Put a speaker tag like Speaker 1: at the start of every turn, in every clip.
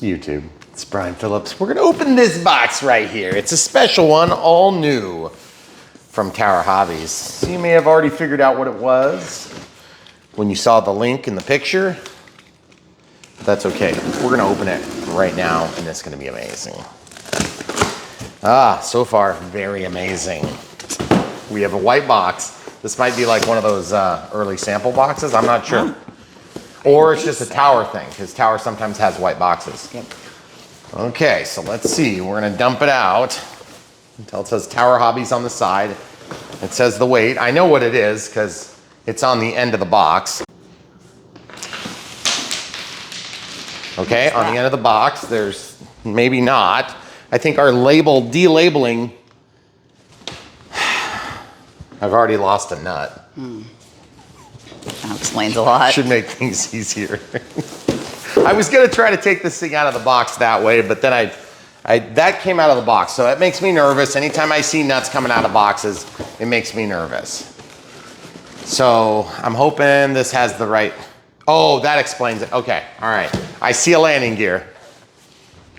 Speaker 1: YouTube. It's Brian Phillips. We're gonna open this box right here. It's a special one, all new from Tower Hobbies. So you may have already figured out what it was when you saw the link in the picture. But that's okay. We're gonna open it right now and it's gonna be amazing. So far, very amazing. We have a white box. This might be like one of those early sample boxes, I'm not sure. Or it's just a Tower thing, because Tower sometimes has white boxes.
Speaker 2: Yep.
Speaker 1: Okay, so let's see. We're gonna dump it out until it says Tower Hobbies on the side. It says the weight. I know what it is, because it's on the end of the box. Okay, on the end of the box, there's maybe not. I think our label delabeling, I've already lost a nut.
Speaker 2: That explains a lot.
Speaker 1: Should make things easier. I was gonna try to take this thing out of the box that way, but then that came out of the box, so that makes me nervous. Anytime I see nuts coming out of boxes, it makes me nervous. So I'm hoping this has the right, oh, that explains it. Okay, all right. I see a landing gear.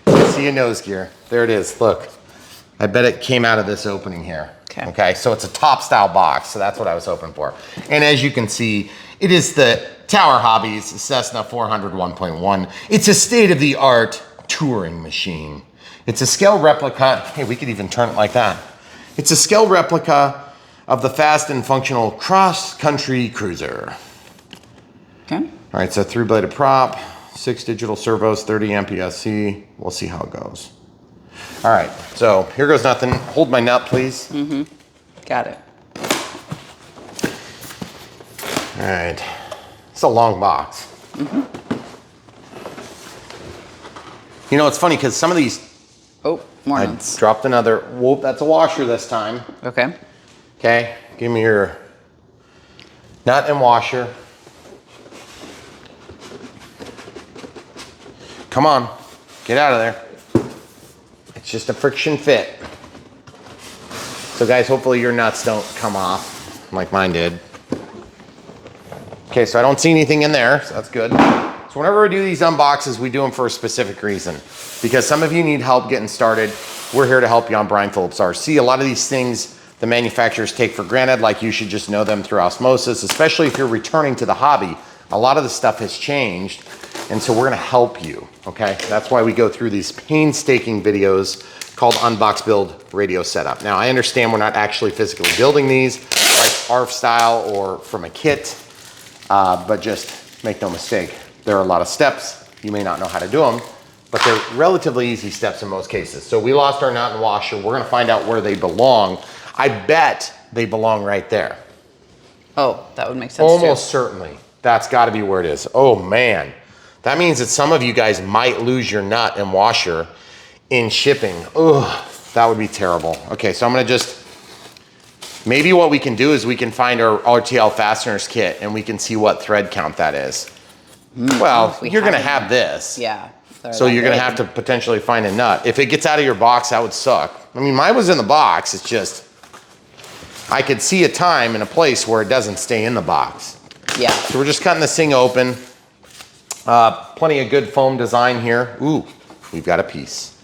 Speaker 1: I see a nose gear. There it is, look. I bet it came out of this opening here.
Speaker 2: Okay.
Speaker 1: Okay, so it's a top style box, so that's what I was hoping for. And as you can see, it is the Tower Hobbies Cessna 400 1.1. It's a state-of-the-art touring machine. It's a scale replica. Hey, we could even turn it like that. It's a scale replica of the fast and functional cross-country cruiser.
Speaker 2: Okay.
Speaker 1: All right, so 3-bladed prop, 6 digital servos, 30 MPSC. We'll see how it goes. All right, so here goes nothing. Hold my nut, please.
Speaker 2: Mm-hmm. Got it.
Speaker 1: All right, it's a long box.
Speaker 2: Mm-hmm.
Speaker 1: You know, it's funny because some of these,
Speaker 2: Oh, more
Speaker 1: I
Speaker 2: nuts.
Speaker 1: dropped another, whoop, that's a washer this time.
Speaker 2: Okay.
Speaker 1: Okay, give me your nut and washer. Come on, get out of there. It's just a friction fit. So guys, hopefully your nuts don't come off like mine did. Okay, so I don't see anything in there, so that's good. So whenever we do these unboxes, we do them for a specific reason. Because some of you need help getting started. We're here to help you on Brian Phillips RC. A lot of these things the manufacturers take for granted, like you should just know them through osmosis, especially if you're returning to the hobby. A lot of the stuff has changed, and so we're gonna help you, okay? That's why we go through these painstaking videos called Unbox Build Radio Setup. Now, I understand we're not actually physically building these like ARF style or from a kit, but just make no mistake, there are a lot of steps. You may not know how to do them, but they're relatively easy steps in most cases. So we lost our nut and washer. We're gonna find out where they belong. I bet they belong right there.
Speaker 2: Oh, that would make sense
Speaker 1: Almost certainly. That's gotta be where it is. Oh man. That means that some of you guys might lose your nut and washer in shipping. Ugh, that would be terrible. Okay, so I'm gonna just, maybe what we can do is we can find our RTL fasteners kit and we can see what thread count that is. Well, you're gonna have this.
Speaker 2: Yeah.
Speaker 1: So you're gonna have to potentially find a nut. If it gets out of your box, that would suck. I mean, mine was in the box, it's just, I could see a time and a place where it doesn't stay in the box.
Speaker 2: Yeah.
Speaker 1: So we're just cutting this thing open. Plenty of good foam design here. Ooh, we've got a piece.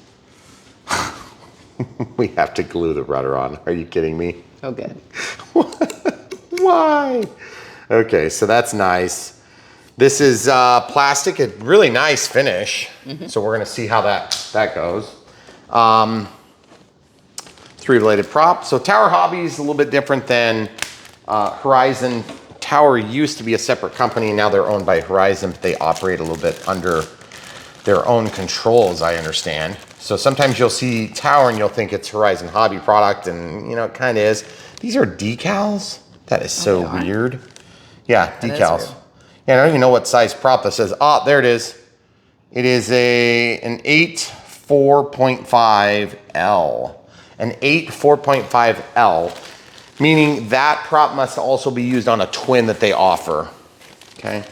Speaker 1: We have to glue the rudder on. Are you kidding me?
Speaker 2: Oh, good.
Speaker 1: Why? Okay, so that's nice. This is plastic, a really nice finish. So we're gonna see how that goes. 3-bladed prop. So Tower Hobbies is a little bit different than Horizon. Tower used to be a separate company, and now they're owned by Horizon, but they operate a little bit under their own control, as I understand. So sometimes you'll see Tower and you'll think it's Horizon hobby product, and you know, it kind of is. These are decals? That is so weird. Yeah, decals. Yeah, I don't even know what size prop this is. Ah, there it is. It is an 8.4.5L. An 8.4.5L. Meaning that prop must also be used on a twin that they offer, okay?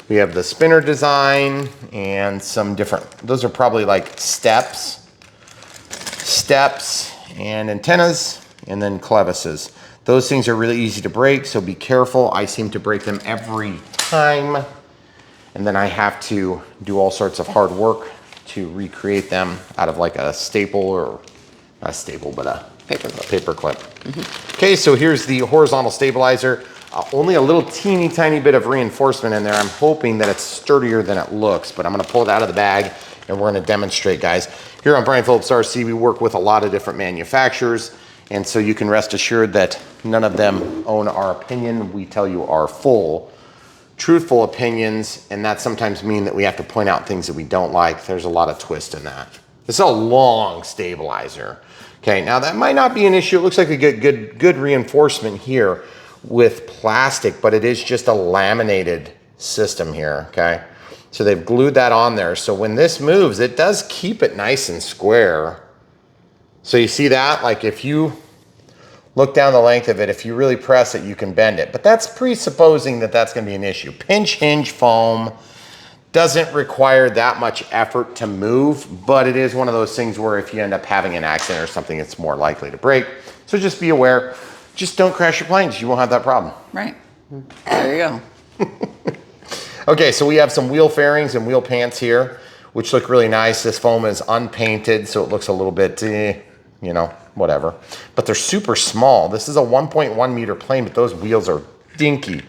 Speaker 1: We have the spinner design and some different, those are probably like steps and antennas, and then clevises. Those things are really easy to break, so be careful. I seem to break them every time, and then I have to do all sorts of hard work to recreate them out of like a staple, or not a staple, but a paper clip. Okay, so here's the horizontal stabilizer. Only a little teeny tiny bit of reinforcement in there. I'm hoping that it's sturdier than it looks, but I'm gonna pull it out of the bag and we're gonna demonstrate, guys. Here on Brian Phillips RC, we work with a lot of different manufacturers, and so you can rest assured that none of them own our opinion. We tell you our full, truthful opinions, and that sometimes mean that we have to point out things that we don't like. There's a lot of twist in that. This is a long stabilizer. Okay, now that might not be an issue. It looks like a good reinforcement here with plastic, but it is just a laminated system here, okay? So they've glued that on there. So when this moves, it does keep it nice and square. So you see that? Like if you look down the length of it, if you really press it, you can bend it. But that's presupposing that that's gonna be an issue. Pinch hinge foam doesn't require that much effort to move, but it is one of those things where if you end up having an accident or something, it's more likely to break. So just be aware. Just don't crash your planes. You won't have that problem.
Speaker 2: Right. There you go.
Speaker 1: Okay, so we have some wheel fairings and wheel pants here, which look really nice. This foam is unpainted, so it looks a little bit, you know, whatever. But they're super small. This is a 1.1 meter plane, but those wheels are dinky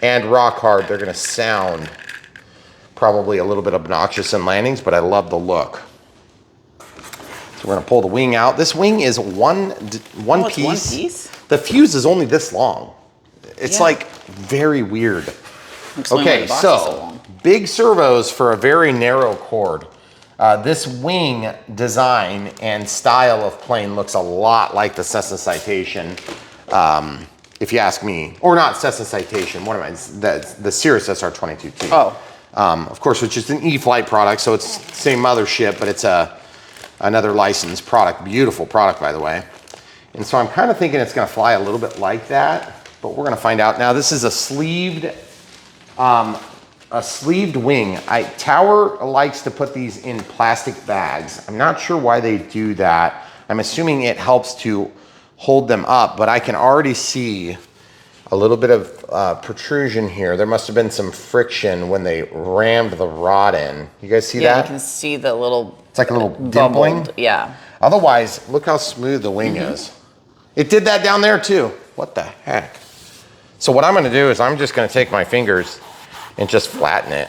Speaker 1: and rock hard. They're gonna sound probably a little bit obnoxious in landings, but I love the look. So we're gonna pull the wing out. This wing is one piece.
Speaker 2: One piece?
Speaker 1: The fuse is only this long. It's like very weird. Okay, so big servos for a very narrow chord. This wing design and style of plane looks a lot like the Cessna Citation, if you ask me. Or not Cessna Citation, what am I? The Cirrus SR22T.
Speaker 2: Oh.
Speaker 1: Of course, which is an E-Flight product, so it's the same mothership, but it's another licensed product. Beautiful product, by the way. And so I'm kind of thinking it's gonna fly a little bit like that, but we're gonna find out. Now, this is a sleeved wing. Tower likes to put these in plastic bags. I'm not sure why they do that. I'm assuming it helps to hold them up, but I can already see a little bit of protrusion here. There must have been some friction when they rammed the rod in. You guys see that?
Speaker 2: Yeah, you can see the little...
Speaker 1: It's like a little dimpling.
Speaker 2: Yeah.
Speaker 1: Otherwise, look how smooth the wing is. It did that down there too. What the heck? So what I'm gonna do is I'm just gonna take my fingers and just flatten it.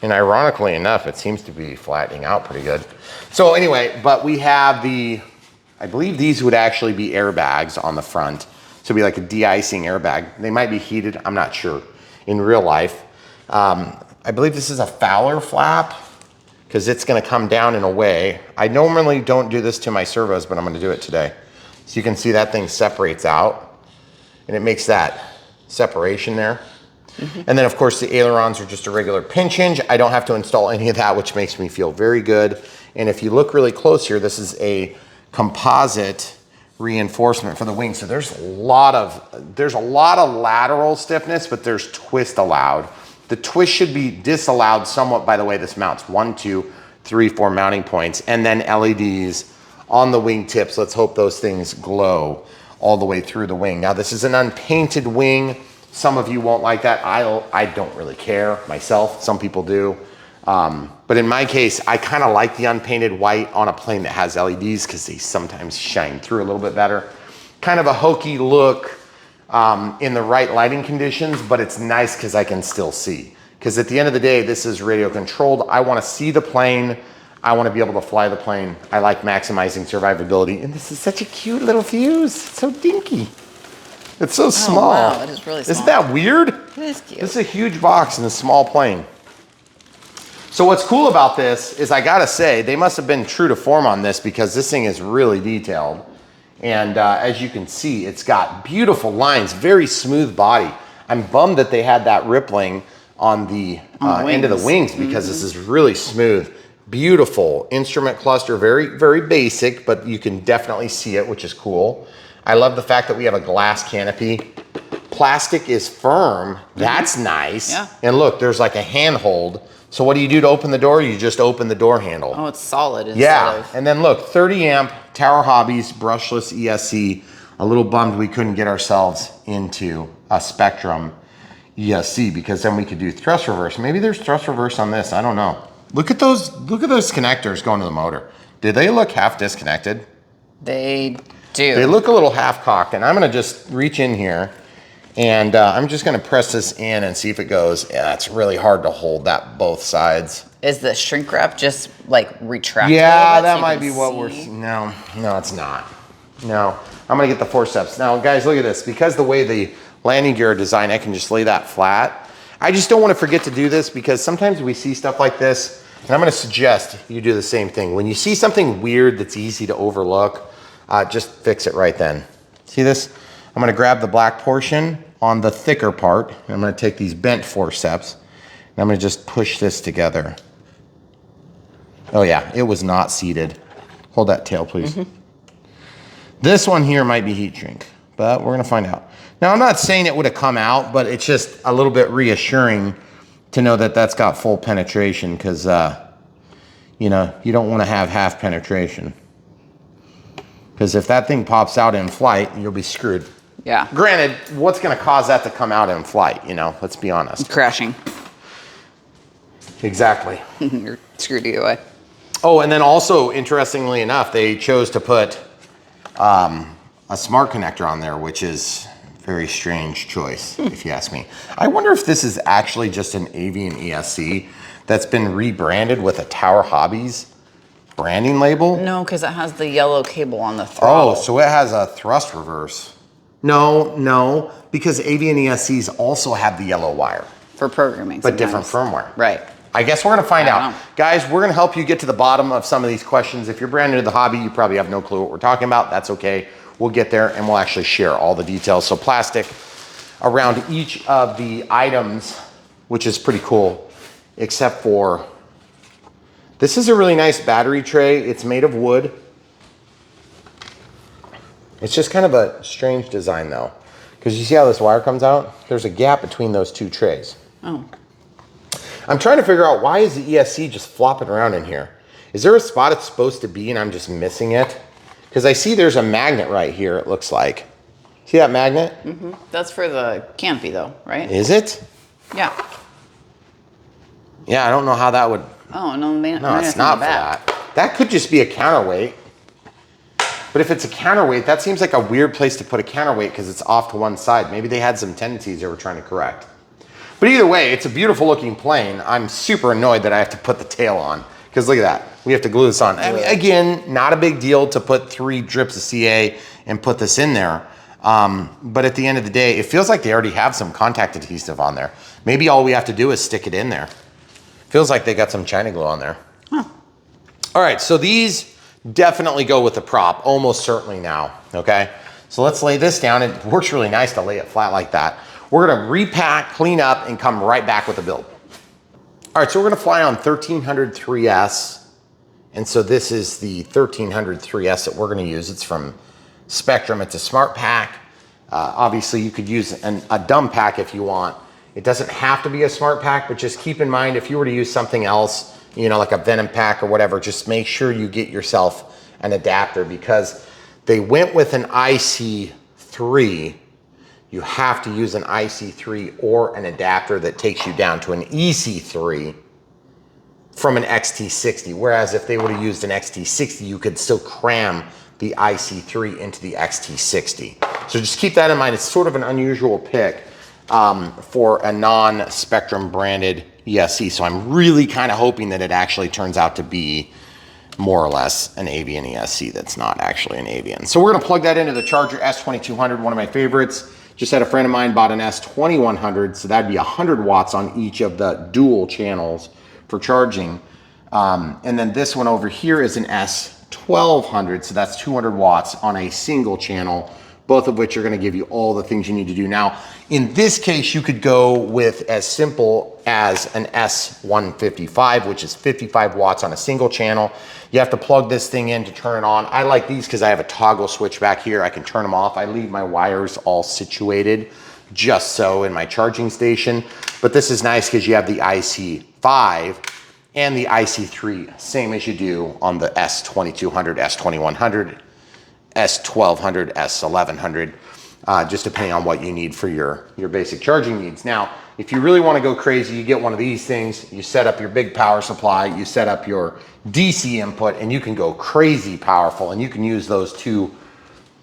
Speaker 1: And ironically enough, it seems to be flattening out pretty good. So anyway, but we have I believe these would actually be airbags on the front. So it'd be like a de-icing airbag. They might be heated, I'm not sure, in real life. I believe this is a Fowler flap because it's gonna come down in a way. I normally don't do this to my servos, but I'm gonna do it today. So you can see that thing separates out and it makes that separation there. And then of course the ailerons are just a regular pinch hinge. I don't have to install any of that, which makes me feel very good. And if you look really close here, this is a composite reinforcement for the wing. So there's a lot of lateral stiffness, but there's twist allowed. The twist should be disallowed somewhat by the way this mounts. 1, 2, 3, 4 mounting points, and then LEDs on the wing tips. Let's hope those things glow all the way through the wing. Now this is an unpainted wing. Some of you won't like that. I don't really care myself. Some people do. But in my case, I kind of like the unpainted white on a plane that has LEDs because they sometimes shine through a little bit better. Kind of a hokey look in the right lighting conditions, but it's nice because I can still see. Because at the end of the day, this is radio controlled. I want to see the plane. I want to be able to fly the plane. I like maximizing survivability. And this is such a cute little fuse. It's so dinky. It's so small.
Speaker 2: Wow, it is really small.
Speaker 1: Isn't that weird?
Speaker 2: It is cute.
Speaker 1: This is a huge box in a small plane. So what's cool about this is I gotta say, they must have been true to form on this because this thing is really detailed. And as you can see, it's got beautiful lines, very smooth body. I'm bummed that they had that rippling on the end of the wings because this is really smooth. Beautiful instrument cluster, very, very basic, but you can definitely see it, which is cool. I love the fact that we have a glass canopy. Plastic is firm. That's nice.
Speaker 2: Yeah.
Speaker 1: And look, there's like a handhold. So what do you do to open the door? You just open the door handle.
Speaker 2: Oh, it's solid instead of...
Speaker 1: And then look, 30 amp Tower Hobbies brushless ESC. A little bummed we couldn't get ourselves into a Spectrum ESC because then we could do thrust reverse. Maybe there's thrust reverse on this. I don't know. Look at those connectors going to the motor. Do they look half disconnected?
Speaker 2: They do.
Speaker 1: They look a little half cocked, and I'm gonna just reach in here and I'm just gonna press this in and see if it goes. Yeah, it's really hard to hold that both sides.
Speaker 2: Is the shrink wrap just like retracted?
Speaker 1: Yeah, that might be what we're seeing. No, it's not. No, I'm gonna get the forceps. Now, guys, look at this. Because the way the landing gear are designed, I can just lay that flat. I just don't wanna forget to do this because sometimes we see stuff like this, and I'm gonna suggest you do the same thing. When you see something weird that's easy to overlook, just fix it right then. See this? I'm gonna grab the black portion on the thicker part, and I'm gonna take these bent forceps, and I'm gonna just push this together. Oh yeah, it was not seated. Hold that tail, please. This one here might be heat shrink, but we're gonna find out. Now, I'm not saying it would have come out, but it's just a little bit reassuring to know that that's got full penetration because, you know, you don't wanna have half penetration. Because if that thing pops out in flight, you'll be screwed.
Speaker 2: Yeah.
Speaker 1: Granted, what's gonna cause that to come out in flight, you know? Let's be honest.
Speaker 2: Crashing.
Speaker 1: Exactly.
Speaker 2: You're screwed either way.
Speaker 1: Oh, and then also, interestingly enough, they chose to put a smart connector on there, which is a very strange choice, if you ask me. I wonder if this is actually just an Avian ESC that's been rebranded with a Tower Hobbies branding label.
Speaker 2: No, because it has the yellow cable on the throttle.
Speaker 1: Oh, so it has a thrust reverse. No, because Avian ESCs also have the yellow wire.
Speaker 2: For programming
Speaker 1: But
Speaker 2: sometimes.
Speaker 1: different firmware.
Speaker 2: Right.
Speaker 1: I guess we're gonna find
Speaker 2: I
Speaker 1: out.
Speaker 2: don't know.
Speaker 1: Guys, we're gonna help you get to the bottom of some of these questions. If you're brand new to the hobby, you probably have no clue what we're talking about. That's okay. We'll get there and we'll actually share all the details. So plastic around each of the items, which is pretty cool, except for, this is a really nice battery tray. It's made of wood. It's just kind of a strange design though, because you see how this wire comes out? There's a gap between those two trays.
Speaker 2: Oh.
Speaker 1: I'm trying to figure out, why is the ESC just flopping around in here? Is there a spot it's supposed to be and I'm just missing it? Because I see there's a magnet right here, it looks like. See that magnet?
Speaker 2: Mm-hmm. That's for the canopy though, right?
Speaker 1: Is it?
Speaker 2: Yeah.
Speaker 1: Yeah, I don't know how that would...
Speaker 2: Oh, no,
Speaker 1: No, it's not for that. That could just be a counterweight. But if it's a counterweight, that seems like a weird place to put a counterweight because it's off to one side. Maybe they had some tendencies they were trying to correct. But either way, it's a beautiful looking plane. I'm super annoyed that I have to put the tail on because look at that. We have to glue this on. I mean, again, not a big deal to put 3 drips of CA and put this in there. But at the end of the day, it feels like they already have some contact adhesive on there. Maybe all we have to do is stick it in there. Feels like they got some China glue on there.
Speaker 2: Huh.
Speaker 1: All right, so these definitely go with the prop, almost certainly now, okay? So let's lay this down. It works really nice to lay it flat like that. We're gonna repack, clean up, and come right back with a build. All right, so we're gonna fly on 1300 3S. And so this is the 1300 3S that we're gonna use. It's from Spectrum, it's a smart pack. Obviously you could use a dumb pack if you want. It doesn't have to be a smart pack, but just keep in mind if you were to use something else, you know, like a Venom pack or whatever, just make sure you get yourself an adapter because they went with an IC3. You have to use an IC3 or an adapter that takes you down to an EC3 from an XT60. Whereas if they would have used an XT60, you could still cram the IC3 into the XT60. So just keep that in mind. It's sort of an unusual pick for a non-Spectrum branded ESC. So I'm really kind of hoping that it actually turns out to be more or less an Avian ESC that's not actually an Avian. So we're gonna plug that into the Charger S2200, one of my favorites. Just had a friend of mine bought an S2100, so that'd be 100 watts on each of the dual channels for charging. And then this one over here is an S1200, so that's 200 watts on a single channel, both of which are gonna give you all the things you need to do. Now, in this case, you could go with as simple as an S155, which is 55 watts on a single channel. You have to plug this thing in to turn it on. I like these because I have a toggle switch back here. I can turn them off. I leave my wires all situated just so in my charging station. But this is nice because you have the IC5 and the IC3, same as you do on the S2200, S2100, S1200, S1100, just depending on what you need for your basic charging needs. Now, if you really want to go crazy, you get one of these things, you set up your big power supply, you set up your DC input, and you can go crazy powerful, and you can use those two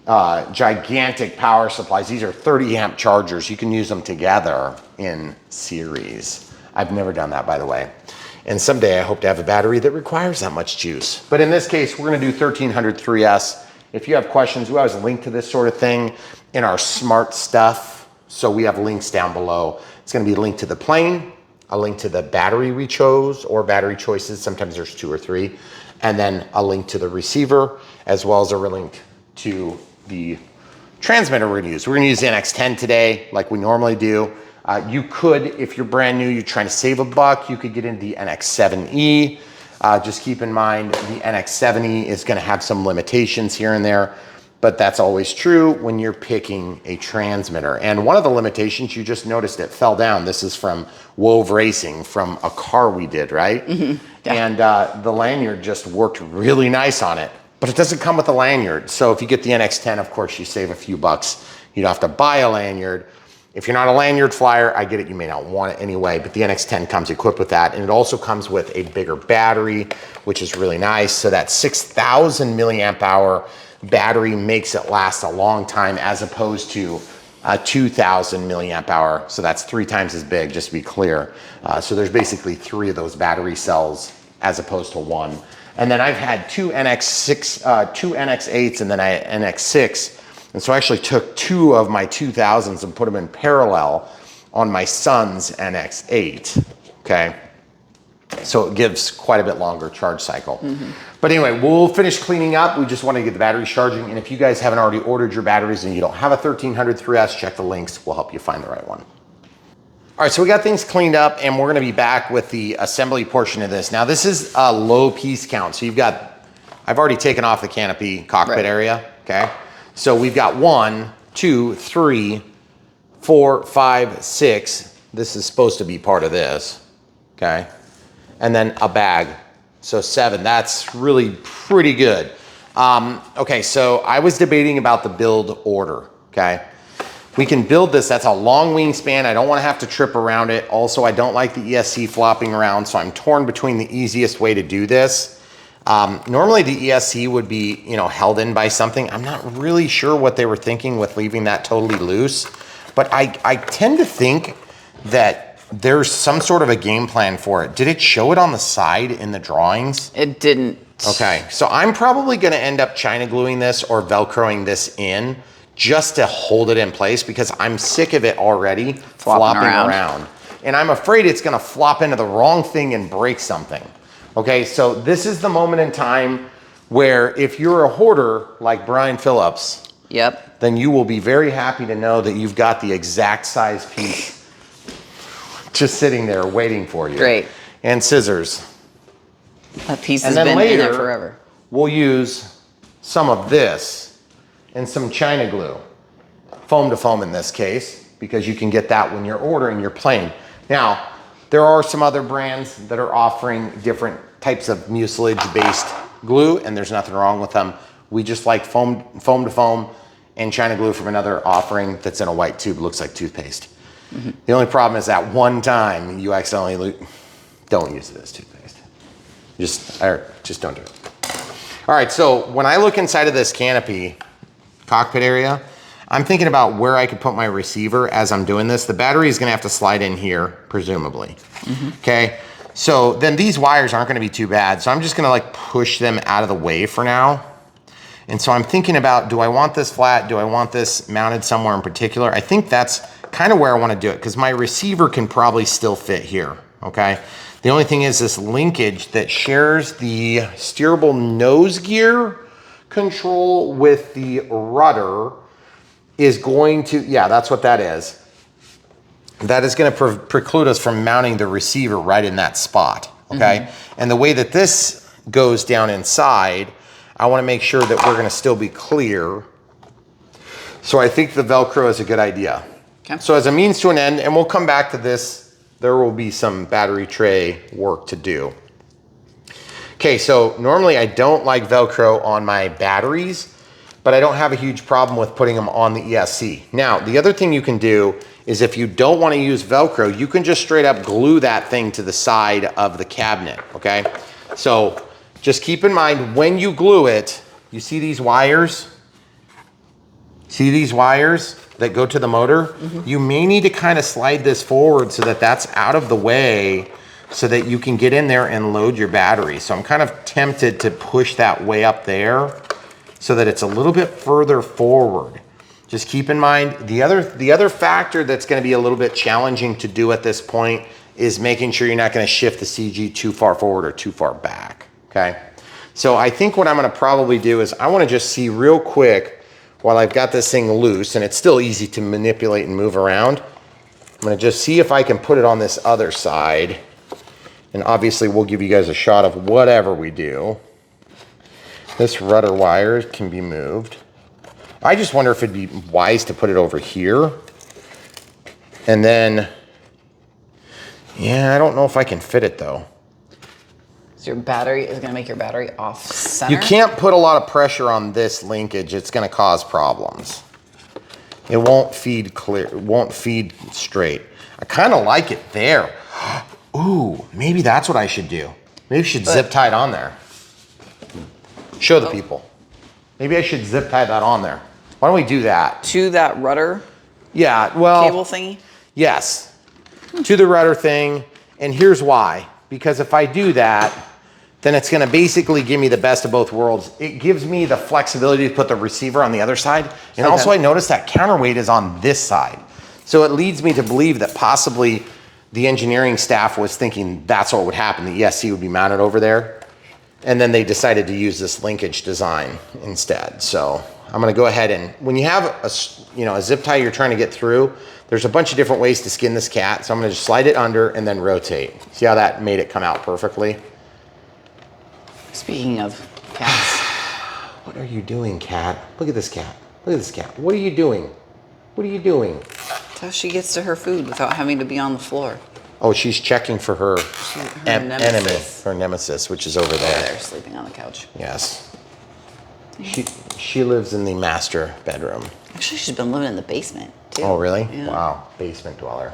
Speaker 1: gigantic power supplies. These are 30 amp chargers. You can use them together in series. I've never done that, by the way. And someday I hope to have a battery that requires that much juice. But in this case, we're gonna do 1300 3S. If you have questions, we always link to this sort of thing in our smart stuff. So we have links down below. It's gonna be a link to the plane, a link to the battery we chose or battery choices. Sometimes there's 2 or 3. And then a link to the receiver, as well as a link to the transmitter we're gonna use. We're gonna use the NX10 today, like we normally do. You could, if you're brand new, you're trying to save $1, you could get into the NX7E. Just keep in mind, the NX7E is gonna have some limitations here and there, but that's always true when you're picking a transmitter. And one of the limitations, you just noticed it fell down. This is from Wove Racing, from a car we did, right? Mm-hmm. Yeah. And the lanyard just worked really nice on it. But it doesn't come with a lanyard. So if you get the NX10, of course, you save a few bucks. You don't have to buy a lanyard. If you're not a lanyard flyer, I get it, you may not want it anyway, but the NX10 comes equipped with that. And it also comes with a bigger battery, which is really nice. So that 6,000 milliamp hour battery makes it last a long time, as opposed to a 2,000 milliamp hour. So that's 3 times as big, just to be clear. So there's basically 3 of those battery cells as opposed to 1. And then I've had 2 NX8s and then I NX6. And so I actually took 2 of my 2000s and put them in parallel on my son's NX8, okay? So it gives quite a bit longer charge cycle. Mm-hmm. But anyway, we'll finish cleaning up. We just want to get the batteries charging. And if you guys haven't already ordered your batteries and you don't have a 1300 3S, check the links. We'll help you find the right one. All right, so we got things cleaned up and we're gonna be back with the assembly portion of this. Now this is a low piece count. So I've already taken off the canopy cockpit area, okay? So we've got 1, 2, 3, 4, 5, 6. This is supposed to be part of this, okay? And then a bag, so 7. That's really pretty good. Okay, so I was debating about the build order, okay? We can build this, that's a long wingspan. I don't wanna have to trip around it. Also, I don't like the ESC flopping around, so I'm torn between the easiest way to do this. Normally the ESC would be, held in by something. I'm not really sure what they were thinking with leaving that totally loose, but I tend to think that there's some sort of a game plan for it. Did it show it on the side in the drawings?
Speaker 2: It didn't.
Speaker 1: Okay, so I'm probably gonna end up China gluing this or Velcroing this in just to hold it in place, because I'm sick of it already flopping around. And I'm afraid it's gonna flop into the wrong thing and break something. Okay, so this is the moment in time where if you're a hoarder like Brian Phillips,
Speaker 2: yep,
Speaker 1: then you will be very happy to know that you've got the exact size piece just sitting there waiting for you.
Speaker 2: Great.
Speaker 1: And scissors.
Speaker 2: That piece has been in there forever.
Speaker 1: We'll use some of this and some China glue, foam to foam in this case, because you can get that when you're ordering your plane. Now, there are some other brands that are offering different types of mucilage-based glue, and there's nothing wrong with them. We just like foam to foam and China glue from another offering that's in a white tube, looks like toothpaste. Mm-hmm. The only problem is that one time you accidentally don't use it as toothpaste. Just don't do it. All right, so when I look inside of this canopy cockpit area, I'm thinking about where I could put my receiver as I'm doing this. The battery is gonna have to slide in here, presumably. Mm-hmm. Okay, so then these wires aren't gonna be too bad. So I'm just gonna push them out of the way for now. And so I'm thinking about, do I want this flat? Do I want this mounted somewhere in particular? I think that's kind of where I wanna do it, because my receiver can probably still fit here, okay? The only thing is this linkage that shares the steerable nose gear control with the rudder is going to, yeah, that's what that is. That is gonna preclude us from mounting the receiver right in that spot, okay? Mm-hmm. And the way that this goes down inside, I wanna make sure that we're gonna still be clear. So I think the Velcro is a good idea. Okay. So as a means to an end, and we'll come back to this, there will be some battery tray work to do. Okay, so normally I don't like Velcro on my batteries, but I don't have a huge problem with putting them on the ESC. Now, the other thing you can do is if you don't want to use Velcro, you can just straight up glue that thing to the side of the cabinet, okay? So just keep in mind when you glue it, you see these wires? See these wires that go to the motor? Mm-hmm. You may need to kind of slide this forward so that that's out of the way so that you can get in there and load your battery. So I'm kind of tempted to push that way up there so that it's a little bit further forward. Just keep in mind, the other factor that's gonna be a little bit challenging to do at this point is making sure you're not gonna shift the CG too far forward or too far back, okay? So I think what I'm gonna probably do is I wanna just see real quick while I've got this thing loose, and it's still easy to manipulate and move around. I'm gonna just see if I can put it on this other side, and obviously we'll give you guys a shot of whatever we do. This rudder wire can be moved. I just wonder if it'd be wise to put it over here. And then, yeah, I don't know if I can fit it though.
Speaker 2: So your battery is gonna make your battery off center?
Speaker 1: You can't put a lot of pressure on this linkage. It's gonna cause problems. It won't feed clear, it won't feed straight. I kinda like it there. Ooh, maybe that's what I should do. Maybe I should zip tie it on there. Show the people. Maybe I should zip tie that on there. Why don't we do that?
Speaker 2: To that rudder?
Speaker 1: Yeah, well.
Speaker 2: Cable thingy?
Speaker 1: Yes, to the rudder thing. And here's why. Because if I do that, then it's gonna basically give me the best of both worlds. It gives me the flexibility to put the receiver on the other side. And also I noticed that counterweight is on this side. So it leads me to believe that possibly the engineering staff was thinking that's what would happen. The ESC would be mounted over there. And then they decided to use this linkage design instead. So I'm gonna go ahead and, when you have a zip tie you're trying to get through, there's a bunch of different ways to skin this cat. So I'm gonna just slide it under and then rotate. See how that made it come out perfectly?
Speaker 2: Speaking of cats.
Speaker 1: What are you doing, cat? Look at this cat. Look at this cat. What are you doing? What are you doing?
Speaker 2: That's how she gets to her food without having to be on the floor.
Speaker 1: Oh, she's checking for her enemy,
Speaker 2: nemesis.
Speaker 1: her nemesis, which is over there.
Speaker 2: There, sleeping on the couch.
Speaker 1: Yes. She lives in the master bedroom.
Speaker 2: Actually, she's been living in the basement, too.
Speaker 1: Oh, really?
Speaker 2: Yeah.
Speaker 1: Wow, basement dweller.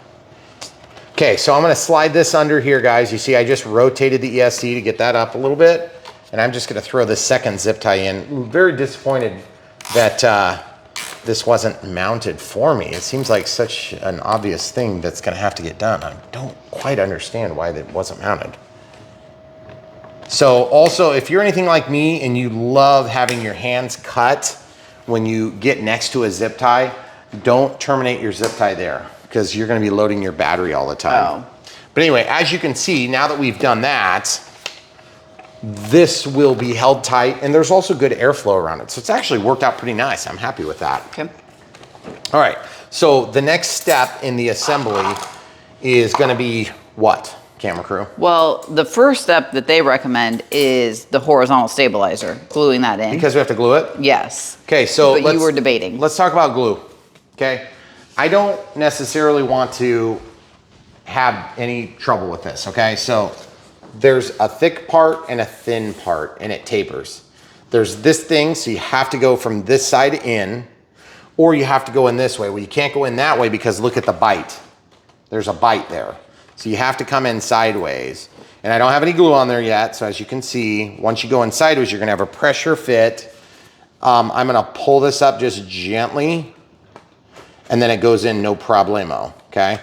Speaker 1: Okay, so I'm gonna slide this under here, guys. You see, I just rotated the ESC to get that up a little bit, and I'm just gonna throw this second zip tie in. I'm very disappointed that this wasn't mounted for me. It seems like such an obvious thing that's gonna have to get done. I don't quite understand why that wasn't mounted. So also, if you're anything like me and you love having your hands cut when you get next to a zip tie, don't terminate your zip tie there because you're gonna be loading your battery all the time.
Speaker 2: Oh.
Speaker 1: But anyway, as you can see, now that we've done that, this will be held tight and there's also good airflow around it. So it's actually worked out pretty nice. I'm happy with that.
Speaker 2: Okay.
Speaker 1: All right, so the next step in the assembly is gonna be what, camera crew?
Speaker 2: Well, the first step that they recommend is the horizontal stabilizer, gluing that in.
Speaker 1: Because we have to glue it?
Speaker 2: Yes.
Speaker 1: Okay, so
Speaker 2: But you were debating.
Speaker 1: Let's talk about glue, okay? I don't necessarily want to have any trouble with this, okay? So there's a thick part and a thin part and it tapers. There's this thing, so you have to go from this side in, or you have to go in this way. Well, you can't go in that way because look at the bite. There's a bite there. So you have to come in sideways. And I don't have any glue on there yet, so as you can see, once you go in sideways, you're gonna have a pressure fit. I'm gonna pull this up just gently, and then it goes in no problemo, okay?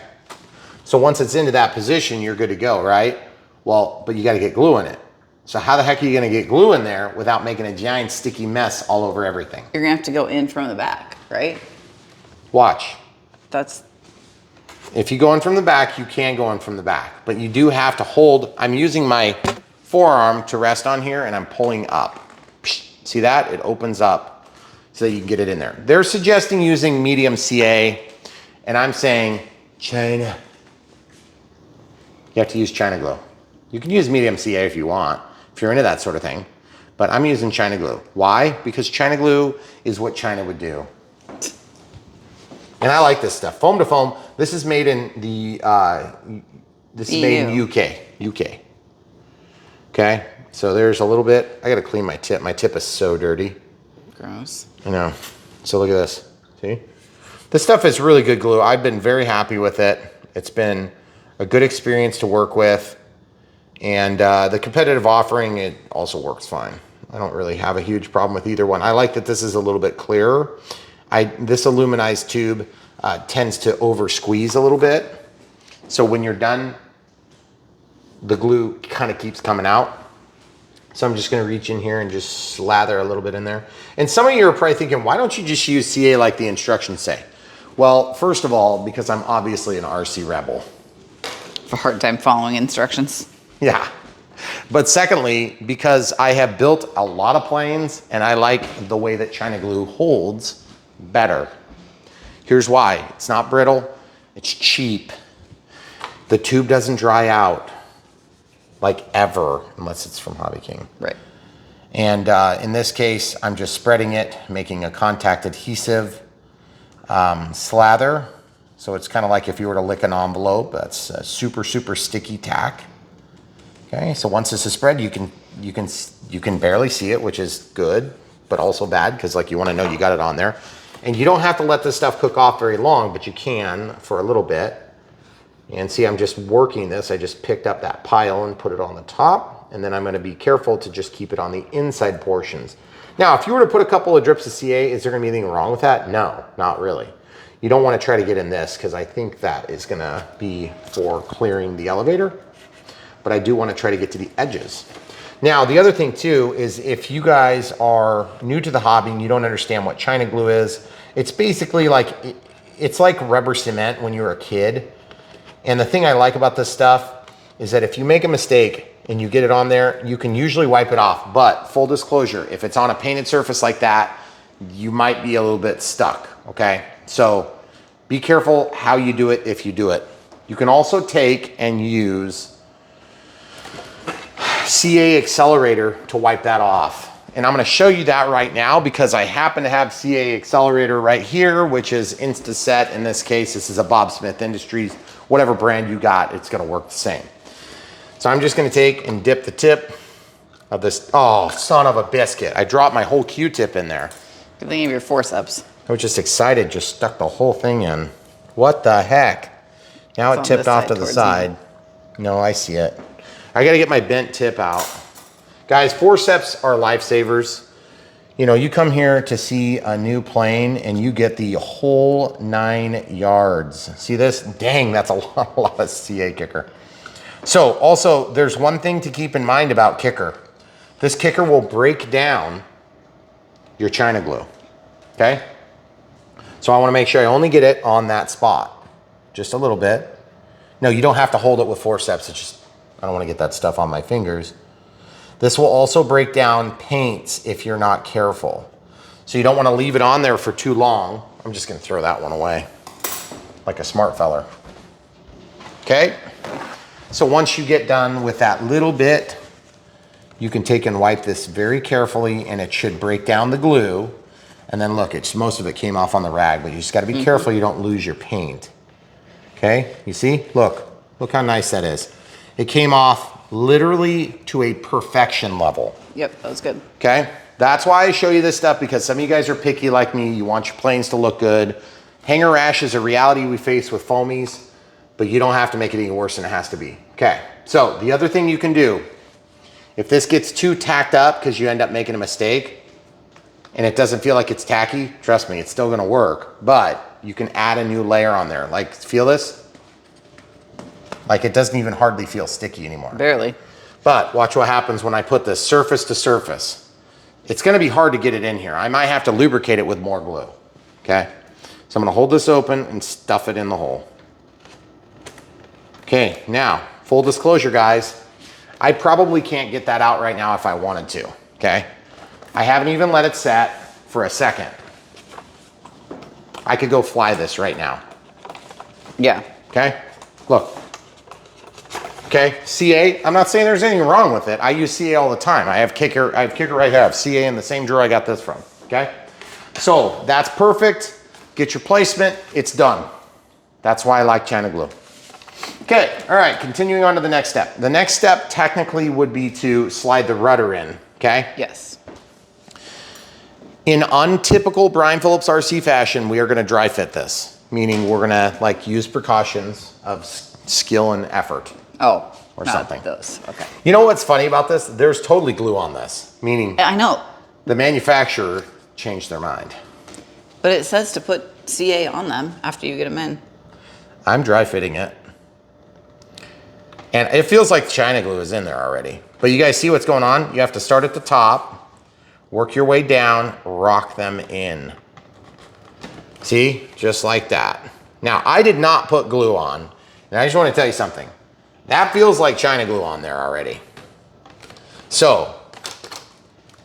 Speaker 1: So once it's into that position, you're good to go, right? Well, but you gotta get glue in it. So how the heck are you gonna get glue in there without making a giant sticky mess all over everything?
Speaker 2: You're gonna have to go in from the back, right?
Speaker 1: Watch.
Speaker 2: That's...
Speaker 1: If you go in from the back, you can go in from the back, but you do have to hold. I'm using my forearm to rest on here and I'm pulling up. See that? It opens up so that you can get it in there. They're suggesting using medium CA and I'm saying China. You have to use China glue. You can use medium CA if you want, if you're into that sort of thing, but I'm using China glue. Why? Because China glue is what China would do. And I like this stuff. Foam to foam. This is made in the this is made in UK. Okay, so there's a little bit. I gotta clean my tip. My tip is so dirty.
Speaker 2: Gross.
Speaker 1: I know. So look at this. See? This stuff is really good glue. I've been very happy with it. It's been a good experience to work with. And the competitive offering, it also works fine. I don't really have a huge problem with either one. I like that this is a little bit clearer. This aluminized tube tends to over squeeze a little bit. So when you're done, the glue kind of keeps coming out. So I'm just gonna reach in here and just slather a little bit in there. And some of you are probably thinking, why don't you just use CA like the instructions say? Well, first of all, because I'm obviously an RC rebel.
Speaker 2: A hard time following instructions.
Speaker 1: Yeah. But secondly, because I have built a lot of planes and I like the way that China glue holds better. Here's why. It's not brittle, it's cheap. The tube doesn't dry out like ever, unless it's from Hobby King.
Speaker 2: Right.
Speaker 1: And in this case, I'm just spreading it, making a contact adhesive slather. So it's kind of like if you were to lick an envelope, that's a super, super sticky tack. Okay, so once this is spread, you can barely see it, which is good, but also bad because like you want to know you got it on there. And you don't have to let this stuff cook off very long, but you can for a little bit. And see, I'm just working this. I just picked up that pile and put it on the top, and then I'm going to be careful to just keep it on the inside portions. Now, if you were to put a couple of drips of CA, is there going to be anything wrong with that? No, not really. You don't want to try to get in this because I think that is going to be for clearing the elevator. But I do want to try to get to the edges. Now, the other thing too is if you guys are new to the hobby and you don't understand what China glue is, it's basically like, it's like rubber cement when you were a kid. And the thing I like about this stuff is that if you make a mistake and you get it on there, you can usually wipe it off. But full disclosure, if it's on a painted surface like that, you might be a little bit stuck, okay? So be careful how you do it if you do it. You can also take and use CA accelerator to wipe that off. And I'm gonna show you that right now because I happen to have CA accelerator right here, which is Instaset. In this case, this is a Bob Smith Industries. Whatever brand you got, it's gonna work the same. So I'm just gonna take and dip the tip of this, oh, son of a biscuit. I dropped my whole Q-tip in there.
Speaker 2: Good thing of your forceps.
Speaker 1: I was just excited, just stuck the whole thing in. What the heck? Now it tipped off to the side. No, I see it. I gotta get my bent tip out. Guys, forceps are lifesavers. You know, you come here to see a new plane and you get the whole 9 yards. See this? Dang, that's a lot of CA kicker. So also, there's one thing to keep in mind about kicker. This kicker will break down your China glue, okay? So I wanna make sure I only get it on that spot. Just a little bit. No, you don't have to hold it with forceps. It's just, I don't want to get that stuff on my fingers. This will also break down paints if you're not careful. So you don't want to leave it on there for too long. I'm just going to throw that one away like a smart feller. Okay? So once you get done with that little bit, you can take and wipe this very carefully and it should break down the glue. And then look, most of it came off on the rag, but you just got to be careful you don't lose your paint. Okay? You see? Look how nice that is. It came off literally to a perfection level.
Speaker 2: Yep, that was good.
Speaker 1: Okay? That's why I show you this stuff, because some of you guys are picky like me. You want your planes to look good. Hanger rash is a reality we face with foamies, but you don't have to make it any worse than it has to be. Okay, so the other thing you can do, if this gets too tacked up because you end up making a mistake and it doesn't feel like it's tacky, trust me, it's still gonna work, but you can add a new layer on there. Like, feel this? Like it doesn't even hardly feel sticky anymore.
Speaker 2: Barely.
Speaker 1: But watch what happens when I put this surface to surface. It's gonna be hard to get it in here. I might have to lubricate it with more glue, okay? So I'm gonna hold this open and stuff it in the hole. Okay, now, full disclosure guys, I probably can't get that out right now if I wanted to, okay? I haven't even let it set for a second. I could go fly this right now.
Speaker 2: Yeah.
Speaker 1: Okay, look. Okay, CA, I'm not saying there's anything wrong with it. I use CA all the time. I have kicker right here. I have CA in the same drawer I got this from, okay? So that's perfect. Get your placement, it's done. That's why I like China glue. Okay, all right, continuing on to the next step. The next step technically would be to slide the rudder in, okay?
Speaker 2: Yes.
Speaker 1: In untypical Brian Phillips RC fashion, we are gonna dry fit this, meaning we're gonna like use precautions of skill and effort.
Speaker 2: Oh,
Speaker 1: or
Speaker 2: not
Speaker 1: something.
Speaker 2: Those. Okay.
Speaker 1: You know what's funny about this? There's totally glue on this, meaning
Speaker 2: I know,
Speaker 1: the manufacturer changed their mind.
Speaker 2: but it says to put CA on them after you get them in.
Speaker 1: I'm dry fitting it. And it feels like China glue is in there already. But you guys see what's going on? You have to start at the top, work your way down, rock them in. See? Just like that. Now, I did not put glue on. And I just want to tell you something. That feels like China glue on there already. So,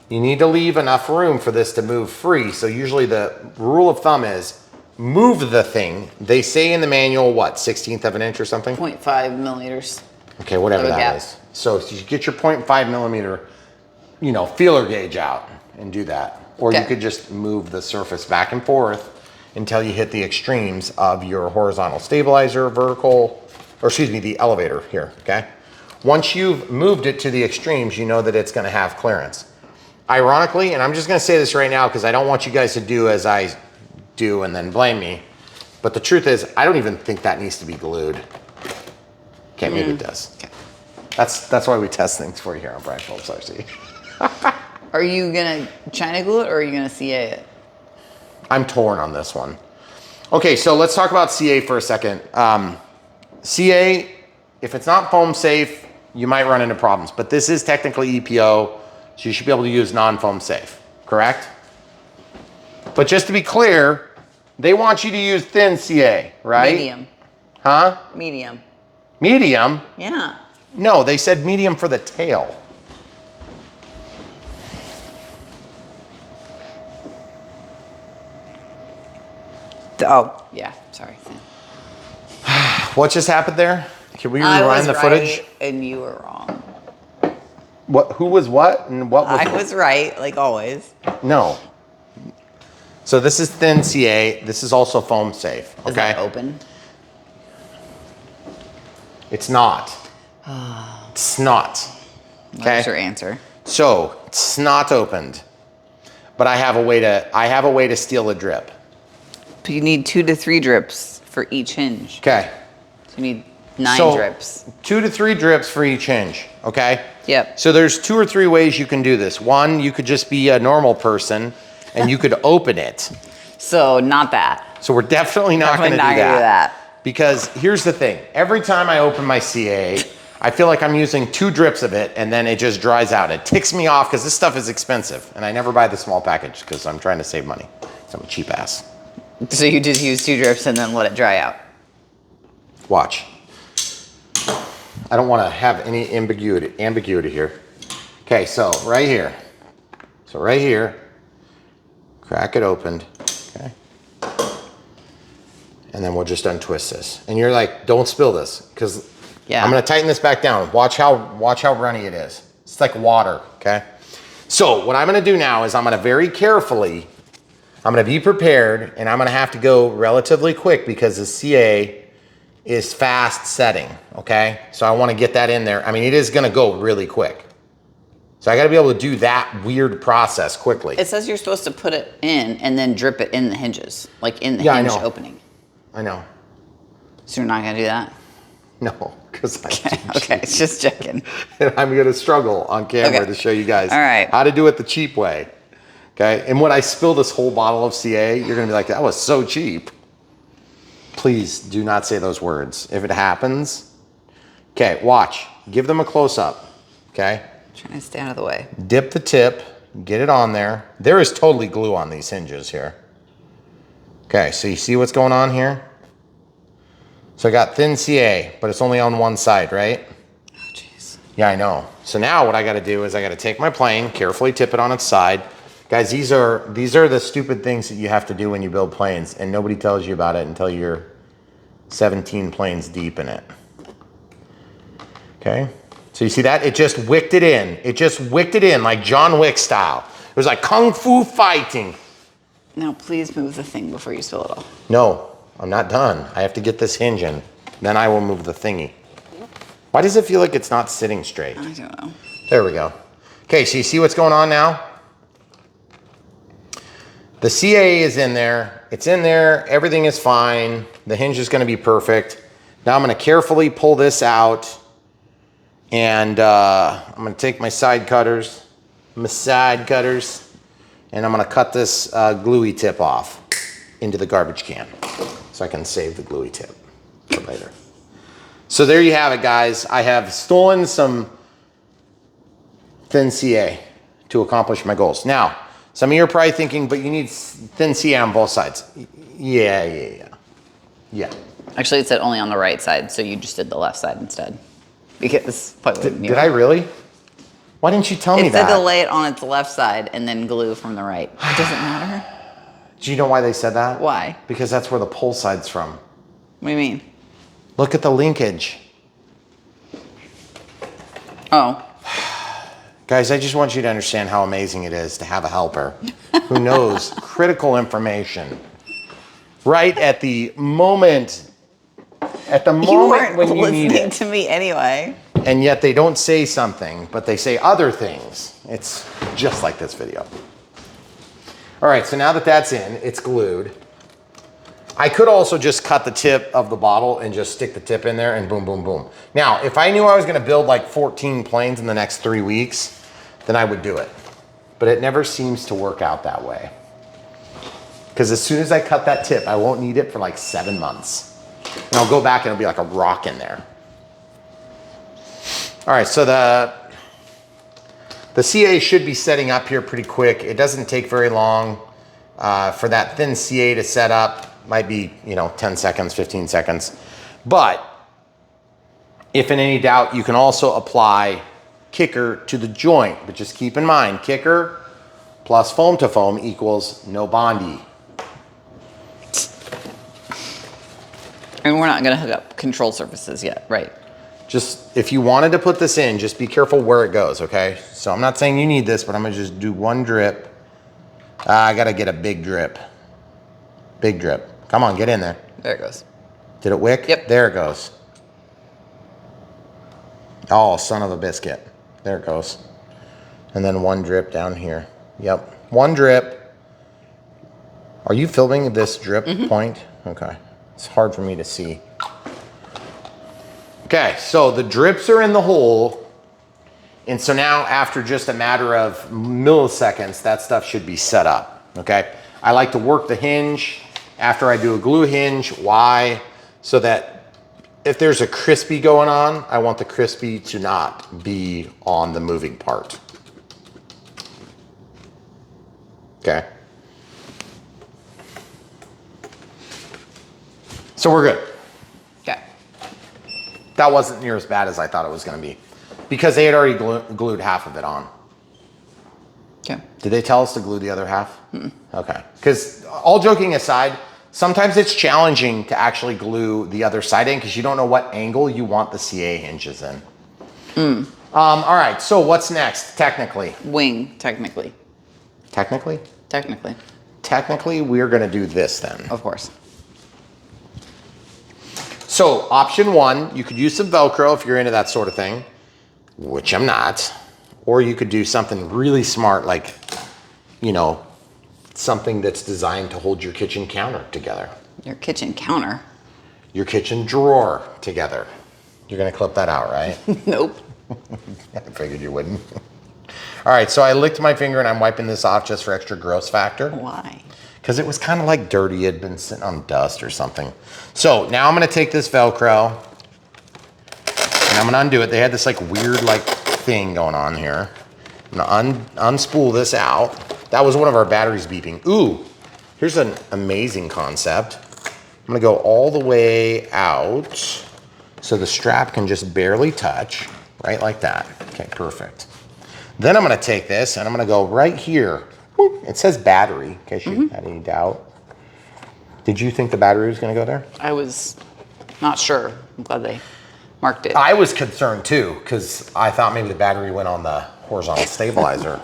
Speaker 1: you need to leave enough room for this to move free. So usually the rule of thumb is move the thing. They say in the manual, what, 1/16 of an inch or something?
Speaker 2: 0.5 millimeters.
Speaker 1: Okay, whatever that
Speaker 2: gap.
Speaker 1: is. So you get your 0.5 millimeter, feeler gauge out and do that. Or you
Speaker 2: Okay.
Speaker 1: could just move the surface back and forth until you hit the extremes of your horizontal stabilizer, the elevator here, okay? Once you've moved it to the extremes, you know that it's gonna have clearance. Ironically, and I'm just gonna say this right now because I don't want you guys to do as I do and then blame me, but the truth is, I don't even think that needs to be glued. Okay, maybe it does.
Speaker 2: Okay.
Speaker 1: That's why we test things for you here on Brian Phillips RC.
Speaker 2: Are you gonna China glue it or are you gonna CA it?
Speaker 1: I'm torn on this one. Okay, so let's talk about CA for a second. CA, if it's not foam safe, you might run into problems, but this is technically EPO, so you should be able to use non-foam safe, correct? But just to be clear, they want you to use thin CA, right?
Speaker 2: Medium.
Speaker 1: Huh?
Speaker 2: Medium.
Speaker 1: Medium?
Speaker 2: Yeah.
Speaker 1: No, they said medium for the tail.
Speaker 2: Oh, yeah. Sorry.
Speaker 1: What just happened there? Can we
Speaker 2: I
Speaker 1: rewind
Speaker 2: was
Speaker 1: the
Speaker 2: right
Speaker 1: footage?
Speaker 2: and you were wrong.
Speaker 1: What? Who was what? And what was?
Speaker 2: I was right, like always.
Speaker 1: No. So this is thin CA. This is also foam safe. Okay.
Speaker 2: Is that open?
Speaker 1: It's not. It's not. Okay.
Speaker 2: What's your answer?
Speaker 1: So it's not opened, but I have a way to steal a drip.
Speaker 2: But you need 2 to 3 drips for each hinge.
Speaker 1: Okay.
Speaker 2: So you need 9 drips.
Speaker 1: 2 to 3 drips for each hinge. Okay.
Speaker 2: Yep.
Speaker 1: So there's 2 or 3 ways you can do this. One, you could just be a normal person and you could open it.
Speaker 2: So not that.
Speaker 1: So we're definitely not going to do
Speaker 2: Definitely not gonna do that.
Speaker 1: Because here's the thing. Every time I open my CA, I feel like I'm using 2 drips of it and then it just dries out. It ticks me off because this stuff is expensive. And I never buy the small package because I'm trying to save money. So I'm a cheap ass.
Speaker 2: So you just use 2 drips and then let it dry out.
Speaker 1: Watch. I don't want to have any ambiguity here. Okay, so right here. So right here, crack it opened. Okay. And then we'll just untwist this. And you're like, don't spill this, because
Speaker 2: Yeah.
Speaker 1: I'm gonna tighten this back down. Watch how runny it is. It's like water, okay? So what I'm gonna do now is I'm gonna very carefully, I'm gonna be prepared, and I'm gonna have to go relatively quick because the CA is fast setting, okay? So I wanna get that in there. I mean, it is gonna go really quick. So I gotta be able to do that weird process quickly.
Speaker 2: It says you're supposed to put it in and then drip it in the hinges, like in the
Speaker 1: Yeah, I
Speaker 2: hinge
Speaker 1: know.
Speaker 2: opening.
Speaker 1: I know.
Speaker 2: So you're not gonna do that?
Speaker 1: No, because
Speaker 2: Okay, it's just checking.
Speaker 1: and I'm gonna struggle on camera
Speaker 2: Okay.
Speaker 1: to show you guys
Speaker 2: All right.
Speaker 1: how to do it the cheap way. Okay, and when I spill this whole bottle of CA, you're gonna be like, that was so cheap. Please do not say those words. If it happens, okay, watch. Give them a close up, okay?
Speaker 2: Trying to stay out of the way.
Speaker 1: Dip the tip, get it on there. There is totally glue on these hinges here. Okay, so you see what's going on here? So I got thin CA, but it's only on one side, right?
Speaker 2: Oh, jeez.
Speaker 1: Yeah, I know. So now what I gotta do is I gotta take my plane, carefully tip it on its side. Guys, these are the stupid things that you have to do when you build planes, and nobody tells you about it until you're 17 planes deep in it. Okay? So you see that? It just wicked it in. It just wicked it in like John Wick style. It was like kung fu fighting.
Speaker 2: Now please move the thing before you spill it all.
Speaker 1: No, I'm not done. I have to get this hinge in. Then I will move the thingy. Why does it feel like it's not sitting straight?
Speaker 2: I don't know.
Speaker 1: There we go. Okay, so you see what's going on now? The CA is in there. It's in there. Everything is fine. The hinge is going to be perfect. Now I'm going to carefully pull this out. And I'm going to take my side cutters, and I'm going to cut this gluey tip off into the garbage can so I can save the gluey tip for later. So there you have it, guys. I have stolen some thin CA to accomplish my goals. Now, some of you are probably thinking, but you need thin CA on both sides. Yeah.
Speaker 2: Actually, it said only on the right side, so you just did the left side instead. Because
Speaker 1: Did I really? Why didn't you tell me that?
Speaker 2: It said to lay it on its left side and then glue from the right. It doesn't matter.
Speaker 1: Do you know why they said that?
Speaker 2: Why?
Speaker 1: Because that's where the pull side's from.
Speaker 2: What do you mean?
Speaker 1: Look at the linkage.
Speaker 2: Oh.
Speaker 1: Guys, I just want you to understand how amazing it is to have a helper who knows critical information right at the moment. At the moment when you need it.
Speaker 2: You weren't listening to me anyway.
Speaker 1: And yet they don't say something, but they say other things. It's just like this video. All right, so now that that's in, it's glued. I could also just cut the tip of the bottle and just stick the tip in there and boom, boom, boom. Now, if I knew I was gonna build like 14 planes in the next 3 weeks, then I would do it. But it never seems to work out that way. Because as soon as I cut that tip, I won't need it for like 7 months. And I'll go back and it'll be like a rock in there. All right, so the CA should be setting up here pretty quick. It doesn't take very long for that thin CA to set up. Might be, 10 seconds, 15 seconds. But if in any doubt, you can also apply kicker to the joint. But just keep in mind, kicker plus foam to foam equals no Bondi.
Speaker 2: And we're not gonna hook up control surfaces yet, right?
Speaker 1: Just, if you wanted to put this in, just be careful where it goes, okay? So I'm not saying you need this, but I'm gonna just do one drip. I gotta get a big drip. Big drip. Come on, get in there.
Speaker 2: There it goes.
Speaker 1: Did it wick?
Speaker 2: Yep.
Speaker 1: There it goes. Oh, son of a biscuit. There it goes. And then one drip down here. Yep, one drip. Are you filming this drip point? Okay, it's hard for me to see. Okay, so the drips are in the hole. And so now after just a matter of milliseconds, that stuff should be set up, okay? I like to work the hinge after I do a glue hinge. Why? So that if there's a crispy going on, I want the crispy to not be on the moving part. Okay. So we're good.
Speaker 2: Okay.
Speaker 1: That wasn't near as bad as I thought it was gonna be because they had already glued half of it on.
Speaker 2: Okay.
Speaker 1: Did they tell us to glue the other half? Okay. Because all joking aside, sometimes it's challenging to actually glue the other side in because you don't know what angle you want the CA hinges in. All right, so what's next, technically?
Speaker 2: Wing, technically.
Speaker 1: Technically?
Speaker 2: Technically.
Speaker 1: Technically, we're gonna do this then.
Speaker 2: Of course.
Speaker 1: So option one, you could use some Velcro if you're into that sort of thing, which I'm not. Or you could do something really smart like, something that's designed to hold your kitchen counter together.
Speaker 2: Your kitchen counter?
Speaker 1: Your kitchen drawer together. You're gonna clip that out, right?
Speaker 2: Nope.
Speaker 1: I figured you wouldn't. All right, so I licked my finger and I'm wiping this off just for extra gross factor.
Speaker 2: Why?
Speaker 1: Because it was kind of like dirty, it had been sitting on dust or something. So now I'm gonna take this Velcro and I'm gonna undo it. They had this like weird thing going on here. I'm gonna unspool this out. That was one of our batteries beeping. Ooh, here's an amazing concept. I'm gonna go all the way out so the strap can just barely touch, right like that. Okay, perfect. Then I'm gonna take this and I'm gonna go right here. It says battery, in case you had any doubt. Did you think the battery was gonna go there?
Speaker 2: I was not sure. I'm glad they marked it.
Speaker 1: I was concerned too, because I thought maybe the battery went on the horizontal stabilizer.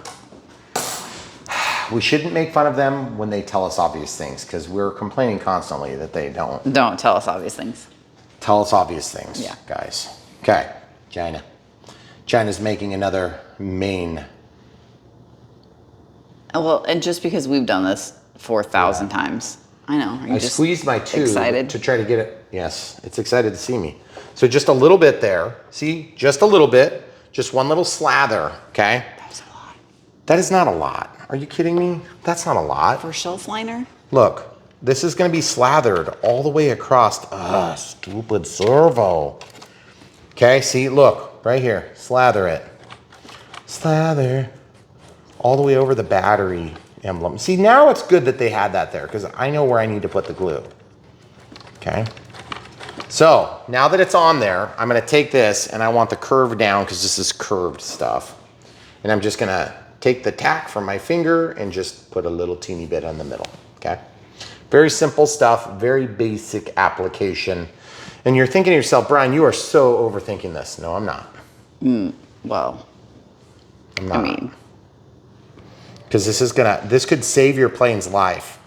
Speaker 1: We shouldn't make fun of them when they tell us obvious things, because we're complaining constantly that they don't.
Speaker 2: Don't tell us obvious things.
Speaker 1: Tell us obvious things,
Speaker 2: Yeah.
Speaker 1: guys. Okay, China. China's making another main.
Speaker 2: Well, and just because we've done this 4,000 times. I know. Are you
Speaker 1: I
Speaker 2: just
Speaker 1: squeezed my tube
Speaker 2: excited
Speaker 1: to try to get it. Yes, it's excited to see me. So just a little bit there. See, just a little bit. Just one little slather, okay?
Speaker 2: That's a lot.
Speaker 1: That is not a lot. Are you kidding me? That's not a lot.
Speaker 2: For shelf liner?
Speaker 1: Look, this is gonna be slathered all the way across. Stupid servo. Okay, see, look, right here. Slather it. Slather. All the way over the battery emblem. See, now it's good that they had that there because I know where I need to put the glue. Okay. So now that it's on there, I'm gonna take this and I want the curve down because this is curved stuff. And I'm just gonna take the tack from my finger and just put a little teeny bit on the middle, okay? Very simple stuff, very basic application. And you're thinking to yourself, Brian, you are so overthinking this. No, I'm not.
Speaker 2: Well,
Speaker 1: I'm not.
Speaker 2: I mean,
Speaker 1: because this could save your plane's life.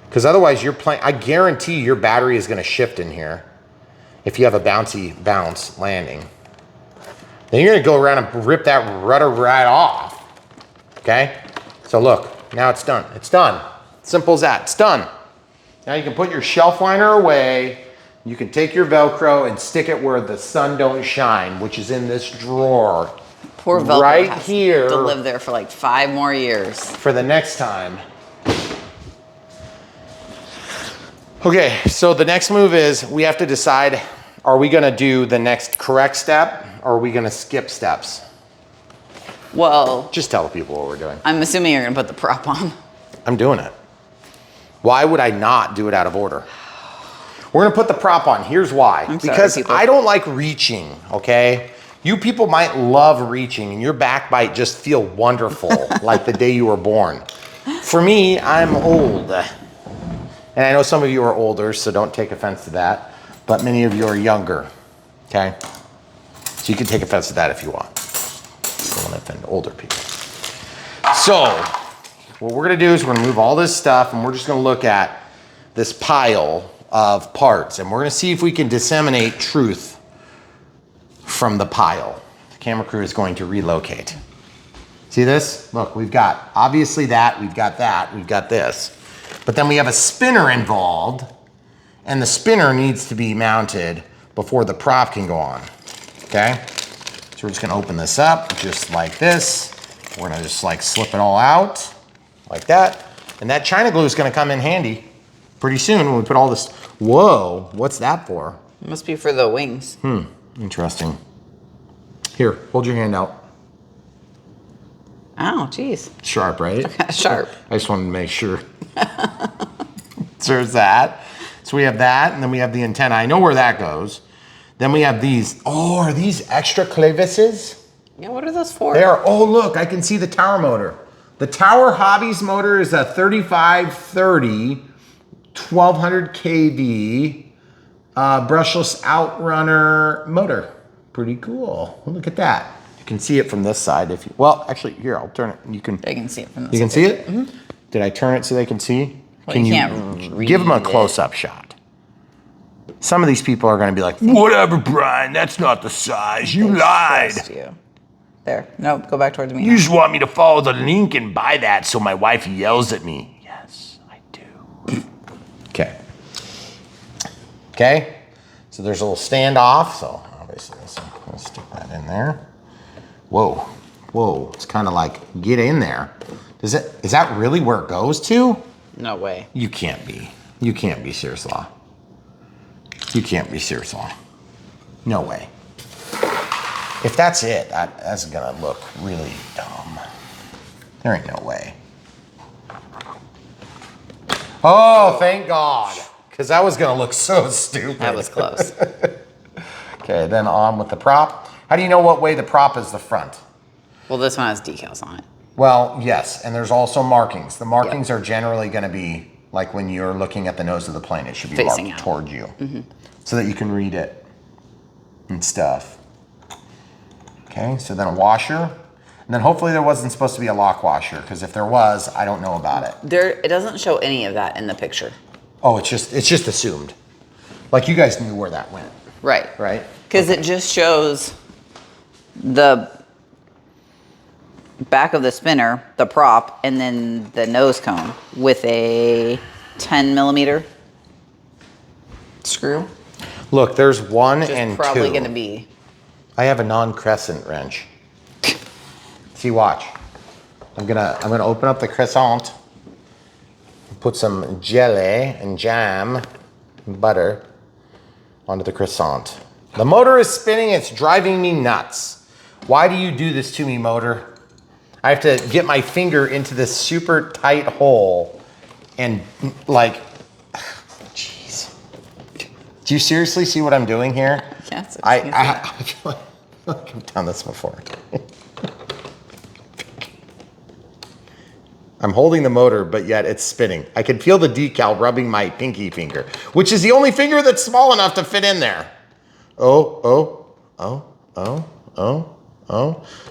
Speaker 1: Because otherwise your plane, I guarantee your battery is gonna shift in here if you have a bounce landing. Then you're gonna go around and rip that rudder right off, okay? So look, now it's done. It's done. Simple as that, it's done. Now you can put your shelf liner away. You can take your Velcro and stick it where the sun don't shine, which is in this drawer.
Speaker 2: poor Velcro
Speaker 1: right
Speaker 2: has
Speaker 1: here
Speaker 2: to live there for like 5 more years.
Speaker 1: for the next time. Okay, so the next move is we have to decide, are we gonna do the next correct step or are we gonna skip steps?
Speaker 2: Well,
Speaker 1: Just tell people what we're doing.
Speaker 2: I'm assuming you're gonna put the prop on.
Speaker 1: I'm doing it. Why would I not do it out of order? We're gonna put the prop on. Here's why.
Speaker 2: I'm sorry,
Speaker 1: because
Speaker 2: people.
Speaker 1: I don't like reaching, okay? You people might love reaching and your back might just feel wonderful like the day you were born. For me, I'm old. And I know some of you are older, so don't take offense to that. But many of you are younger, okay? So you can take offense to that if you want. I don't want to offend older people. So what we're gonna do is we're gonna move all this stuff and we're just gonna look at this pile of parts and we're gonna see if we can disseminate truth from the pile. The camera crew is going to relocate. See this? Look, we've got obviously that, we've got this. But then we have a spinner involved and the spinner needs to be mounted before the prop can go on, okay? So we're just gonna open this up just like this. We're gonna just like slip it all out like that. And that China glue is gonna come in handy pretty soon when we put all this. Whoa, what's that for?
Speaker 2: It must be for the wings.
Speaker 1: Interesting. Here, hold your hand out.
Speaker 2: Oh, geez.
Speaker 1: Sharp, right?
Speaker 2: Sharp.
Speaker 1: I just wanted to make sure. So there's that. So we have that, and then we have the antenna. I know where that goes. Then we have these. Oh, are these extra clavises?
Speaker 2: Yeah, what are those for?
Speaker 1: They are. Oh, look, I can see the tower motor. The Tower Hobbies motor is a 3530, 1200 kV, brushless outrunner motor. Pretty cool. Look at that. You can see it from this side. If you, well, actually, here, I'll turn it. You can.
Speaker 2: They can see it from this
Speaker 1: You can
Speaker 2: side.
Speaker 1: see it? Mm-hmm. Did I turn it so they can see?
Speaker 2: Well,
Speaker 1: Can
Speaker 2: you can't read
Speaker 1: give them a
Speaker 2: it.
Speaker 1: close-up shot? Some of these people are going to be like, whatever, Brian, that's not the size. You lied.
Speaker 2: Trust you. There. Nope, go back towards me.
Speaker 1: You
Speaker 2: now.
Speaker 1: just want me to follow the link and buy that so my wife yells at me. Yes, I do. Okay. Okay. So there's a little standoff. So obviously, let's stick that in there. Whoa. Whoa. It's kind of like, get in there. Is that really where it goes to?
Speaker 2: No way.
Speaker 1: You can't be. You can't be serious law. You can't be serious law. No way. If that's it, that's gonna look really dumb. There ain't no way. Oh, thank God. Because that was gonna look so stupid.
Speaker 2: That was close.
Speaker 1: Okay, then on with the prop. How do you know what way the prop is the front?
Speaker 2: Well, this one has decals on it.
Speaker 1: Well, yes, and there's also markings. The markings are generally gonna be like when you're looking at the nose of the plane, it should be
Speaker 2: Facing
Speaker 1: marked
Speaker 2: out.
Speaker 1: toward you so that you can read it and stuff. Okay, so then a washer. And then hopefully there wasn't supposed to be a lock washer because if there was, I don't know about it.
Speaker 2: It doesn't show any of that in the picture.
Speaker 1: Oh, it's just assumed. Like you guys knew where that went,
Speaker 2: Right.
Speaker 1: right?
Speaker 2: Because it just shows the back of the spinner, the prop, and then the nose cone with a 10 millimeter screw.
Speaker 1: Look, there's one
Speaker 2: Which
Speaker 1: and
Speaker 2: is probably
Speaker 1: two.
Speaker 2: going to be.
Speaker 1: I have a non-crescent wrench. See, watch. I'm gonna open up the crescent, put some jelly and jam and butter onto the croissant. The motor is spinning, it's driving me nuts. Why do you do this to me, motor? I have to get my finger into this super tight hole and like, jeez. Do you seriously see what I'm doing here?
Speaker 2: Yes,
Speaker 1: I feel like I've done this before. I'm holding the motor, but yet it's spinning. I can feel the decal rubbing my pinky finger, which is the only finger that's small enough to fit in there. Oh.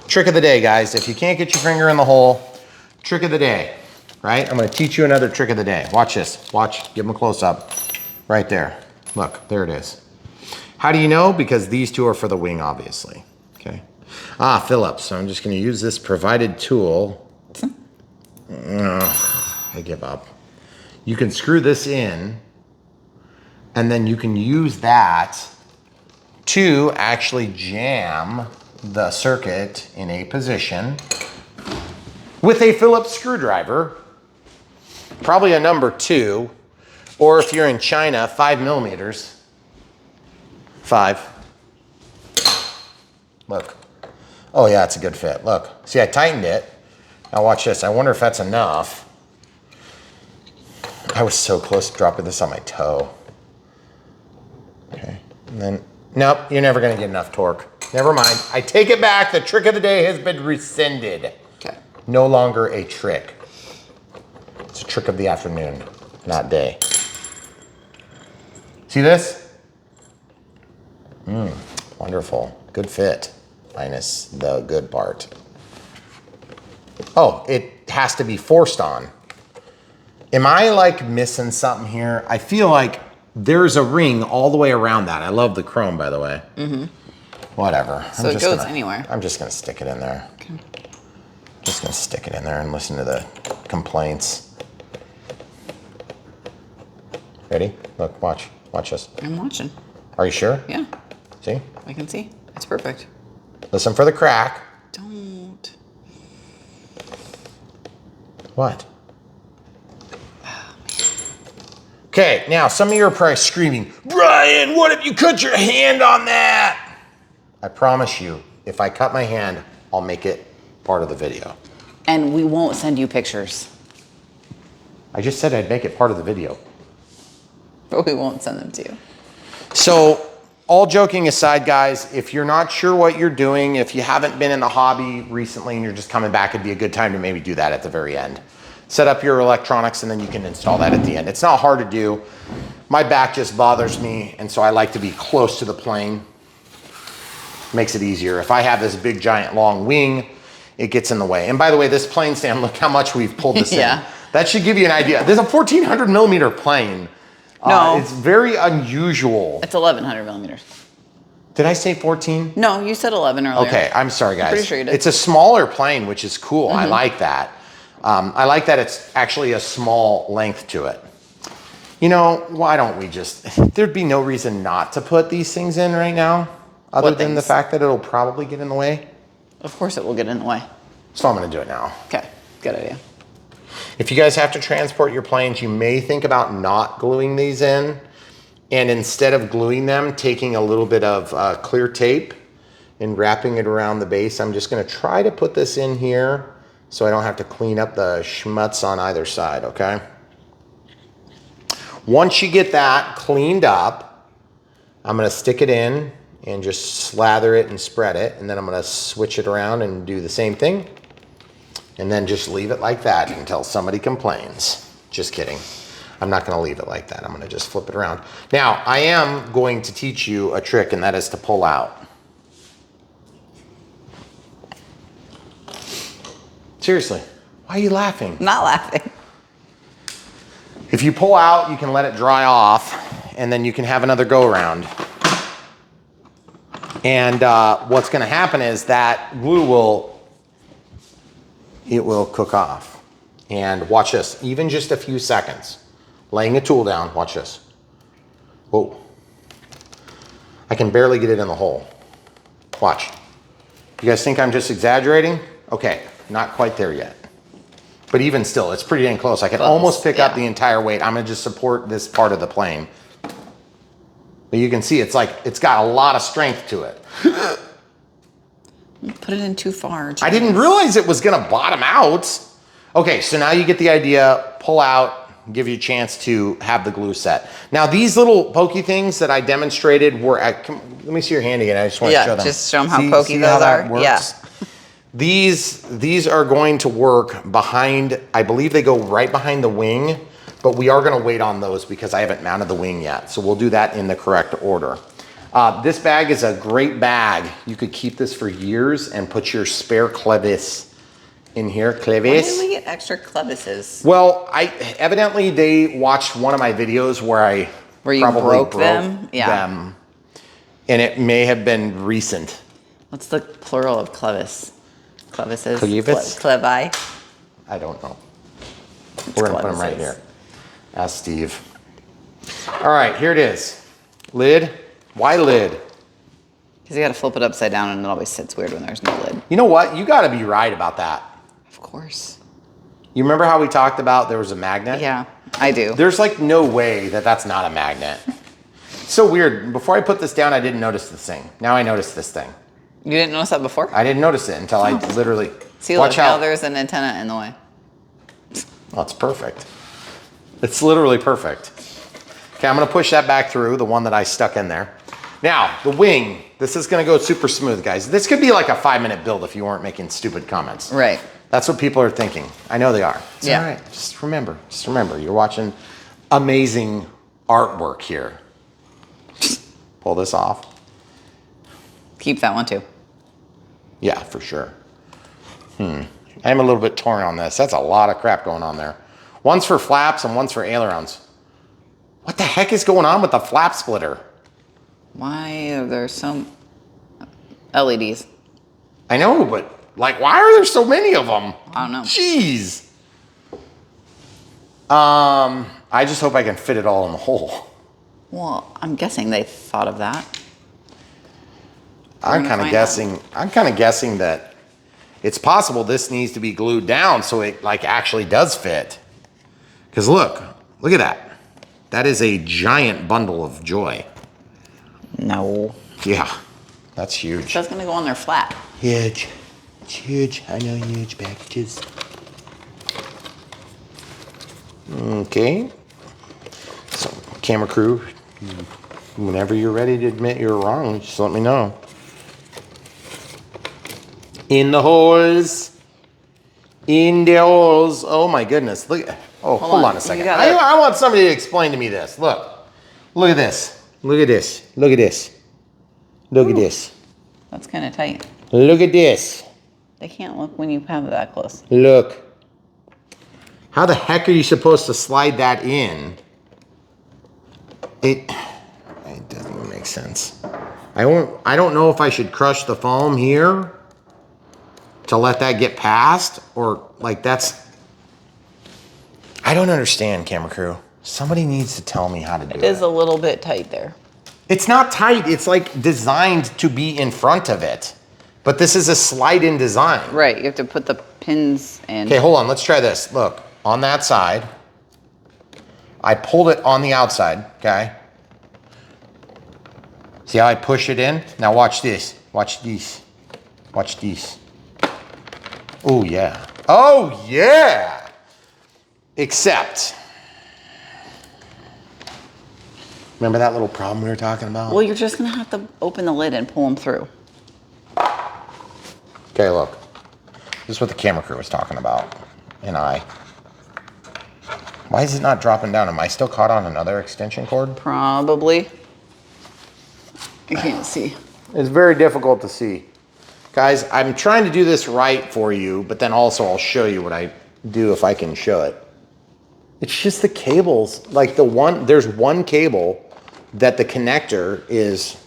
Speaker 1: Trick of the day, guys. If you can't get your finger in the hole, trick of the day, right? I'm gonna teach you another trick of the day. Watch this, watch, give them a close up. Right there, look, there it is. How do you know? Because these two are for the wing, obviously, okay? Phillips, so I'm just gonna use this provided tool. I give up. You can screw this in and then you can use that to actually jam the circuit in a position with a Phillips screwdriver, probably a number 2, or if you're in China, 5 millimeters. 5. Look. Oh yeah, it's a good fit. Look, see, I tightened it. Now watch this. I wonder if that's enough. I was so close to dropping this on my toe. Okay, and then, nope, you're never gonna get enough torque. Never mind, I take it back. The trick of the day has been rescinded.
Speaker 2: Okay.
Speaker 1: No longer a trick. It's a trick of the afternoon, not day. See this? Wonderful, good fit, minus the good part. Oh, it has to be forced on. Am I like missing something here? I feel like there's a ring all the way around that. I love the chrome, by the way. Whatever.
Speaker 2: So it goes anywhere.
Speaker 1: I'm just gonna stick it in there.
Speaker 2: Okay.
Speaker 1: Just gonna stick it in there and listen to the complaints. Ready? Look, watch this.
Speaker 2: I'm watching.
Speaker 1: Are you sure?
Speaker 2: Yeah,
Speaker 1: See?
Speaker 2: I can see. It's perfect.
Speaker 1: Listen for the crack.
Speaker 2: Don't.
Speaker 1: What? Okay, now some of you are probably screaming, Brian, what if you cut your hand on that? I promise you, if I cut my hand, I'll make it part of the video.
Speaker 2: And we won't send you pictures.
Speaker 1: I just said I'd make it part of the video.
Speaker 2: But we won't send them to you.
Speaker 1: So, all joking aside, guys, if you're not sure what you're doing, if you haven't been in the hobby recently and you're just coming back, it'd be a good time to maybe do that at the very end. Set up your electronics and then you can install that at the end. It's not hard to do. My back just bothers me, and so I like to be close to the plane. Makes it easier. If I have this big, giant, long wing, it gets in the way. And by the way, this plane stand, look how much we've pulled this
Speaker 2: Yeah.
Speaker 1: in. That should give you an idea. There's a 1,400 millimeter plane.
Speaker 2: No.
Speaker 1: It's very unusual.
Speaker 2: It's 1,100 millimeters.
Speaker 1: Did I say 14?
Speaker 2: No, you said 11 earlier.
Speaker 1: Okay, I'm sorry, guys.
Speaker 2: Pretty sure you did.
Speaker 1: It's a smaller plane, which is cool. I like that. I like that it's actually a small length to it. You know, why don't we just, there'd be no reason not to put these things in right now, other
Speaker 2: What
Speaker 1: than the
Speaker 2: things?
Speaker 1: fact that it'll probably get in the way.
Speaker 2: Of course it will get in the way.
Speaker 1: So I'm gonna do it now.
Speaker 2: Okay, good idea.
Speaker 1: If you guys have to transport your planes, you may think about not gluing these in, and instead of gluing them, taking a little bit of clear tape and wrapping it around the base. I'm just gonna try to put this in here so I don't have to clean up the schmutz on either side, okay? Once you get that cleaned up, I'm gonna stick it in and just slather it and spread it, and then I'm gonna switch it around and do the same thing, and then just leave it like that until somebody complains. Just kidding. I'm not gonna leave it like that. I'm gonna just flip it around. Now, I am going to teach you a trick, and that is to pull out. Seriously, why are you laughing?
Speaker 2: I'm not laughing.
Speaker 1: If you pull out, you can let it dry off, and then you can have another go around. And what's gonna happen is that glue will it will cook off. And watch this, even just a few seconds. Laying a tool down, watch this. Whoa. I can barely get it in the hole. Watch. You guys think I'm just exaggerating? Okay, not quite there yet. But even still, it's pretty dang close. I can almost pick up the entire weight. I'm gonna just support this part of the plane. But you can see it's like, it's got a lot of strength to it.
Speaker 2: Put it in too far. James.
Speaker 1: I didn't realize it was gonna bottom out. Okay, so now you get the idea, pull out, give you a chance to have the glue set. Now these little pokey things that I demonstrated were at, let me see your hand again. I just want to show them.
Speaker 2: Just show them how pokey those are.
Speaker 1: Works?
Speaker 2: Yeah.
Speaker 1: These are going to work behind, I believe they go right behind the wing, but we are gonna wait on those because I haven't mounted the wing yet. So we'll do that in the correct order. This bag is a great bag. You could keep this for years and put your spare clevis in here. Clevis.
Speaker 2: Why did we get extra clevises?
Speaker 1: Well, evidently they watched one of my videos where you probably broke them. Yeah. And it may have been recent.
Speaker 2: What's the plural of clevis? Clevises?
Speaker 1: Clevis?
Speaker 2: Clevi?
Speaker 1: I don't know. We're gonna put them right here. Ask Steve. All right, here it is. Lid. Why lid?
Speaker 2: Because you gotta flip it upside down and it always sits weird when there's no lid.
Speaker 1: You know what? You gotta be right about that.
Speaker 2: Of course.
Speaker 1: You remember how we talked about there was a magnet?
Speaker 2: Yeah, I do.
Speaker 1: There's like no way that that's not a magnet. So weird. Before I put this down, I didn't notice this thing. Now I notice this thing.
Speaker 2: You didn't notice that before?
Speaker 1: I didn't notice it until I literally.
Speaker 2: See, look, now there's an antenna in the way.
Speaker 1: Oh, it's perfect. It's literally perfect. Okay, I'm gonna push that back through, the one that I stuck in there. Now, the wing, this is gonna go super smooth, guys. This could be like a 5-minute build if you weren't making stupid comments.
Speaker 2: Right.
Speaker 1: That's what people are thinking. I know they are. It's
Speaker 2: yeah.
Speaker 1: all right. Just remember, you're watching amazing artwork here. Pull this off.
Speaker 2: Keep that one too.
Speaker 1: Yeah, for sure. I'm a little bit torn on this. That's a lot of crap going on there. One's for flaps and one's for ailerons. What the heck is going on with the flap splitter?
Speaker 2: Why are there some LEDs?
Speaker 1: I know, but like, why are there so many of them?
Speaker 2: I don't know.
Speaker 1: Jeez. I just hope I can fit it all in the hole.
Speaker 2: Well, I'm guessing they thought of that.
Speaker 1: I'm kind of guessing that it's possible this needs to be glued down so it like actually does fit. Because look at that. That is a giant bundle of joy.
Speaker 2: No.
Speaker 1: Yeah, that's huge.
Speaker 2: That's gonna go on there flat.
Speaker 1: Huge. It's huge. I know huge packages. Okay. So, camera crew, whenever you're ready to admit you're wrong, just let me know. In the holes. In the holes. Oh my goodness. Look. Oh, hold on a second. I want somebody to explain to me this. Look. Look at this. Look at this. Look at this. Look at this.
Speaker 2: That's kind of tight.
Speaker 1: Look at this.
Speaker 2: They can't look when you have it that close.
Speaker 1: Look. How the heck are you supposed to slide that in? It doesn't even make sense. I don't know if I should crush the foam here to let that get past, or like that's, I don't understand, camera crew. Somebody needs to tell me how to do it.
Speaker 2: It is a little bit tight there.
Speaker 1: It's not tight, it's like designed to be in front of it. But this is a slide-in design.
Speaker 2: Right, you have to put the pins in.
Speaker 1: Okay, hold on, let's try this. Look, on that side, I pulled it on the outside, okay? See how I push it in? Now watch this, watch these, watch these. Oh yeah, oh yeah! Except, remember that little problem we were talking about?
Speaker 2: Well, you're just gonna have to open the lid and pull them through.
Speaker 1: Okay, look. This is what the camera crew was talking about. And why is it not dropping down? Am I still caught on another extension cord?
Speaker 2: Probably. I can't see.
Speaker 1: It's very difficult to see. Guys, I'm trying to do this right for you, but then also I'll show you what I do if I can show it. It's just the cables. Like there's one cable that the connector is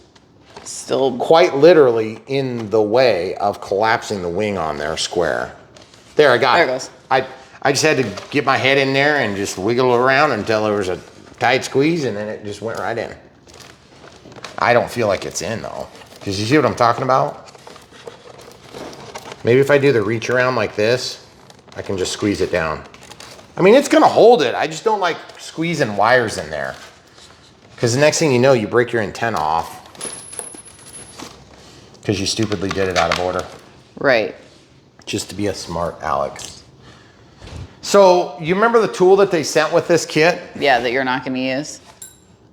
Speaker 1: still quite literally in the way of collapsing the wing on there square. There, I got
Speaker 2: There
Speaker 1: it.
Speaker 2: it goes.
Speaker 1: I just had to get my head in there and just wiggle around until there was a tight squeeze, and then it just went right in. I don't feel like it's in though. Did you see what I'm talking about? Maybe if I do the reach around like this, I can just squeeze it down. I mean, it's gonna hold it. I just don't like squeezing wires in there. Because the next thing you know, you break your antenna off. Because you stupidly did it out of order.
Speaker 2: Right.
Speaker 1: Just to be a smart Alex. So, you remember the tool that they sent with this kit?
Speaker 2: Yeah, that you're not going to use.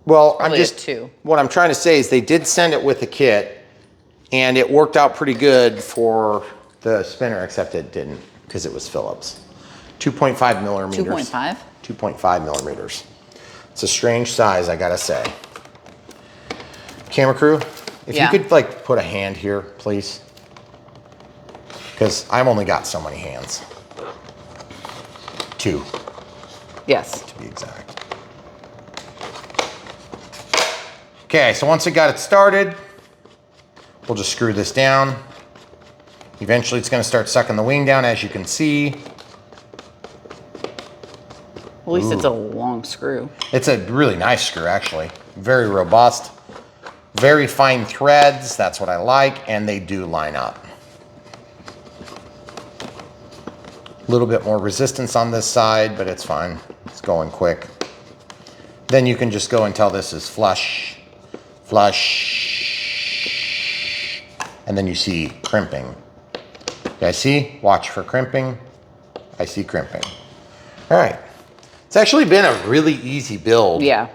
Speaker 1: Well,
Speaker 2: Probably
Speaker 1: I'm just,
Speaker 2: two.
Speaker 1: what I'm trying to say is they did send it with the kit, and it worked out pretty good for the spinner, except it didn't, because it was Phillips. 2.5 millimeters.
Speaker 2: 2.5?
Speaker 1: 2.5 millimeters. It's a strange size, I gotta say. Camera crew, if
Speaker 2: Yeah.
Speaker 1: you could like put a hand here, please. Because I've only got so many hands. 2,
Speaker 2: Yes.
Speaker 1: to be exact. Okay, so once I got it started, we'll just screw this down. Eventually it's gonna start sucking the wing down, as you can see.
Speaker 2: At least it's a long screw.
Speaker 1: It's a really nice screw, actually. Very robust. Very fine threads, that's what I like, and they do line up. A little bit more resistance on this side, but it's fine. It's going quick. Then you can just go until this is flush, flush, and then you see crimping. You guys see? Watch for crimping. I see crimping. All right. It's actually been a really easy build.
Speaker 2: Yeah.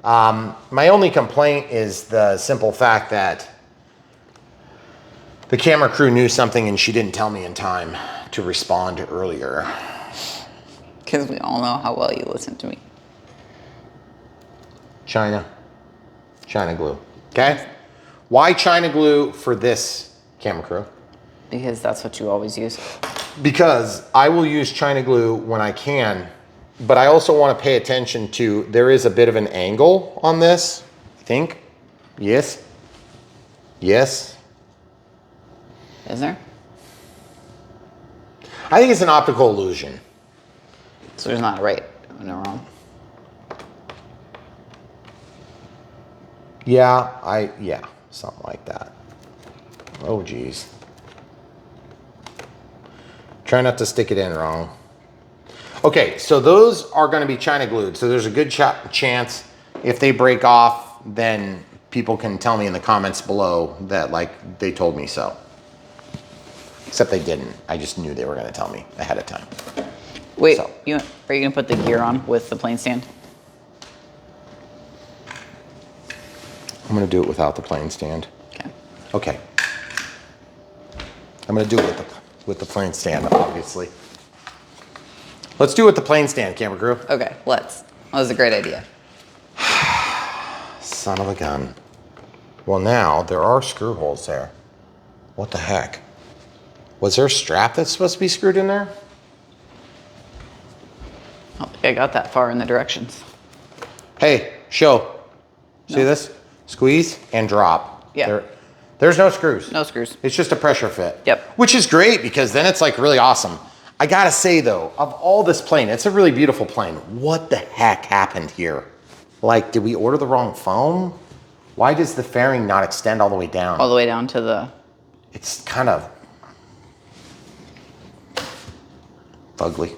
Speaker 1: My only complaint is the simple fact that the camera crew knew something and she didn't tell me in time to respond earlier.
Speaker 2: Because we all know how well you listen to me.
Speaker 1: China glue, okay? Why China glue for this camera crew?
Speaker 2: Because that's what you always use.
Speaker 1: Because I will use China glue when I can, but I also want to pay attention to, there is a bit of an angle on this, I think. Yes. Yes.
Speaker 2: Is there?
Speaker 1: I think it's an optical illusion.
Speaker 2: So there's not a right and a wrong.
Speaker 1: Yeah, something like that. Oh, geez. Try not to stick it in wrong. Okay, so those are going to be China glued. So there's a good chance if they break off, then people can tell me in the comments below that like they told me so. Except they didn't. I just knew they were going to tell me ahead of time.
Speaker 2: Wait,
Speaker 1: So.
Speaker 2: are you going to put the gear on with the plane stand?
Speaker 1: I'm going to do it without the plane stand.
Speaker 2: Okay.
Speaker 1: Okay. I'm going to do it with the plane stand, obviously. Let's do it with the plane stand, camera crew.
Speaker 2: Okay, let's. That was a great idea.
Speaker 1: Son of a gun. Well, now there are screw holes there. What the heck? Was there a strap that's supposed to be screwed in there?
Speaker 2: I don't think I got that far in the directions.
Speaker 1: Hey, show. See this? Squeeze and drop.
Speaker 2: Yeah.
Speaker 1: There's no screws.
Speaker 2: No screws.
Speaker 1: It's just a pressure fit.
Speaker 2: Yep.
Speaker 1: Which is great because then it's like really awesome. I gotta say though, of all this plane, it's a really beautiful plane. What the heck happened here? Like, did we order the wrong foam? Why does the fairing not extend all the way down?
Speaker 2: All the way down to the...
Speaker 1: It's kind of ugly.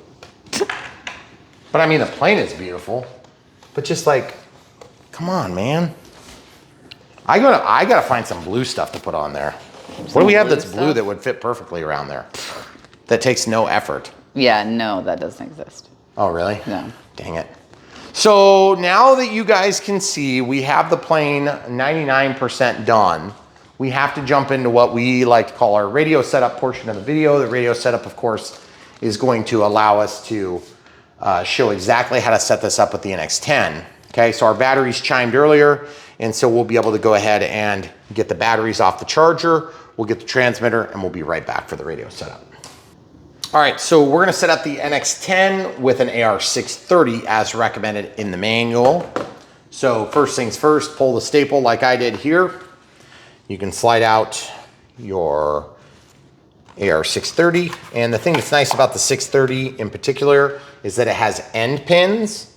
Speaker 1: But I mean, the plane is beautiful. But just like, come on, man. I gotta find some blue stuff to put on there. What do we have
Speaker 2: blue
Speaker 1: that's blue
Speaker 2: stuff?
Speaker 1: that would fit perfectly around there? That takes no effort.
Speaker 2: Yeah, no, that doesn't exist.
Speaker 1: Oh, really?
Speaker 2: No.
Speaker 1: Dang it. So now that you guys can see, we have the plane 99% done. We have to jump into what we like to call our radio setup portion of the video. The radio setup, of course, is going to allow us to show exactly how to set this up with the NX10. Okay, so our batteries chimed earlier, and so we'll be able to go ahead and get the batteries off the charger. We'll get the transmitter, and we'll be right back for the radio setup. All right, so we're gonna set up the NX10 with an AR630 as recommended in the manual. So first things first, pull the staple like I did here. You can slide out your AR630. And the thing that's nice about the 630 in particular is that it has end pins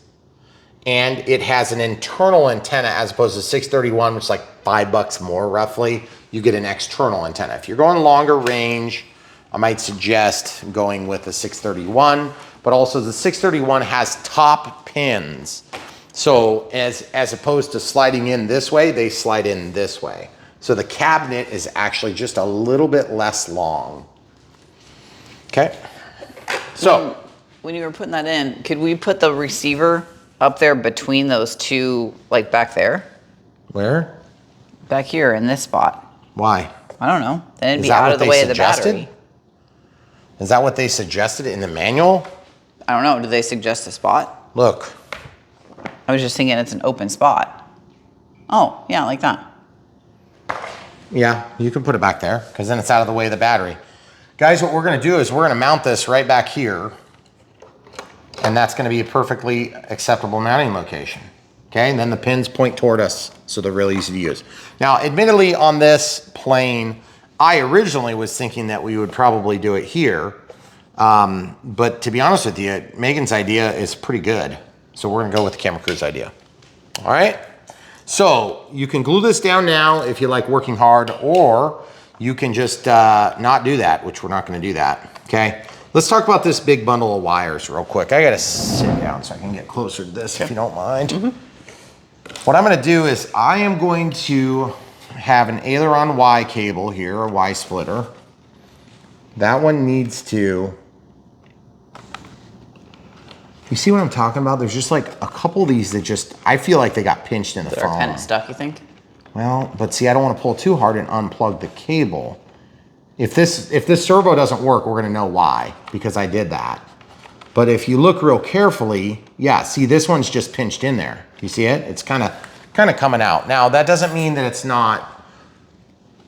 Speaker 1: and it has an internal antenna as opposed to 631, which is like $5 more roughly. You get an external antenna. If you're going longer range, I might suggest going with the 631, but also the 631 has top pins. So as opposed to sliding in this way, they slide in this way. So the cabinet is actually just a little bit less long. Okay. So
Speaker 2: when you were putting that in, could we put the receiver up there between those two, like back there?
Speaker 1: where?
Speaker 2: Back here in this spot.
Speaker 1: Why?
Speaker 2: I don't know. Then it'd
Speaker 1: Is
Speaker 2: be
Speaker 1: that
Speaker 2: out
Speaker 1: what
Speaker 2: of the
Speaker 1: they
Speaker 2: way of the
Speaker 1: suggested?
Speaker 2: battery.
Speaker 1: Is that what they suggested in the manual?
Speaker 2: I don't know. Did they suggest a spot?
Speaker 1: Look.
Speaker 2: I was just thinking it's an open spot. Oh, yeah, like that.
Speaker 1: Yeah, you can put it back there because then it's out of the way of the battery. Guys, what we're going to do is we're going to mount this right back here. And that's going to be a perfectly acceptable mounting location. Okay, and then the pins point toward us, so they're really easy to use. Now, admittedly, on this plane, I originally was thinking that we would probably do it here. But to be honest with you, Megan's idea is pretty good. So we're going to go with the Camera Crew's idea. All right? So you can glue this down now if you like working hard, or you can just not do that, which we're not going to do that. Okay? Let's talk about this big bundle of wires real quick. I got to sit down so I can get closer to this, if you don't mind. What I'm going to do is I am going to have an aileron Y cable here, a Y splitter. That one needs to... You see what I'm talking about? There's just like a couple of these that just, I feel like they got pinched in the
Speaker 2: They're
Speaker 1: foam.
Speaker 2: kind of stuck, you think?
Speaker 1: Well, but see, I don't want to pull too hard and unplug the cable. If this servo doesn't work, we're going to know why, because I did that. But if you look real carefully, yeah, see, this one's just pinched in there. Do you see it? It's kind of coming out. Now, that doesn't mean that it's not,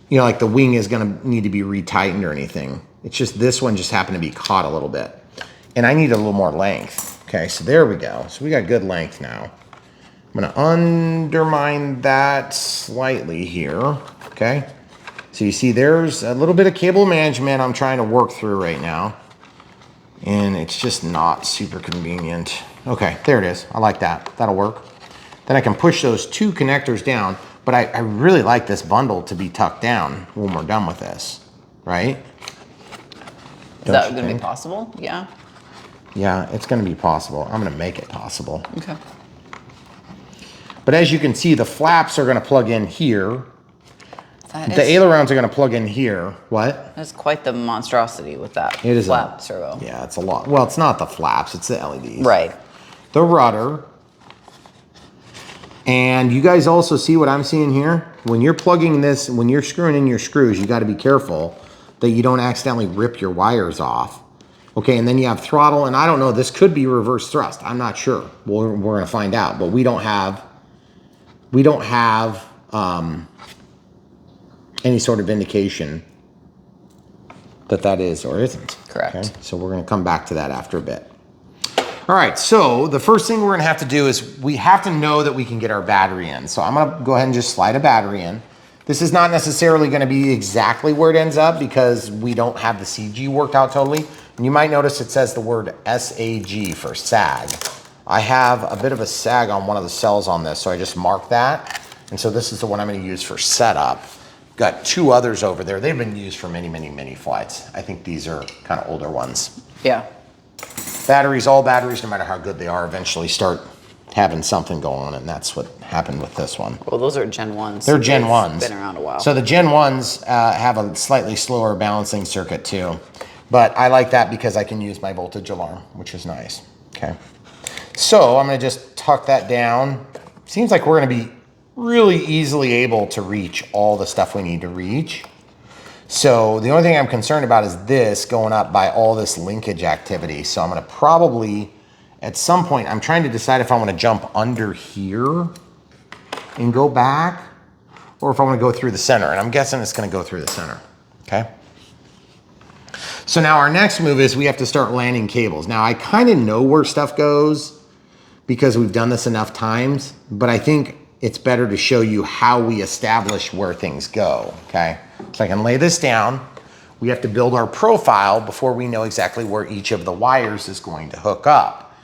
Speaker 1: you know, like the wing is going to need to be retightened or anything. It's just this one just happened to be caught a little bit. And I need a little more length. Okay, so there we go. So we got good length now. I'm going to undermine that slightly here. Okay. So you see there's a little bit of cable management I'm trying to work through right now. And it's just not super convenient. Okay, there it is. I like that. That'll work. Then I can push those two connectors down. But I really like this bundle to be tucked down when we're done with this. Right?
Speaker 2: Is that going to be possible? Yeah.
Speaker 1: Yeah, it's going to be possible. I'm going to make it possible.
Speaker 2: Okay.
Speaker 1: But as you can see, the flaps are going to plug in here.
Speaker 2: That
Speaker 1: The
Speaker 2: is,
Speaker 1: ailerons are going to plug in here. What?
Speaker 2: that's quite the monstrosity with that
Speaker 1: It is
Speaker 2: flap servo.
Speaker 1: Yeah, it's a lot. Well, it's not the flaps, it's the LEDs.
Speaker 2: Right.
Speaker 1: The rudder. And you guys also see what I'm seeing here? When you're plugging this, when you're screwing in your screws, you got to be careful that you don't accidentally rip your wires off. Okay, and then you have throttle, and I don't know, this could be reverse thrust. I'm not sure. We're going to find out, but we don't have any sort of indication that is or isn't.
Speaker 2: Correct.
Speaker 1: Okay? So we're going to come back to that after a bit. All right, so the first thing we're going to have to do is we have to know that we can get our battery in. So I'm going to go ahead and just slide a battery in. This is not necessarily going to be exactly where it ends up because we don't have the CG worked out totally. And you might notice it says the word SAG for sag. I have a bit of a sag on one of the cells on this, so I just marked that. And so this is the one I'm going to use for setup. Got two others over there. They've been used for many, many, many flights. I think these are kind of older ones.
Speaker 2: Yeah.
Speaker 1: Batteries, all batteries, no matter how good they are, eventually start having something going on, and that's what happened with this one.
Speaker 2: Well, those are Gen 1s.
Speaker 1: They're Gen 1s.
Speaker 2: Been around a while.
Speaker 1: So the Gen 1s have a slightly slower balancing circuit too. But I like that because I can use my voltage alarm, which is nice. Okay. So I'm going to just tuck that down. Seems like we're going to be really easily able to reach all the stuff we need to reach. So the only thing I'm concerned about is this going up by all this linkage activity. So I'm going to probably, at some point, I'm trying to decide if I want to jump under here and go back, or if I want to go through the center. And I'm guessing it's going to go through the center. Okay. So now our next move is we have to start landing cables. Now I kind of know where stuff goes because we've done this enough times, but I think it's better to show you how we establish where things go, okay? So I can lay this down. we have to build our profile before we know exactly where each of the wires is going to hook up.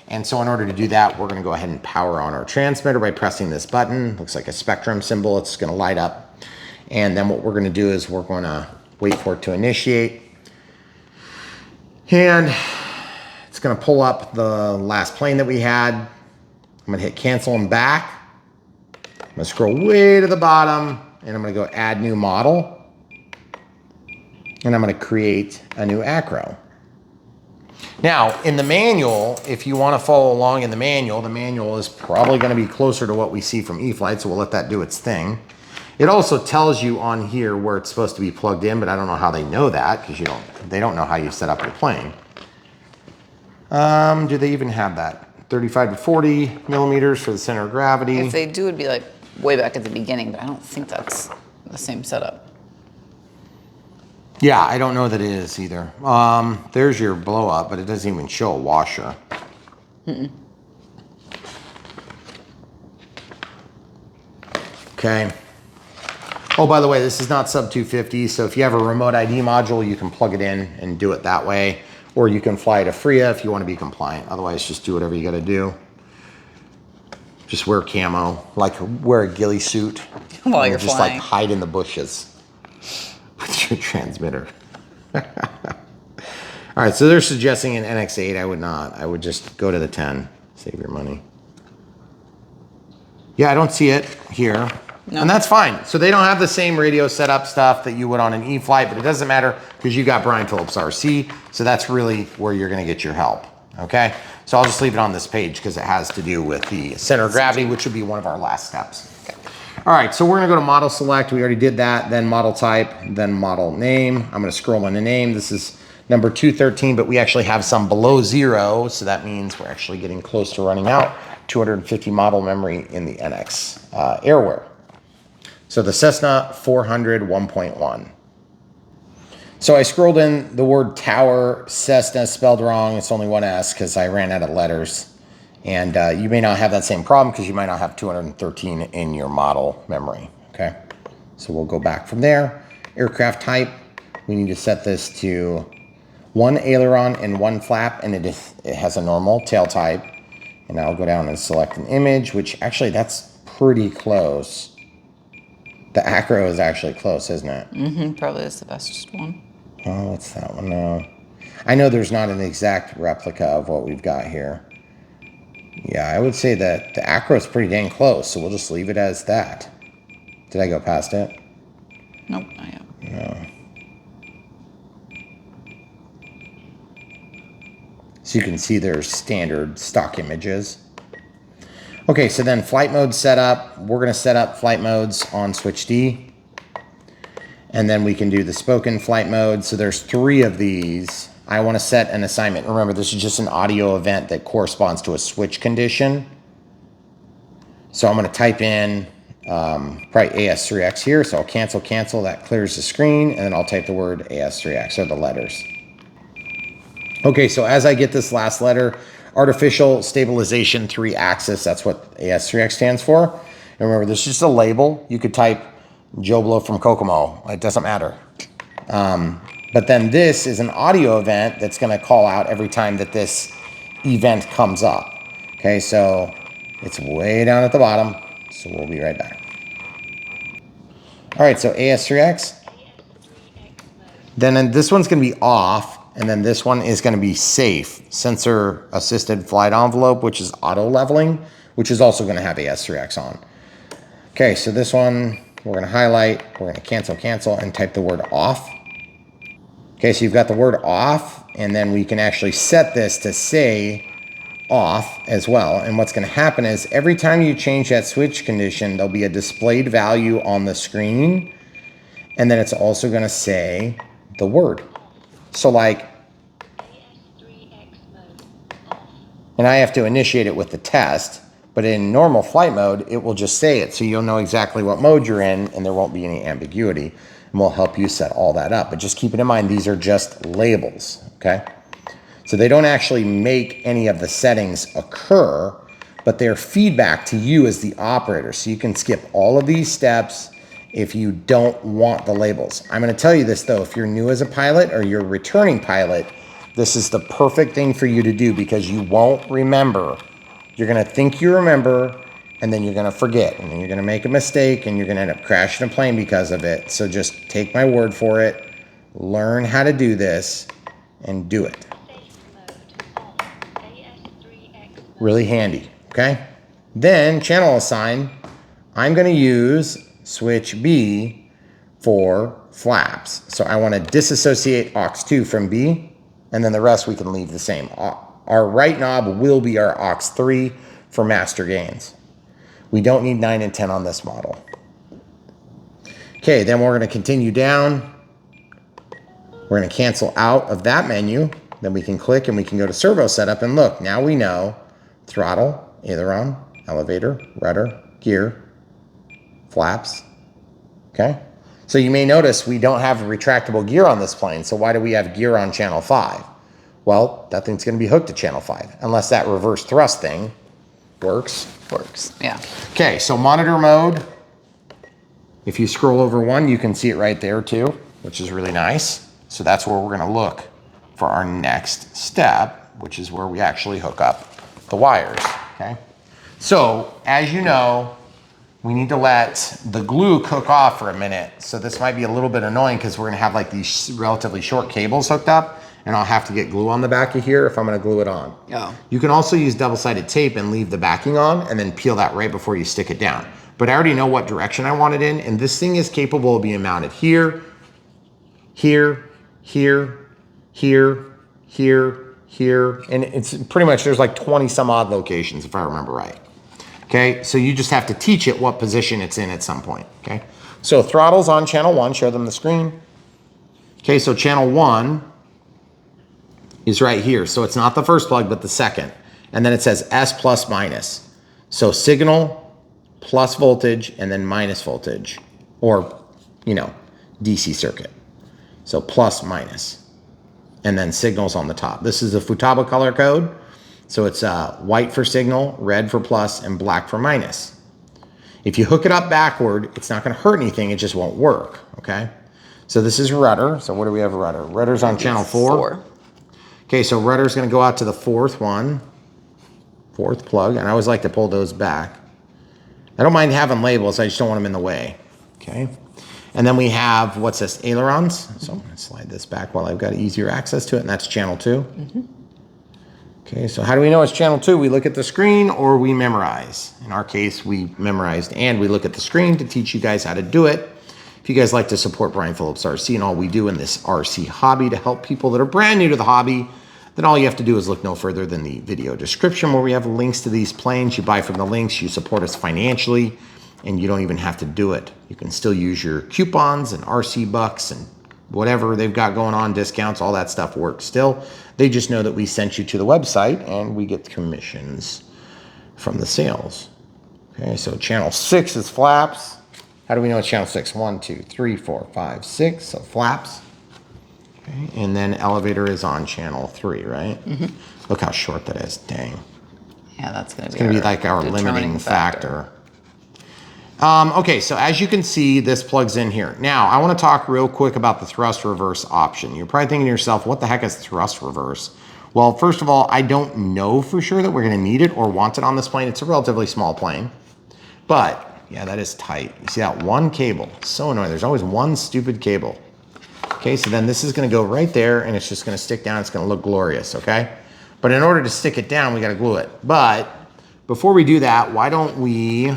Speaker 1: And so in order to do that, we're gonna go ahead and power on our transmitter by pressing this button. Looks like a spectrum symbol, it's gonna light up. And then what we're gonna do is we're gonna wait for it to initiate. And it's gonna pull up the last plane that we had. I'm gonna hit cancel and back. I'm gonna scroll way to the bottom and I'm gonna go add new model. And I'm gonna create a new acro. Now, in the manual, if you wanna follow along in the manual is probably gonna be closer to what we see from eFlight, so we'll let that do its thing. It also tells you on here where it's supposed to be plugged in, but I don't know how they know that, because they don't know how you set up your plane. Do they even have that? 35 to 40 millimeters for the center of gravity.
Speaker 2: If they do, it'd be like way back at the beginning, but I don't think that's the same setup.
Speaker 1: Yeah, I don't know that it is either. There's your blow up, but it doesn't even show a washer. Okay. Oh, by the way, this is not sub 250, so if you have a remote ID module, you can plug it in and do it that way, or you can fly to FRIA if you want to be compliant. Otherwise, just do whatever you got to do. Just wear camo, like wear a ghillie suit.
Speaker 2: While you're
Speaker 1: just
Speaker 2: flying.
Speaker 1: like hide in the bushes with your transmitter. All right, so they're suggesting an NX8. I would not. I would just go to the 10. Save your money. Yeah, I don't see it here. No. And that's fine. So they don't have the same radio setup stuff that you would on an eFlight, but it doesn't matter because you got Brian Phillips RC. So that's really where you're going to get your help. Okay. So I'll just leave it on this page because it has to do with the center of gravity, which would be one of our last steps. Okay. All right. So we're going to go to model select. We already did that. Then model type, then model name. I'm going to scroll in the name. This is number 213, but we actually have some below 0. So that means we're actually getting close to running out. 250 model memory in the NX airware. So the Cessna 400 1.1. So I scrolled in the word tower, Cessna spelled wrong. It's only one S because I ran out of letters. And you may not have that same problem because you might not have 213 in your model memory, okay? So we'll go back from there. Aircraft type, we need to set this to 1 aileron and 1 flap, and it has a normal tail type. And I'll go down and select an image, which actually that's pretty close. The acro is actually close, isn't it?
Speaker 2: Mm-hmm, probably is the best one.
Speaker 1: Oh, what's that one? No. I know there's not an exact replica of what we've got here. Yeah, I would say that the acro is pretty dang close, so we'll just leave it as that. Did I go past it?
Speaker 2: Nope, not yet.
Speaker 1: No. So you can see there's standard stock images. Okay, so then flight mode setup. We're going to set up flight modes on switch D. And then we can do the spoken flight mode. So there's 3 of these. I want to set an assignment. Remember, this is just an audio event that corresponds to a switch condition. So I'm going to type in probably AS3X here. So I'll cancel. That clears the screen. And then I'll type the word AS3X or the letters. Okay, so as I get this last letter, Artificial Stabilization 3-axis, that's what AS3X stands for. And remember, this is just a label. You could type Joe Blow from Kokomo. It doesn't matter. But then this is an audio event that's going to call out every time that this event comes up. Okay, so it's way down at the bottom. So we'll be right back. All right, so AS3X. Then this one's going to be off. And then this one is going to be safe, sensor assisted flight envelope, which is auto leveling, which is also going to have AS3X on. Okay, so this one we're going to highlight, we're going to cancel, and type the word off. Okay, so you've got the word off, and then we can actually set this to say off as well. And what's going to happen is every time you change that switch condition, there'll be a displayed value on the screen, and then it's also going to say the word. So like, and I have to initiate it with the test, but in normal flight mode, it will just say it. So you'll know exactly what mode you're in and there won't be any ambiguity, and we'll help you set all that up. But just keep it in mind, these are just labels, okay? So they don't actually make any of the settings occur, but they're feedback to you as the operator. So you can skip all of these steps if you don't want the labels. I'm gonna tell you this though, if you're new as a pilot or you're a returning pilot, this is the perfect thing for you to do because you won't remember. You're gonna think you remember, and then you're gonna forget, and then you're gonna make a mistake, and you're gonna end up crashing a plane because of it. So just take my word for it, learn how to do this, and do it. Really handy, okay? Then channel assign, I'm gonna use switch B for flaps. So I wanna disassociate aux2 from B, and then the rest we can leave the same. Our right knob will be our aux3 for master gains. We don't need 9 and 10 on this model. Okay, then we're gonna continue down. We're gonna cancel out of that menu. Then we can click and we can go to servo setup, and look, now we know throttle, aileron, elevator, rudder, gear, flaps, okay? So you may notice we don't have a retractable gear on this plane, so why do we have gear on channel 5? Well, that thing's gonna be hooked to channel 5, unless that reverse thrust thing works.
Speaker 2: Works, yeah.
Speaker 1: Okay, so monitor mode. If you scroll over one, you can see it right there too, which is really nice. So that's where we're gonna look for our next step, which is where we actually hook up the wires, okay? So, as you know, we need to let the glue cook off for a minute. So this might be a little bit annoying because we're gonna have like these relatively short cables hooked up, and I'll have to get glue on the back of here if I'm gonna glue it on.
Speaker 2: Oh.
Speaker 1: You can also use double-sided tape and leave the backing on and then peel that right before you stick it down. But I already know what direction I want it in, and this thing is capable of being mounted here, here, here, here, here, here, and it's pretty much, there's like 20 some odd locations if I remember right. Okay, so you just have to teach it what position it's in at some point, okay? So throttle's on channel 1, show them the screen. Okay, so channel 1 is right here. So it's not the first plug, but the second. And then it says S plus minus. So signal plus voltage and then minus voltage, or, you know, DC circuit. So plus minus. And then signals on the top. This is the Futaba color code. So it's white for signal, red for plus, and black for minus. If you hook it up backward, it's not gonna hurt anything, it just won't work, okay? So this is rudder. So what do we have rudder? Rudder's on channel 4. Okay, so rudder's gonna go out to the fourth one, fourth plug, and I always like to pull those back. I don't mind having labels, I just don't want them in the way, okay? And then we have, what's this, ailerons? So I'm gonna slide this back while I've got easier access to it, and that's channel 2. Mm-hmm. Okay, so how do we know it's channel 2? We look at the screen or we memorize. In our case, we memorized and we look at the screen to teach you guys how to do it. If you guys like to support Brian Phillips RC and all we do in this RC hobby to help people that are brand new to the hobby, then all you have to do is look no further than the video description where we have links to these planes. You buy from the links, you support us financially, and you don't even have to do it. You can still use your coupons and RC bucks and whatever they've got going on, discounts, all that stuff works still. They just know that we sent you to the website and we get commissions from the sales. Okay, so channel 6 is flaps. How do we know it's channel 6? 1, 2, 3, 4, 5, 6, so flaps. Okay, and then elevator is on channel 3, right? Mm-hmm. Look how short that is, dang.
Speaker 2: Yeah, that's gonna
Speaker 1: be like our limiting factor. Okay, so as you can see, this plugs in here. Now, I want to talk real quick about the thrust reverse option. You're probably thinking to yourself, what the heck is thrust reverse? Well, first of all, I don't know for sure that we're going to need it or want it on this plane. It's a relatively small plane. But, yeah, that is tight. You see that one cable? So annoying. There's always one stupid cable. Okay, so then this is going to go right there, and it's just going to stick down. It's going to look glorious, okay? But in order to stick it down, we got to glue it. But before we do that, why don't we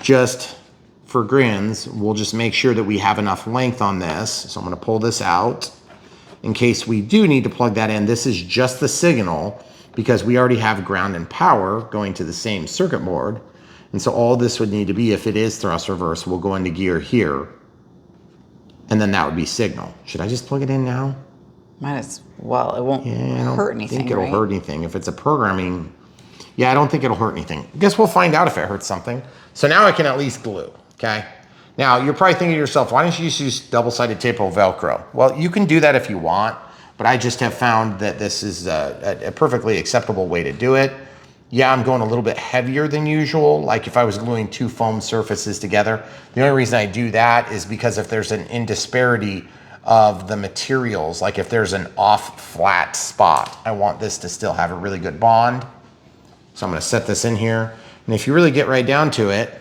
Speaker 1: just, for grins, we'll just make sure that we have enough length on this. So I'm gonna pull this out in case we do need to plug that in. This is just the signal because we already have ground and power going to the same circuit board. And so all this would need to be, if it is thrust reverse, we'll go into gear here. And then that would be signal. Should I just plug it in now?
Speaker 2: Might as well. It won't hurt anything,
Speaker 1: I don't think it'll hurt anything. If it's a programming, yeah, I don't think it'll hurt anything. I guess we'll find out if it hurts something. So now I can at least glue, okay? Now, you're probably thinking to yourself, why don't you just use double-sided tape or Velcro? Well, you can do that if you want, but I just have found that this is a perfectly acceptable way to do it. yeah, I'm going a little bit heavier than usual, like if I was gluing two foam surfaces together. The only reason I do that is because if there's an indisparity of the materials, like if there's an off flat spot, I want this to still have a really good bond. So I'm gonna set this in here. And if you really get right down to it,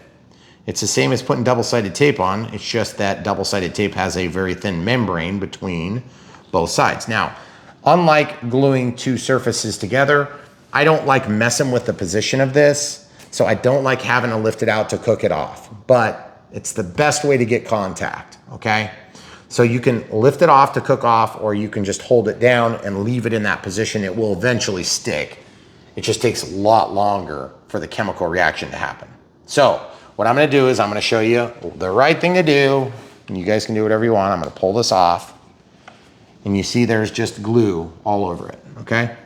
Speaker 1: it's the same as putting double-sided tape on. It's just that double-sided tape has a very thin membrane between both sides. Now, unlike gluing two surfaces together, I don't like messing with the position of this, so I don't like having to lift it out to cook it off, but it's the best way to get contact, okay? So you can lift it off to cook off, or you can just hold it down and leave it in that position. It will eventually stick. It just takes a lot longer for the chemical reaction to happen. So what I'm gonna do is I'm gonna show you the right thing to do, and you guys can do whatever you want. I'm gonna pull this off, and you see there's just glue all over it, okay?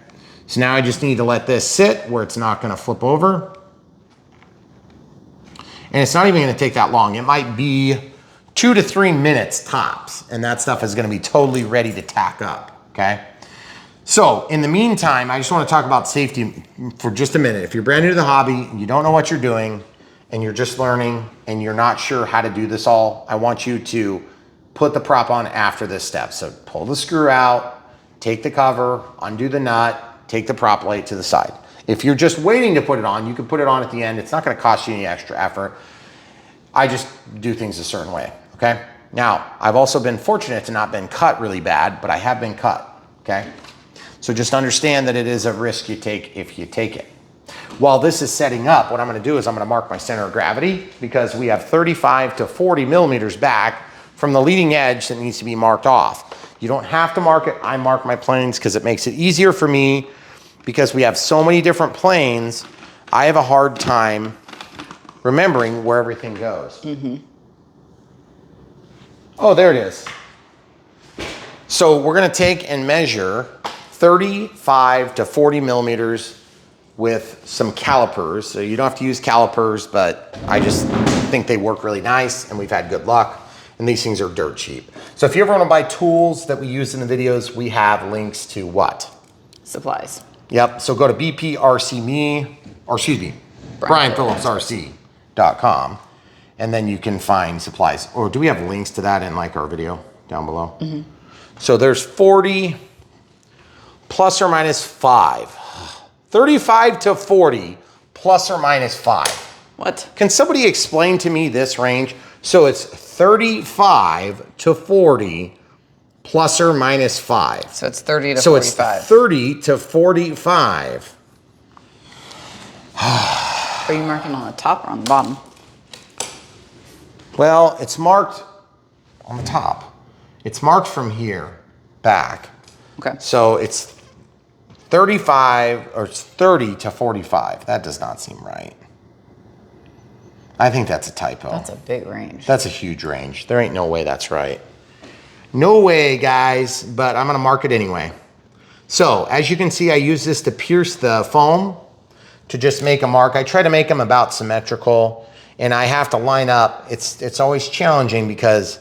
Speaker 1: So now I just need to let this sit where it's not gonna flip over. And it's not even gonna take that long. It might be 2 to 3 minutes tops, and that stuff is gonna be totally ready to tack up, okay? So in the meantime, I just wanna talk about safety for just a minute. If you're brand new to the hobby, you don't know what you're doing, and you're just learning, and you're not sure how to do this all, I want you to put the prop on after this step. So pull the screw out, take the cover, undo the nut, take the prop plate to the side. If you're just waiting to put it on, you can put it on at the end. It's not gonna cost you any extra effort. I just do things a certain way, okay? Now, I've also been fortunate to not been cut really bad, but I have been cut, okay? So just understand that it is a risk you take if you take it. While this is setting up, what I'm gonna do is I'm gonna mark my center of gravity, because we have 35 to 40 millimeters back from the leading edge that needs to be marked off. You don't have to mark it. I mark my planes because it makes it easier for me, because we have so many different planes. I have a hard time remembering where everything goes. Oh, there it is. So we're gonna take and measure 35 to 40 millimeters with some calipers. So you don't have to use calipers, but I just think they work really nice, and we've had good luck. And these things are dirt cheap. So if you ever want to buy tools that we use in the videos, we have links to what?
Speaker 2: Supplies.
Speaker 1: Yep, so go to BrianPhillipsRC.com, and then you can find supplies. Or do we have links to that in like our video down below? So there's 40 plus or minus 5. 35 to 40 plus or minus 5.
Speaker 2: What?
Speaker 1: Can somebody explain to me this range? So it's 35 to 40 plus or minus 5.
Speaker 2: So it's 30 to
Speaker 1: so
Speaker 2: 45.
Speaker 1: It's 30 to 45.
Speaker 2: Are you marking on the top or on the bottom?
Speaker 1: Well, it's marked on the top. It's marked from here back.
Speaker 2: Okay.
Speaker 1: So it's 35 or it's 30 to 45. That does not seem right. I think that's a typo.
Speaker 2: That's a big range.
Speaker 1: That's a huge range. There ain't no way that's right. No way, guys, but I'm gonna mark it anyway. So, as you can see, I use this to pierce the foam to just make a mark. I try to make them about symmetrical, and I have to line up. It's always challenging because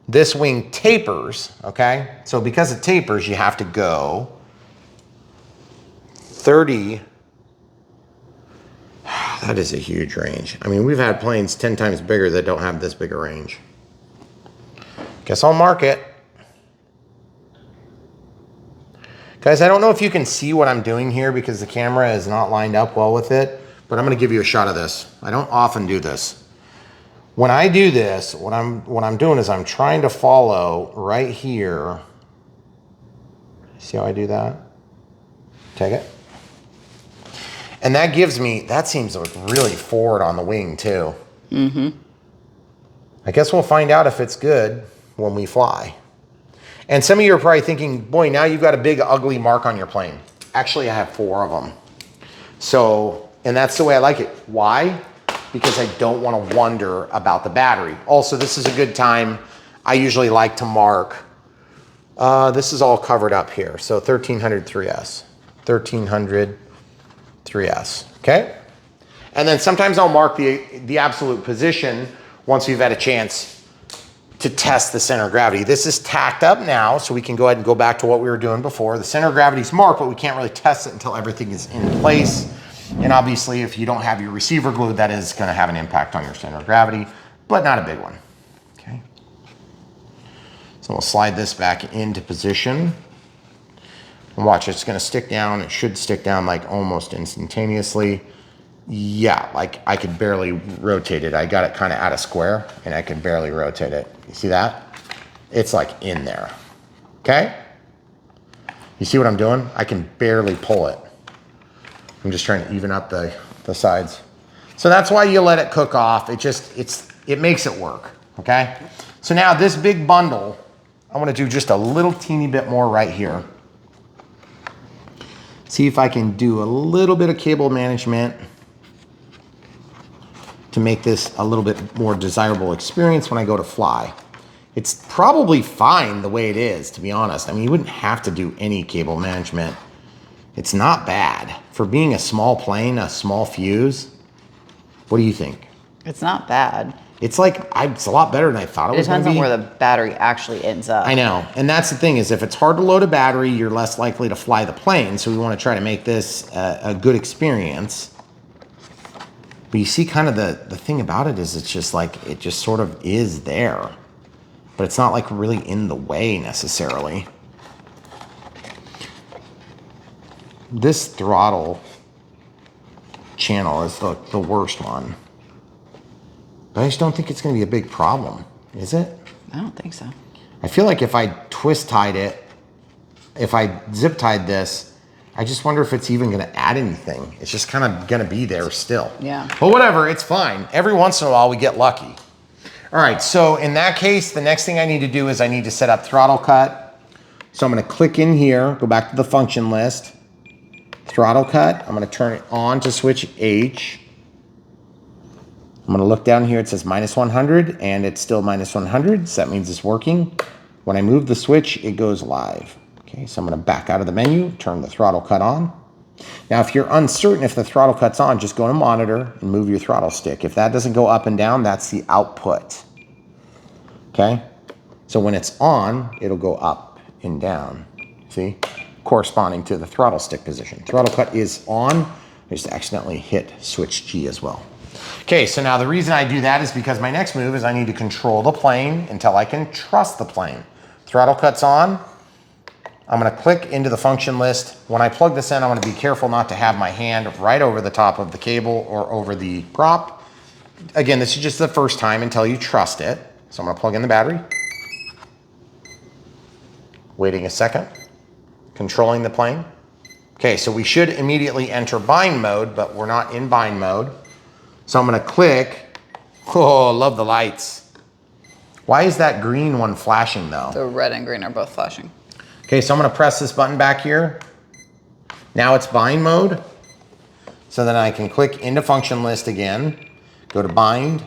Speaker 1: this wing tapers, okay? So because it tapers, you have to go 30. That is a huge range. I mean, we've had planes 10 times bigger that don't have this big a range. Guess I'll mark it. Guys, I don't know if you can see what I'm doing here because the camera is not lined up well with it, but I'm gonna give you a shot of this. I don't often do this. When I do this, what I'm doing is I'm trying to follow right here. See how I do that? Take it. And that gives me, that seems like really forward on the wing too. I guess we'll find out if it's good when we fly. And some of you are probably thinking, boy, now you've got a big ugly mark on your plane. Actually, I have 4 of them. So, and that's the way I like it. Why? Because I don't want to wonder about the battery. Also, this is a good time. I usually like to mark, this is all covered up here. So 1300 3S, 1300 3S, okay? And then sometimes I'll mark the absolute position once we've had a chance to test the center of gravity. This is tacked up now, so we can go ahead and go back to what we were doing before. The center of gravity's marked, but we can't really test it until everything is in place. And obviously, if you don't have your receiver glued, that is gonna have an impact on your center of gravity, but not a big one, okay? So we'll slide this back into position. And watch, it's gonna stick down. It should stick down like almost instantaneously. Yeah, like I could barely rotate it. I got it kind of out of square and I could barely rotate it. You see that? It's like in there, okay? You see what I'm doing? I can barely pull it. I'm just trying to even up the sides. So that's why you let it cook off. It makes it work, okay? So now this big bundle, I wanna do just a little teeny bit more right here. See if I can do a little bit of cable management to make this a little bit more desirable experience when I go to fly. It's probably fine the way it is, to be honest. I mean, you wouldn't have to do any cable management. It's not bad. For being a small plane, a small fuse, what do you think?
Speaker 2: It's not bad.
Speaker 1: It's like, it's a lot better than I thought it was gonna be.
Speaker 2: It depends on where the battery actually ends up.
Speaker 1: I know, and that's the thing is if it's hard to load a battery, you're less likely to fly the plane, so we wanna try to make this a good experience. But you see kind of the thing about it is it's just like, it just sort of is there. But it's not like really in the way necessarily. This throttle channel is the worst one. But I just don't think it's gonna be a big problem, is it?
Speaker 2: I don't think so.
Speaker 1: I feel like if I twist tied it, if I zip tied this, I just wonder if it's even gonna add anything. It's just kind of gonna be there still.
Speaker 2: Yeah.
Speaker 1: But whatever, it's fine. Every once in a while we get lucky. All right, so in that case, the next thing I need to do is I need to set up throttle cut. So I'm gonna click in here, go back to the function list, throttle cut. I'm gonna turn it on to switch H. I'm gonna look down here, it says -100 and it's still -100, so that means it's working. When I move the switch, it goes live. Okay, so I'm gonna back out of the menu, turn the throttle cut on. Now, if you're uncertain if the throttle cut's on, just go to monitor and move your throttle stick. If that doesn't go up and down, that's the output. Okay, so when it's on, it'll go up and down, see? Corresponding to the throttle stick position. Throttle cut is on, I just accidentally hit switch G as well. Okay, so now the reason I do that is because my next move is I need to control the plane until I can trust the plane. Throttle cut's on. I'm gonna click into the function list. When I plug this in, I'm gonna be careful not to have my hand right over the top of the cable or over the prop. Again, this is just the first time until you trust it. So I'm gonna plug in the battery. Waiting a second, controlling the plane. Okay, so we should immediately enter bind mode, but we're not in bind mode. So I'm gonna click. Oh, love the lights. Why is that green one flashing though?
Speaker 2: The red and green are both flashing.
Speaker 1: Okay, so I'm gonna press this button back here. Now it's bind mode. So then I can click into function list again, go to bind,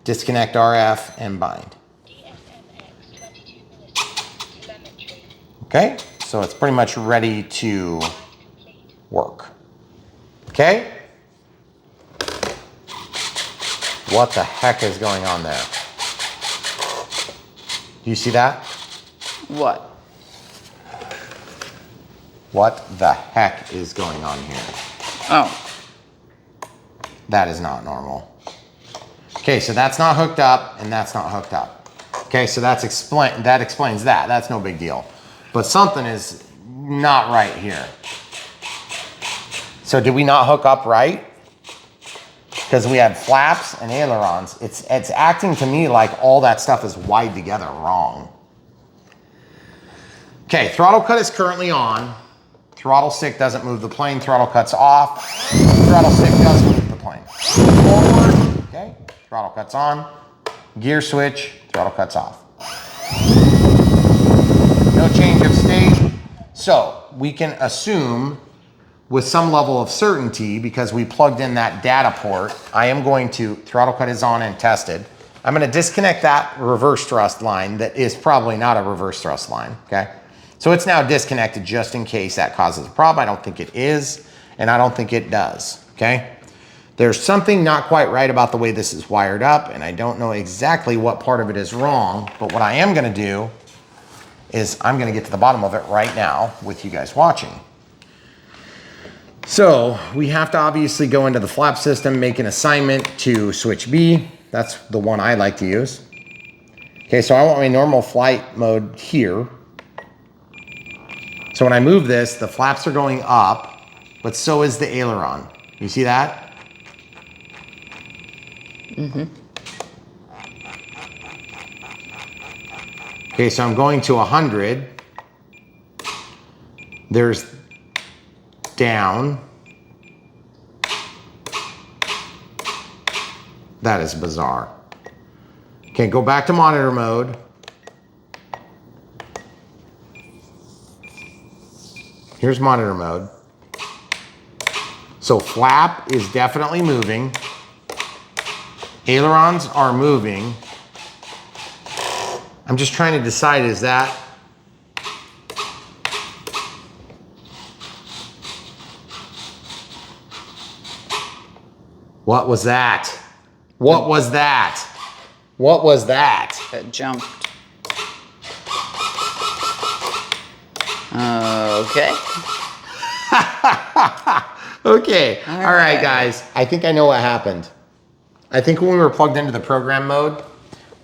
Speaker 1: disconnect RF, and bind. Okay, so it's pretty much ready to work. Okay? What the heck is going on there? Do you see that?
Speaker 2: What?
Speaker 1: What the heck is going on here?
Speaker 2: Oh.
Speaker 1: That is not normal. Okay, so that's not hooked up and that's not hooked up. Okay, so that explains that. That's no big deal. But something is not right here. So did we not hook up right? Because we had flaps and ailerons. It's acting to me like all that stuff is wired together wrong. Okay, throttle cut is currently on. Throttle stick doesn't move the plane, throttle cut's off. Throttle stick does move the plane. Forward, okay, throttle cut's on. Gear switch, throttle cut's off. No change of state. So we can assume with some level of certainty, because we plugged in that data port, I am going to, throttle cut is on and tested. I'm gonna disconnect that reverse thrust line that is probably not a reverse thrust line, okay? So it's now disconnected just in case that causes a problem. I don't think it is, and I don't think it does, okay? There's something not quite right about the way this is wired up, and I don't know exactly what part of it is wrong, but what I am gonna do is I'm gonna get to the bottom of it right now with you guys watching. So we have to obviously go into the flap system, make an assignment to switch B. That's the one I like to use. Okay, so I want my normal flight mode here. So when I move this, the flaps are going up, but so is the aileron. You see that? Mm-hmm. Okay, so I'm going to 100. There's down. That is bizarre. Okay, go back to monitor mode. Here's monitor mode. So flap is definitely moving. Ailerons are moving. I'm just trying to decide, is that what was that? What was that? What was that?
Speaker 2: It jumped. Okay.
Speaker 1: Okay. All right, guys. I think I know what happened. I think when we were plugged into the program mode,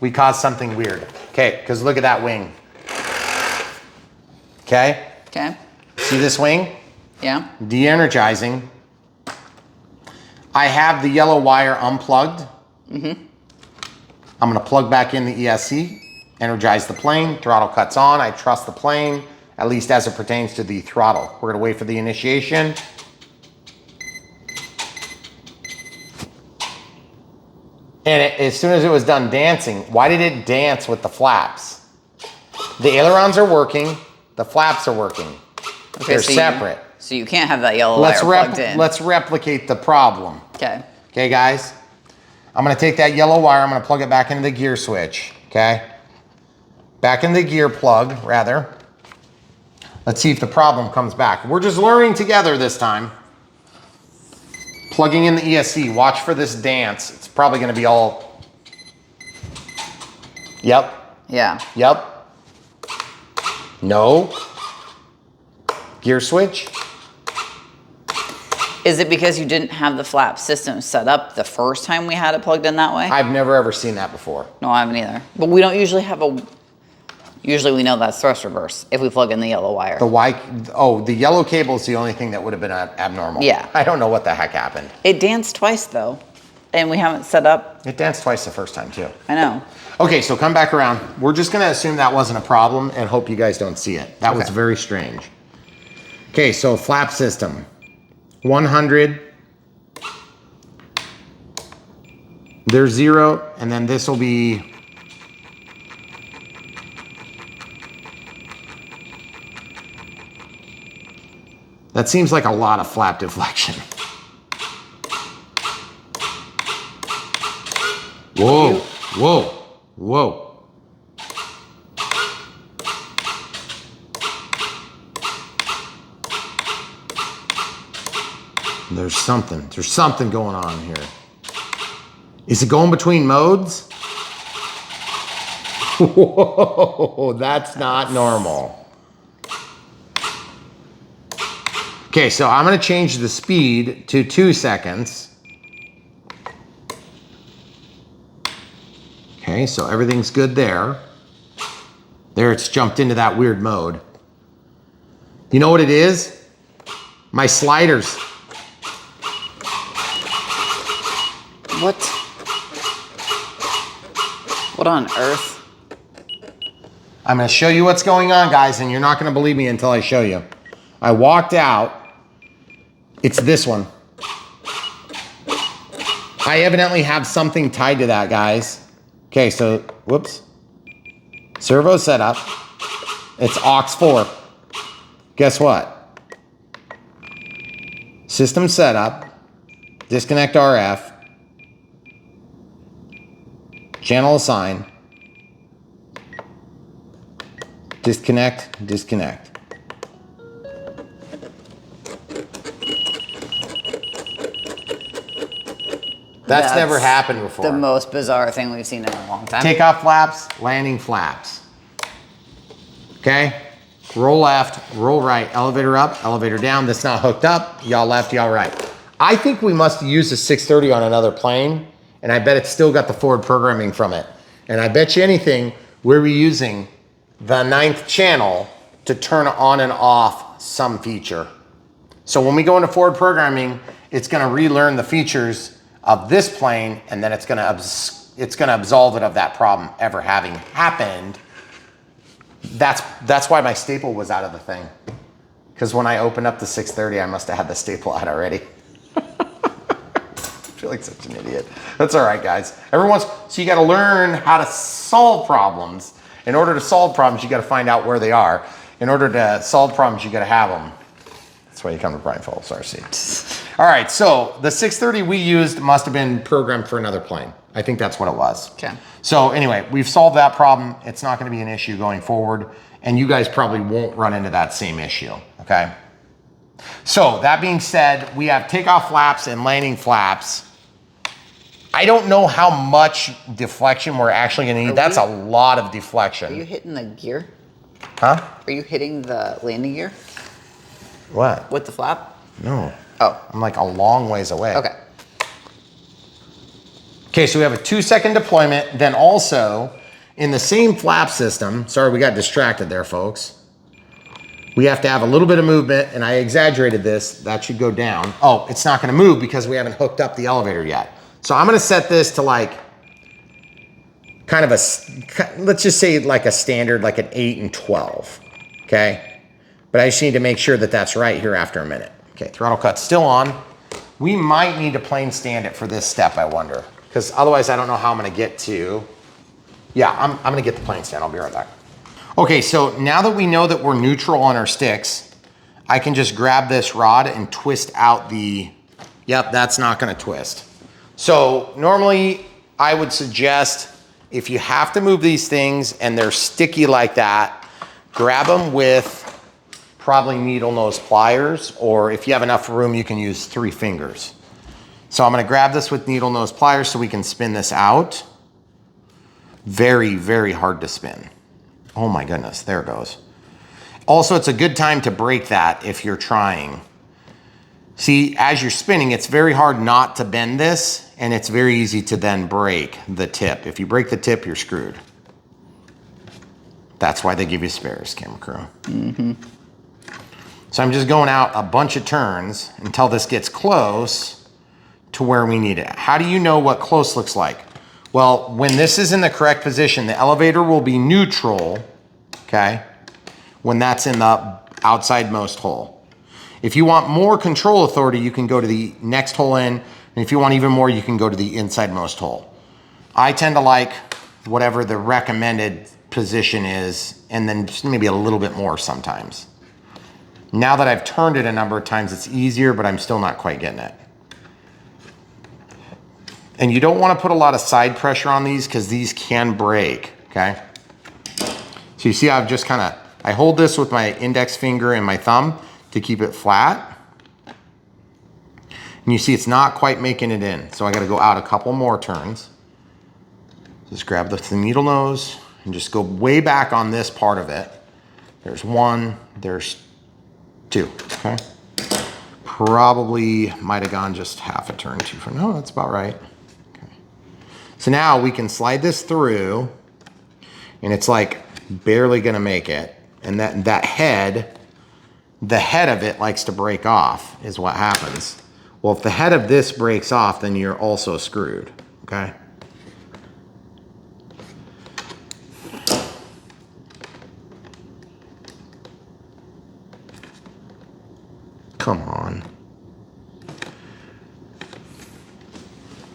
Speaker 1: we caused something weird. Okay, because look at that wing. Okay?
Speaker 2: Okay.
Speaker 1: See this wing?
Speaker 2: Yeah.
Speaker 1: De-energizing. I have the yellow wire unplugged. Mm-hmm. I'm gonna plug back in the ESC, energize the plane, throttle cuts on. I trust the plane, at least as it pertains to the throttle. We're gonna wait for the initiation. And as soon as it was done dancing, why did it dance with the flaps? The ailerons are working, the flaps are working.
Speaker 2: Okay,
Speaker 1: They're
Speaker 2: so
Speaker 1: separate.
Speaker 2: So you can't have that yellow wire plugged in.
Speaker 1: Let's replicate the problem.
Speaker 2: Okay.
Speaker 1: Okay, guys? I'm gonna take that yellow wire, I'm gonna plug it back into the gear switch, okay? Back in the gear plug, rather. Let's see if the problem comes back. We're just learning together this time. Plugging in the ESC, watch for this dance. It's probably gonna be all, yep,
Speaker 2: Yeah.
Speaker 1: yep. No. Gear switch.
Speaker 2: Is it because you didn't have the flap system set up the first time we had it plugged in that way?
Speaker 1: I've never ever seen that before.
Speaker 2: No, I haven't either. But we don't usually have usually we know that's thrust reverse if we plug in the yellow wire.
Speaker 1: The yellow cable is the only thing that would have been abnormal.
Speaker 2: Yeah.
Speaker 1: I don't know what the heck happened.
Speaker 2: It danced twice though, and we haven't set up.
Speaker 1: It danced twice the first time too.
Speaker 2: I know.
Speaker 1: Okay, so come back around. We're just gonna assume that wasn't a problem and hope you guys don't see it. That was very strange. Okay, so flap system. 100. There's 0, and then this will be that seems like a lot of flap deflection. Whoa, whoa, whoa. There's something going on here. Is it going between modes? Whoa, that's not normal. Okay, so I'm gonna change the speed to 2 seconds. Okay, so everything's good there. There, it's jumped into that weird mode. You know what it is? My sliders.
Speaker 2: What? What on earth?
Speaker 1: I'm gonna show you what's going on, guys, and you're not gonna believe me until I show you. I walked out. It's this one. I evidently have something tied to that, guys. Okay, so, whoops. Servo setup. It's aux 4. Guess what? System setup. Disconnect RF. Channel assign. Disconnect, disconnect. That's never happened before.
Speaker 2: The most bizarre thing we've seen in a long time.
Speaker 1: Takeoff flaps, landing flaps. Okay? roll left, roll right, elevator up, elevator down. That's not hooked up. Y'all left, y'all right. I think we must use the 630 on another plane, and I bet it's still got the forward programming from it. And I bet you anything, we're reusing the 9th channel to turn on and off some feature. So when we go into forward programming, it's gonna relearn the features of this plane, and then it's gonna absolve it of that problem ever having happened. That's why my staple was out of the thing. Because when I opened up the 630, I must have had the staple out already. I feel like such an idiot. That's all right, guys. So you gotta learn how to solve problems. In order to solve problems, you gotta find out where they are. In order to solve problems, you gotta have them. That's why you come to Brian Phillips RC. All right, so the 630 we used must have been programmed for another plane. I think that's what it was.
Speaker 2: Okay.
Speaker 1: So anyway, we've solved that problem. It's not gonna be an issue going forward, and you guys probably won't run into that same issue, okay? So that being said, we have takeoff flaps and landing flaps. I don't know how much deflection we're actually gonna need. That's a lot of deflection.
Speaker 2: Are you hitting the gear?
Speaker 1: Huh?
Speaker 2: Are you hitting the landing gear
Speaker 1: What?
Speaker 2: with the flap?
Speaker 1: No.
Speaker 2: Oh.
Speaker 1: I'm like a long ways away.
Speaker 2: Okay.
Speaker 1: Okay, so we have a 2-second deployment. Then also, in the same flap system, sorry we got distracted there, folks. We have to have a little bit of movement, and I exaggerated this. That should go down. Oh, it's not gonna move because we haven't hooked up the elevator yet. So I'm gonna set this to like, kind of let's just say like a standard, like an 8 and 12, okay? But I just need to make sure that that's right here after a minute. Okay, throttle cut's still on. We might need to plane stand it for this step, I wonder. Because otherwise I don't know how I'm gonna get to, yeah, I'm gonna get the plane stand, I'll be right back. Okay, so now that we know that we're neutral on our sticks, I can just grab this rod and twist out yep, that's not gonna twist. So normally I would suggest if you have to move these things and they're sticky like that, grab them with probably needle nose pliers, or if you have enough room, you can use 3 fingers. So I'm gonna grab this with needle nose pliers so we can spin this out. Very, very hard to spin. Oh my goodness, there it goes. Also, it's a good time to break that if you're trying. See, as you're spinning, it's very hard not to bend this, and it's very easy to then break the tip. If you break the tip, you're screwed. That's why they give you spares, camera crew. Mm-hmm. So I'm just going out a bunch of turns until this gets close to where we need it. How do you know what close looks like? Well, when this is in the correct position, the elevator will be neutral, okay? When that's in the outside-most hole. If you want more control authority, you can go to the next hole in, and if you want even more, you can go to the inside-most hole. I tend to like whatever the recommended position is, and then just maybe a little bit more sometimes. Now that I've turned it a number of times, it's easier, but I'm still not quite getting it. And you don't want to put a lot of side pressure on these because these can break, okay? So you see how I've just I hold this with my index finger and my thumb to keep it flat. And you see it's not quite making it in. So I got to go out a couple more turns. Just grab the needle nose and just go way back on this part of it. There's 1, there's 2, okay? Probably might have gone just half a turn too far. No, that's about right. Okay. So now we can slide this through, and it's like barely gonna make it. And that head, the head of it likes to break off is what happens. Well, if the head of this breaks off, then you're also screwed, okay? Come on.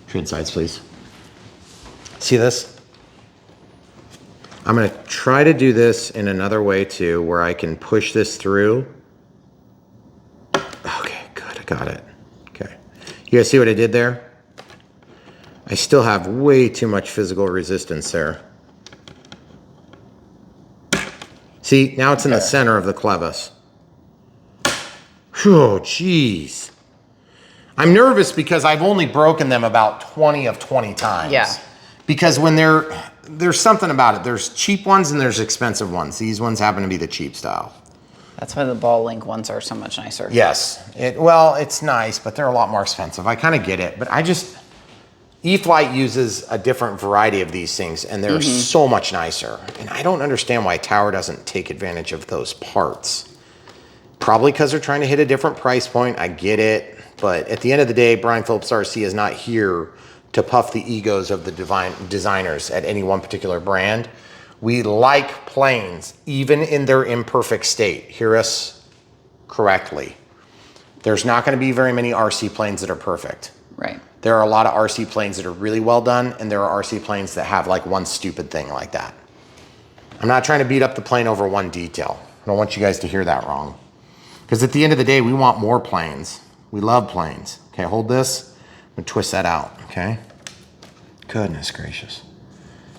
Speaker 1: Trade sides, please. See this? I'm gonna try to do this in another way too, where I can push this through. Okay, good, I got it. Okay. You guys see what I did there? I still have way too much physical resistance there. See, now it's in the center of the clevis. Oh, jeez. I'm nervous because I've only broken them about 20 of 20 times.
Speaker 2: Yeah.
Speaker 1: Because when there's something about it. There's cheap ones and there's expensive ones. These ones happen to be the cheap style.
Speaker 2: That's why the ball link ones are so much nicer.
Speaker 1: Yes. Well, it's nice, but they're a lot more expensive. I kind of get it, but E-Flight uses a different variety of these things, and they're so much nicer. And I don't understand why Tower doesn't take advantage of those parts. Probably because they're trying to hit a different price point. I get it. But at the end of the day, Brian Phillips RC is not here to puff the egos of the designers at any one particular brand. We like planes, even in their imperfect state. Hear us correctly. There's not going to be very many RC planes that are perfect.
Speaker 2: Right.
Speaker 1: There are a lot of RC planes that are really well done, and there are RC planes that have like one stupid thing like that. I'm not trying to beat up the plane over one detail. I don't want you guys to hear that wrong. Because at the end of the day, we want more planes. We love planes. Okay, hold this. I'm gonna twist that out, okay? Goodness gracious.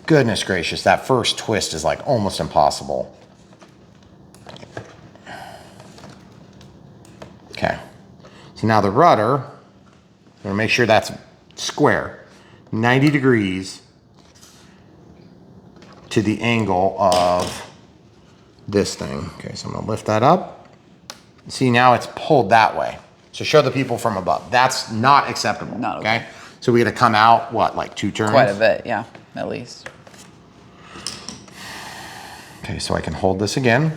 Speaker 1: Goodness gracious, that first twist is like almost impossible. Okay, so now the rudder, I'm gonna make sure that's square, 90 degrees to the angle of this thing. Okay, so I'm gonna lift that up. See, now it's pulled that way. So show the people from above. That's not acceptable,
Speaker 2: Not okay.
Speaker 1: So we gotta come out, what, like 2 turns?
Speaker 2: Quite a bit, yeah, at least.
Speaker 1: Okay, so I can hold this again.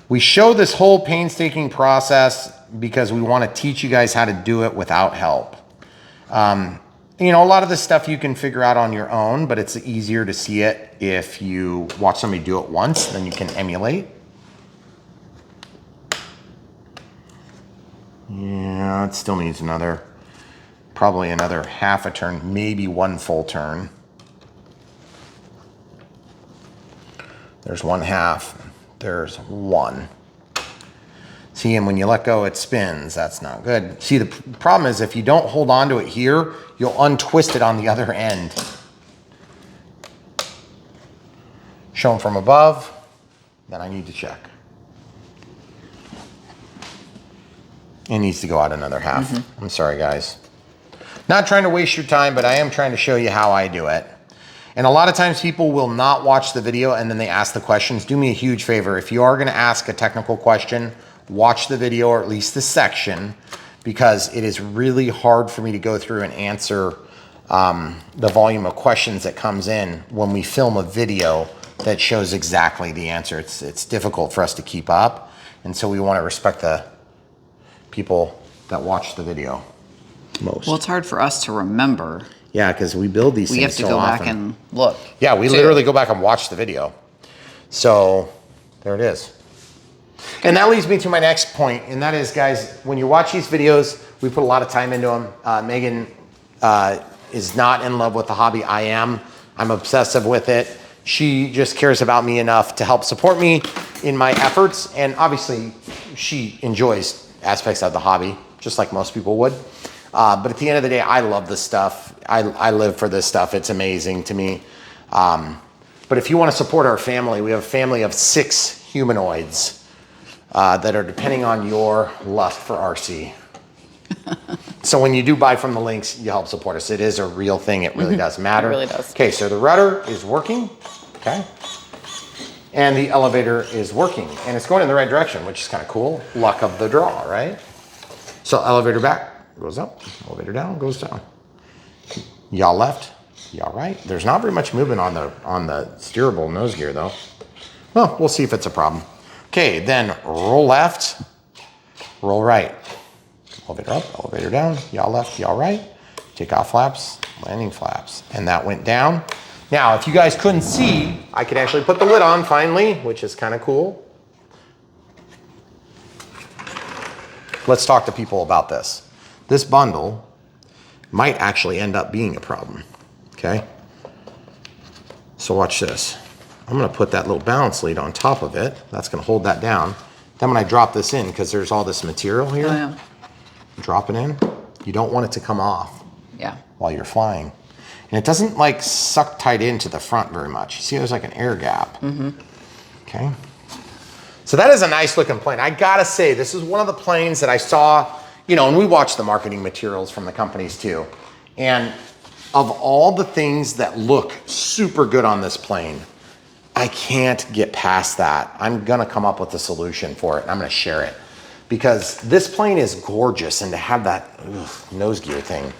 Speaker 1: We show this whole painstaking process because we want to teach you guys how to do it without help. You know, a lot of this stuff you can figure out on your own, but it's easier to see it if you watch somebody do it once, then you can emulate. Yeah, it still needs probably another half a turn, maybe 1 full turn. There's 1/2, there's 1. See, and when you let go, it spins. That's not good. See, the problem is if you don't hold on to it here, you'll untwist it on the other end. Show them from above, then I need to check. It needs to go out another half. I'm sorry, guys. Not trying to waste your time, but I am trying to show you how I do it. And a lot of times people will not watch the video and then they ask the questions. Do me a huge favor. If you are gonna ask a technical question, watch the video or at least the section, because it is really hard for me to go through and answer the volume of questions that comes in when we film a video that shows exactly the answer. It's difficult for us to keep up. And so we wanna respect the people that watch the video most.
Speaker 2: Well, it's hard for us to remember.
Speaker 1: Yeah, because we build these things so often.
Speaker 2: We have to go back and look.
Speaker 1: Yeah, we literally go back and watch the video. So there it is. And that leads me to my next point, and that is, guys, when you watch these videos, we put a lot of time into them. Megan is not in love with the hobby. I am. I'm obsessive with it. She just cares about me enough to help support me in my efforts. And obviously, she enjoys aspects of the hobby, just like most people would. But at the end of the day, I love this stuff. I live for this stuff. It's amazing to me. But if you want to support our family, we have a family of 6 humanoids that are depending on your lust for RC. So when you do buy from the links, you help support us. It is a real thing. It really does matter.
Speaker 2: It really does.
Speaker 1: Okay, so the rudder is working. Okay. And the elevator is working. And it's going in the right direction, which is kind of cool. Luck of the draw, right? So elevator back. Goes up, elevator down, goes down. Yaw left, yaw right. There's not very much movement on the steerable nose gear though. Well, we'll see if it's a problem. Okay, then roll left, roll right. Elevator up, elevator down, yaw left, yaw right. Take off flaps, landing flaps. And that went down. Now, if you guys couldn't see, I could actually put the lid on finally, which is kind of cool. Let's talk to people about this. This bundle might actually end up being a problem, okay? So watch this. I'm gonna put that little balance lead on top of it. That's gonna hold that down. Then when I drop this in, because there's all this material here,
Speaker 2: Oh, yeah.
Speaker 1: drop it in. You don't want it to come off while you're flying. And it doesn't like suck tight into the front very much. You see there's like an air gap, okay? So that is a nice looking plane. I gotta say, this is one of the planes that I saw, you know, and we watch the marketing materials from the companies too. And of all the things that look super good on this plane, I can't get past that. I'm gonna come up with a solution for it and I'm gonna share it. Because this plane is gorgeous, and to have that nose gear thing,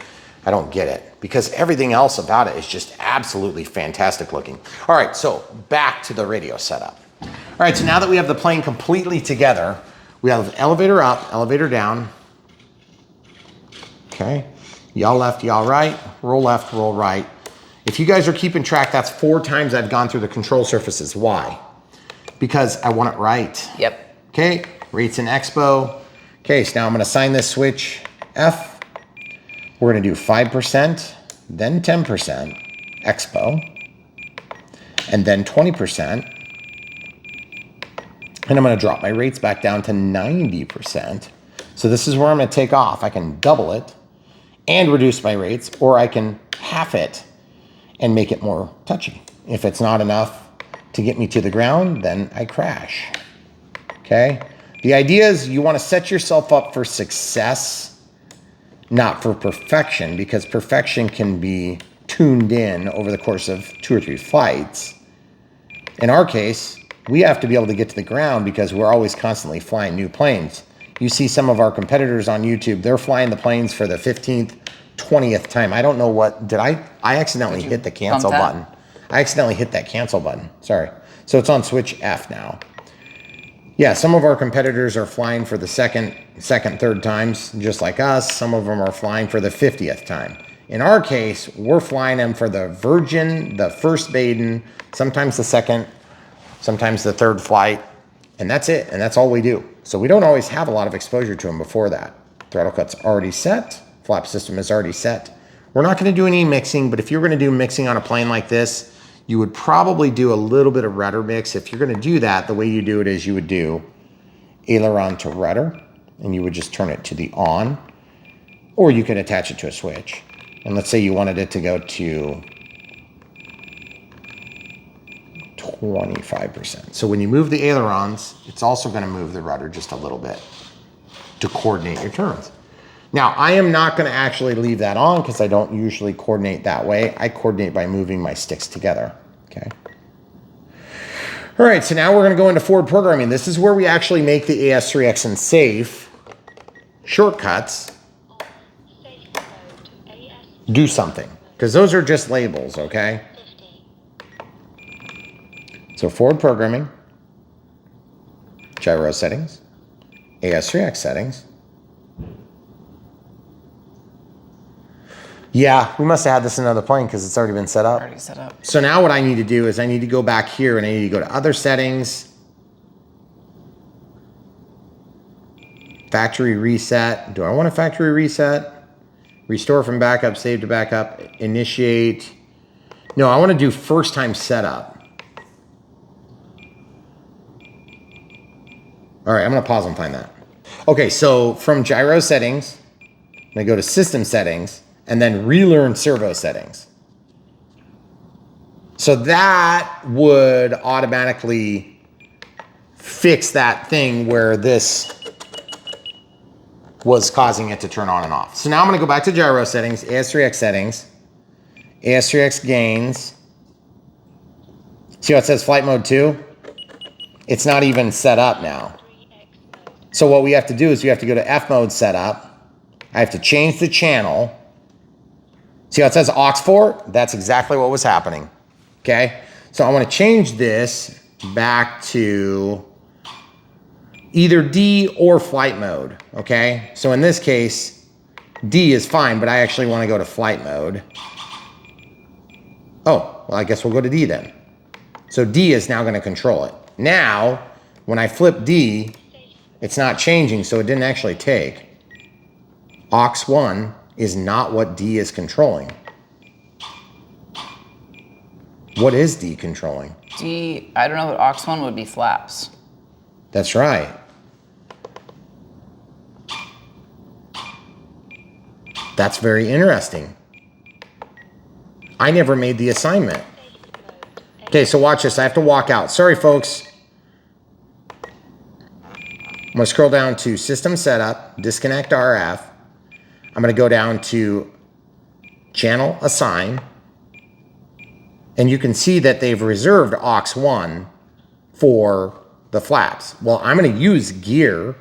Speaker 1: I don't get it. Because everything else about it is just absolutely fantastic looking. All right, so back to the radio setup. All right, so now that we have the plane completely together, we have elevator up, elevator down. Okay, yaw left, yaw right, roll left, roll right. If you guys are keeping track, that's 4 times I've gone through the control surfaces. Why? Because I want it right.
Speaker 2: Yep.
Speaker 1: Okay, rates in Expo. Okay, so now I'm gonna assign this switch F. We're gonna do 5%, then 10% Expo, and then 20%. And I'm gonna drop my rates back down to 90%. So this is where I'm gonna take off. I can double it and reduce my rates, or I can half it and make it more touchy. If it's not enough to get me to the ground, then I crash, okay? The idea is you wanna set yourself up for success, not for perfection, because perfection can be tuned in over the course of 2 or 3 flights. In our case, we have to be able to get to the ground because we're always constantly flying new planes. You see some of our competitors on YouTube, they're flying the planes for the 15th, 20th time. I don't know what, I accidentally hit the cancel button. I accidentally hit that cancel button, sorry. So it's on switch F now. Yeah, some of our competitors are flying for the second, third times, just like us. Some of them are flying for the 50th time. In our case, we're flying them for the Virgin, the first maiden, sometimes the second, sometimes the third flight, and that's it, and that's all we do. So we don't always have a lot of exposure to them before that. Throttle cut's already set, flap system is already set. We're not gonna do any mixing, but if you're gonna do mixing on a plane like this, you would probably do a little bit of rudder mix. If you're gonna do that, the way you do it is you would do aileron to rudder, and you would just turn it to the on, or you could attach it to a switch. And let's say you wanted it to go to 25%. So when you move the ailerons, it's also gonna move the rudder just a little bit to coordinate your turns. Now, I am not gonna actually leave that on because I don't usually coordinate that way. I coordinate by moving my sticks together, okay? All right, so now we're gonna go into forward programming. This is where we actually make the AS3X and safe shortcuts do something, because those are just labels, okay? So forward programming, gyro settings, AS3X settings. Yeah, we must have had this in another plane because it's already been set up.
Speaker 2: Already set up.
Speaker 1: So now what I need to do is I need to go back here and I need to go to other settings, factory reset. Do I want a factory reset? Restore from backup, save to backup, initiate. No, I want to do first time setup. All right, I'm gonna pause and find that. Okay, so from gyro settings, I'm gonna go to system settings and then relearn servo settings. So that would automatically fix that thing where this was causing it to turn on and off. So now I'm gonna go back to gyro settings, AS3X settings, AS3X gains. See how it says flight mode 2? It's not even set up now. So what we have to do is we have to go to F mode setup. I have to change the channel. See how it says aux 4? That's exactly what was happening, okay? So I want to change this back to either D or flight mode, okay? So in this case, D is fine, but I actually want to go to flight mode. Oh, well, I guess we'll go to D then. So D is now going to control it. Now, when I flip D, it's not changing, so it didn't actually take. Aux 1 is not what D is controlling. What is D controlling?
Speaker 2: D, I don't know, but aux 1 would be flaps.
Speaker 1: That's right. That's very interesting. I never made the assignment. Okay, so watch this. I have to walk out. Sorry, folks. I'm gonna scroll down to System Setup, Disconnect RF. I'm gonna go down to Channel Assign. And you can see that they've reserved aux 1 for the flaps. Well, I'm going to use gear,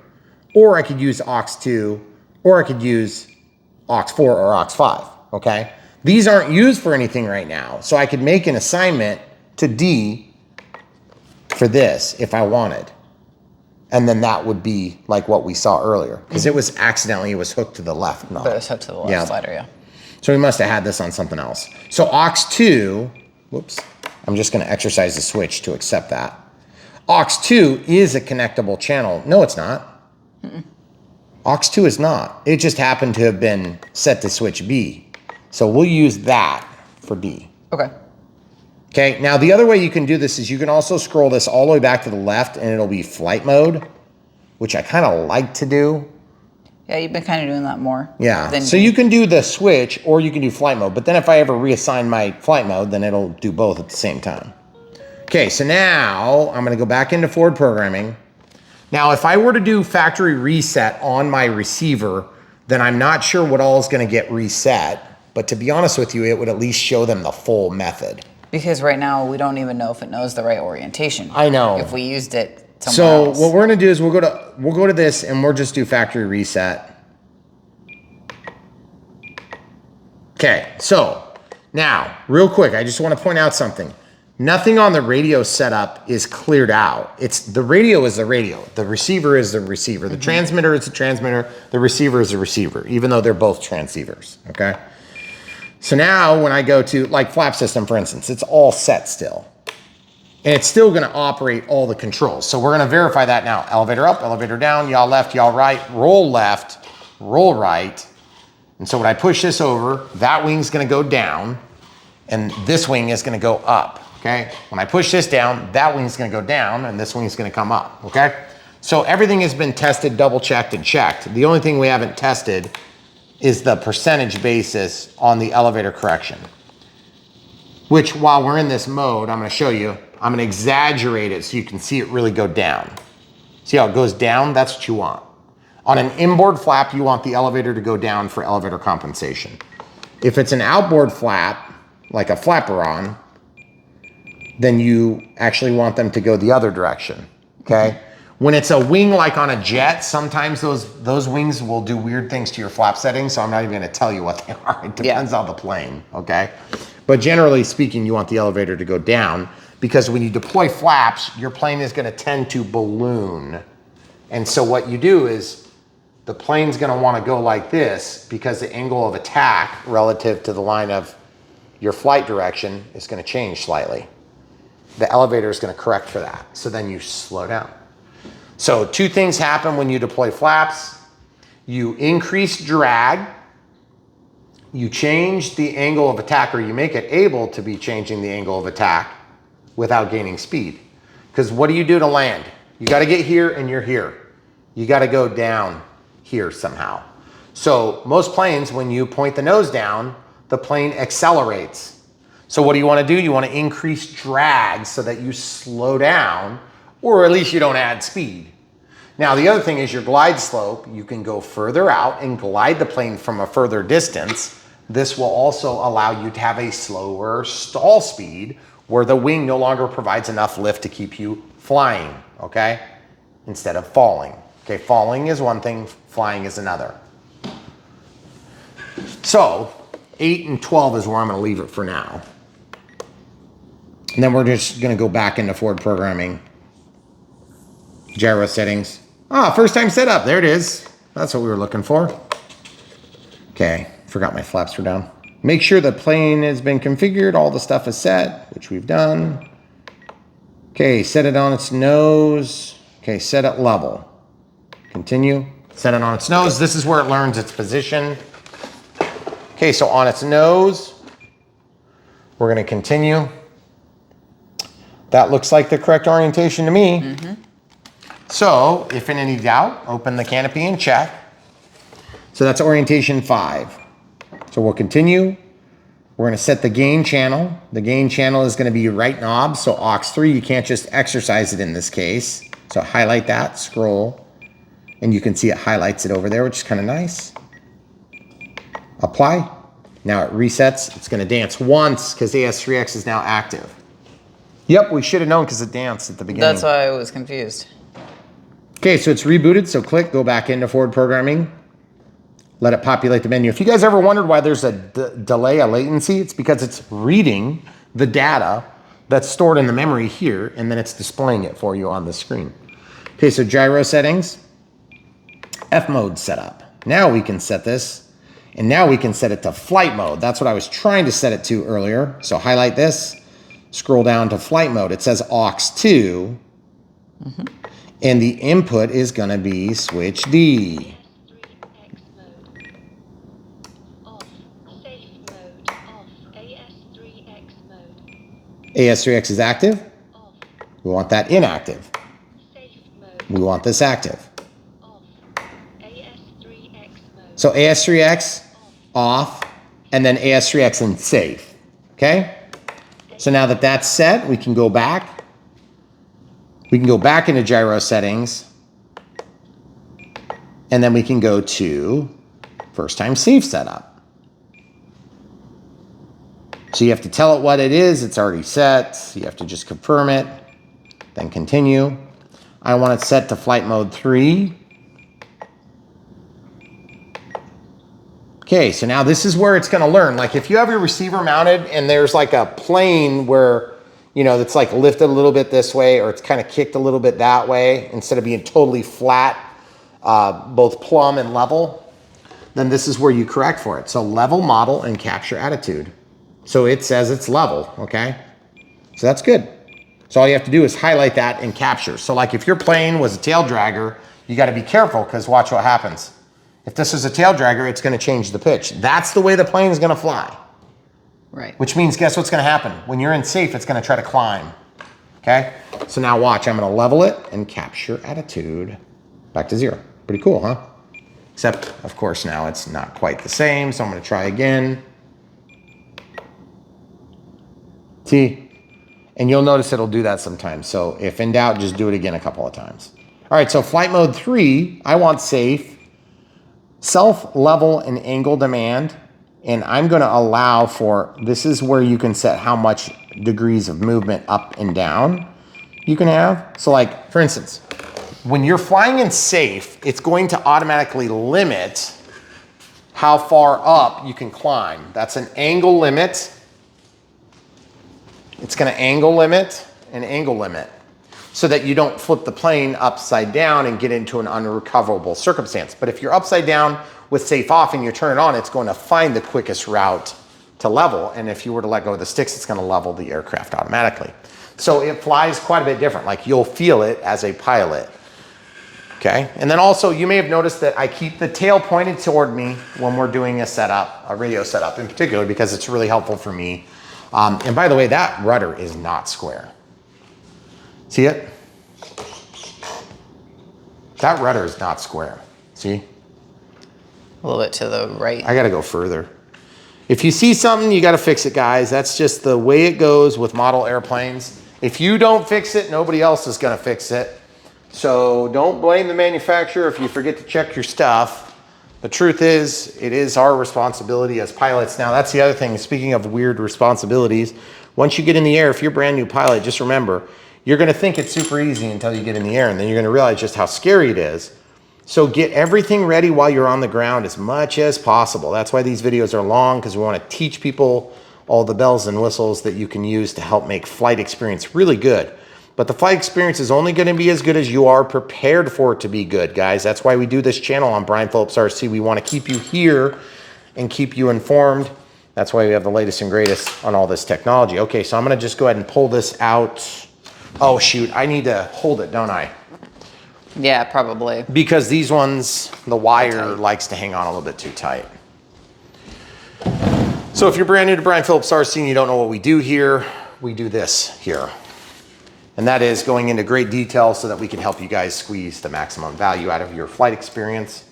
Speaker 1: or I could use aux 2, or I could use aux 4 or aux 5, okay? These aren't used for anything right now, so I could make an assignment to D for this if I wanted. And then that would be like what we saw earlier, because it was accidentally, it was hooked to the left knob.
Speaker 2: But it was hooked to the left slider, yeah.
Speaker 1: So we must have had this on something else. So aux 2, whoops, I'm just gonna exercise the switch to accept that. Aux 2 is a connectable channel. No, it's not. Aux 2 is not. It just happened to have been set to switch B. So we'll use that for D.
Speaker 2: Okay.
Speaker 1: Okay, now the other way you can do this is you can also scroll this all the way back to the left and it'll be flight mode, which I kind of like to do.
Speaker 2: Yeah, you've been kind of doing that more.
Speaker 1: Yeah, so you can do the switch or you can do flight mode, but then if I ever reassign my flight mode, then it'll do both at the same time. Okay, so now I'm gonna go back into forward programming. Now, if I were to do factory reset on my receiver, then I'm not sure what all is gonna get reset, but to be honest with you, it would at least show them the full method.
Speaker 2: Because right now, we don't even know if it knows the right orientation.
Speaker 1: I know.
Speaker 2: If we used it somewhere else.
Speaker 1: So what we're gonna do is we'll go to this and we'll just do factory reset. Okay, so now, real quick, I just wanna point out something. Nothing on the radio setup is cleared out. The radio is the radio. The receiver is the receiver. The transmitter is the transmitter. The receiver is the receiver, even though they're both transceivers, okay? So now when I go to, like flap system, for instance, it's all set still. And it's still gonna operate all the controls. So we're gonna verify that now. Elevator up, elevator down, yaw left, yaw right, roll left, roll right. And so when I push this over, that wing's gonna go down and this wing is gonna go up, okay? When I push this down, that wing's gonna go down and this wing's gonna come up, okay? So everything has been tested, double checked and checked. The only thing we haven't tested is the percentage basis on the elevator correction. Which while we're in this mode, I'm gonna show you, I'm gonna exaggerate it so you can see it really go down. See how it goes down? That's what you want. On an inboard flap, you want the elevator to go down for elevator compensation. If it's an outboard flap, like a flaperon, then you actually want them to go the other direction, okay? When it's a wing like on a jet, sometimes those wings will do weird things to your flap settings, so I'm not even gonna tell you what they are. It depends on the plane, okay? But generally speaking, you want the elevator to go down because when you deploy flaps, your plane is gonna tend to balloon. And so what you do is the plane's gonna wanna go like this because the angle of attack relative to the line of your flight direction is gonna change slightly. The elevator is gonna correct for that. So then you slow down. So two things happen when you deploy flaps. You increase drag, you change the angle of attack, or you make it able to be changing the angle of attack without gaining speed. Because what do you do to land? You gotta get here and you're here. You gotta go down here somehow. So most planes, when you point the nose down, the plane accelerates. So what do you wanna do? You wanna increase drag so that you slow down, or at least you don't add speed. Now, the other thing is your glide slope. You can go further out and glide the plane from a further distance. This will also allow you to have a slower stall speed where the wing no longer provides enough lift to keep you flying, okay? Instead of falling. Okay, falling is one thing, flying is another. So, 8 and 12 is where I'm gonna leave it for now. And then we're just gonna go back into forward programming. Gyro settings. First time setup, there it is. That's what we were looking for. Okay, forgot my flaps were down. Make sure the plane has been configured, all the stuff is set, which we've done. Okay, set it on its nose. Okay, set it level. Continue, set it on its nose. This is where it learns its position. Okay, so on its nose, we're gonna continue. That looks like the correct orientation to me. Mm-hmm. So, if in any doubt, open the canopy and check. So that's orientation 5. So we'll continue. We're gonna set the gain channel. The gain channel is gonna be your right knob, so aux 3, you can't just exercise it in this case. So highlight that, scroll, and you can see it highlights it over there, which is kind of nice. Apply. Now it resets. It's gonna dance once because AS3X is now active. Yep, we should have known because it danced at the beginning.
Speaker 2: That's why I was confused.
Speaker 1: Okay, so it's rebooted, so click, go back into forward programming, let it populate the menu. If you guys ever wondered why there's a delay, a latency, it's because it's reading the data that's stored in the memory here, and then it's displaying it for you on the screen. Okay, so gyro settings, F mode setup. Now we can set this, and now we can set it to flight mode. That's what I was trying to set it to earlier. So highlight this, scroll down to flight mode. It says aux 2, and the input is gonna be switch D. AS3X is active. We want that inactive. We want this active. So AS3X off, and then AS3X in safe, okay? So now that that's set, we can go back. We can go back into gyro settings, and then we can go to first time safe setup. So you have to tell it what it is. It's already set. You have to just confirm it, then continue. I want it set to flight mode 3. Okay, so now this is where it's gonna learn. Like if you have your receiver mounted and there's like a plane where, you know, it's like lifted a little bit this way or it's kind of kicked a little bit that way instead of being totally flat, both plumb and level, then this is where you correct for it. So level, model, and capture attitude. So it says it's level, okay? So that's good. So all you have to do is highlight that and capture. So like if your plane was a tail dragger, you gotta be careful because watch what happens. If this is a tail dragger, it's gonna change the pitch. That's the way the plane is gonna fly.
Speaker 2: Right.
Speaker 1: Which means guess what's gonna happen? When you're in safe, it's gonna try to climb, okay? So now watch, I'm gonna level it and capture attitude back to 0. Pretty cool, huh? Except, of course, now it's not quite the same, so I'm gonna try again. See? And you'll notice it'll do that sometimes. So if in doubt, just do it again a couple of times. All right, so flight mode 3, I want safe, self, level, and angle demand. And I'm gonna allow for, this is where you can set how much degrees of movement up and down you can have. So like, for instance, when you're flying in safe, it's going to automatically limit how far up you can climb. That's an angle limit. It's gonna angle limit and angle limit so that you don't flip the plane upside down and get into an unrecoverable circumstance. But if you're upside down with safe off and you turn it on, it's going to find the quickest route to level. And if you were to let go of the sticks, it's gonna level the aircraft automatically. So it flies quite a bit different. Like you'll feel it as a pilot, okay? And then also you may have noticed that I keep the tail pointed toward me when we're doing a setup, a radio setup in particular, because it's really helpful for me. And by the way, that rudder is not square. See it? That rudder is not square. See?
Speaker 2: A little bit to the right.
Speaker 1: I gotta go further. If you see something, you gotta fix it, guys. That's just the way it goes with model airplanes. If you don't fix it, nobody else is gonna fix it. So don't blame the manufacturer if you forget to check your stuff. The truth is, it is our responsibility as pilots. Now, that's the other thing. Speaking of weird responsibilities, once you get in the air, if you're a brand new pilot, just remember, you're gonna think it's super easy until you get in the air, and then you're gonna realize just how scary it is. So get everything ready while you're on the ground as much as possible. That's why these videos are long, because we wanna teach people all the bells and whistles that you can use to help make flight experience really good. But the flight experience is only gonna be as good as you are prepared for it to be good, guys. That's why we do this channel on Brian Phillips RC. We wanna keep you here and keep you informed. That's why we have the latest and greatest on all this technology. Okay, so I'm gonna just go ahead and pull this out. Oh shoot, I need to hold it, don't I?
Speaker 2: Yeah, probably.
Speaker 1: Because these ones, the wire likes to hang on a little bit too tight. So if you're brand new to Brian Phillips RC and you don't know what we do here, we do this here. And that is going into great detail so that we can help you guys squeeze the maximum value out of your flight experience.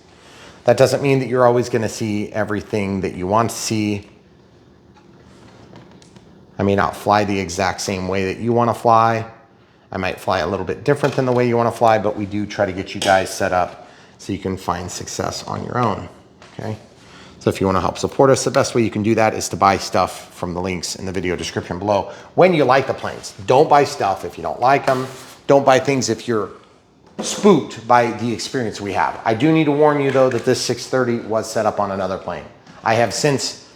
Speaker 1: That doesn't mean that you're always gonna see everything that you want to see. I may not fly the exact same way that you wanna fly. I might fly a little bit different than the way you wanna fly, but we do try to get you guys set up so you can find success on your own, okay? So if you want to help support us, the best way you can do that is to buy stuff from the links in the video description below. When you like the planes, don't buy stuff if you don't like them. Don't buy things if you're spooked by the experience we have. I do need to warn you though that this 630 was set up on another plane. I have since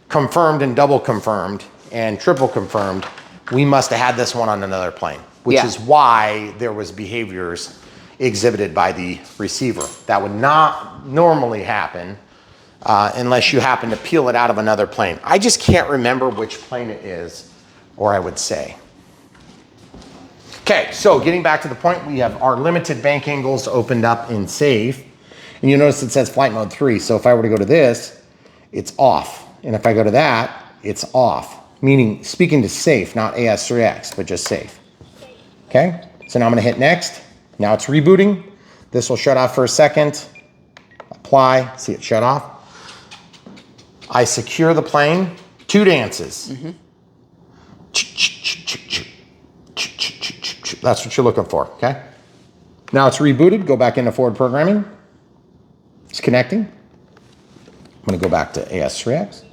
Speaker 1: confirmed and double confirmed and triple confirmed we must have had this one on another plane, which is why there was behaviors exhibited by the receiver. That would not normally happen unless you happen to peel it out of another plane. I just can't remember which plane it is, or I would say. Okay, so getting back to the point, we have our limited bank angles opened up in safe. And you notice it says flight mode 3. So if I were to go to this, it's off. And if I go to that, it's off. Meaning speaking to safe, not AS3X, but just safe. Okay, so now I'm gonna hit next. Now it's rebooting. This will shut off for a second. Apply, see it shut off. I secure the plane, 2 dances. That's what you're looking for, okay? Now it's rebooted, go back into forward programming. It's connecting. I'm gonna go back to AS3X.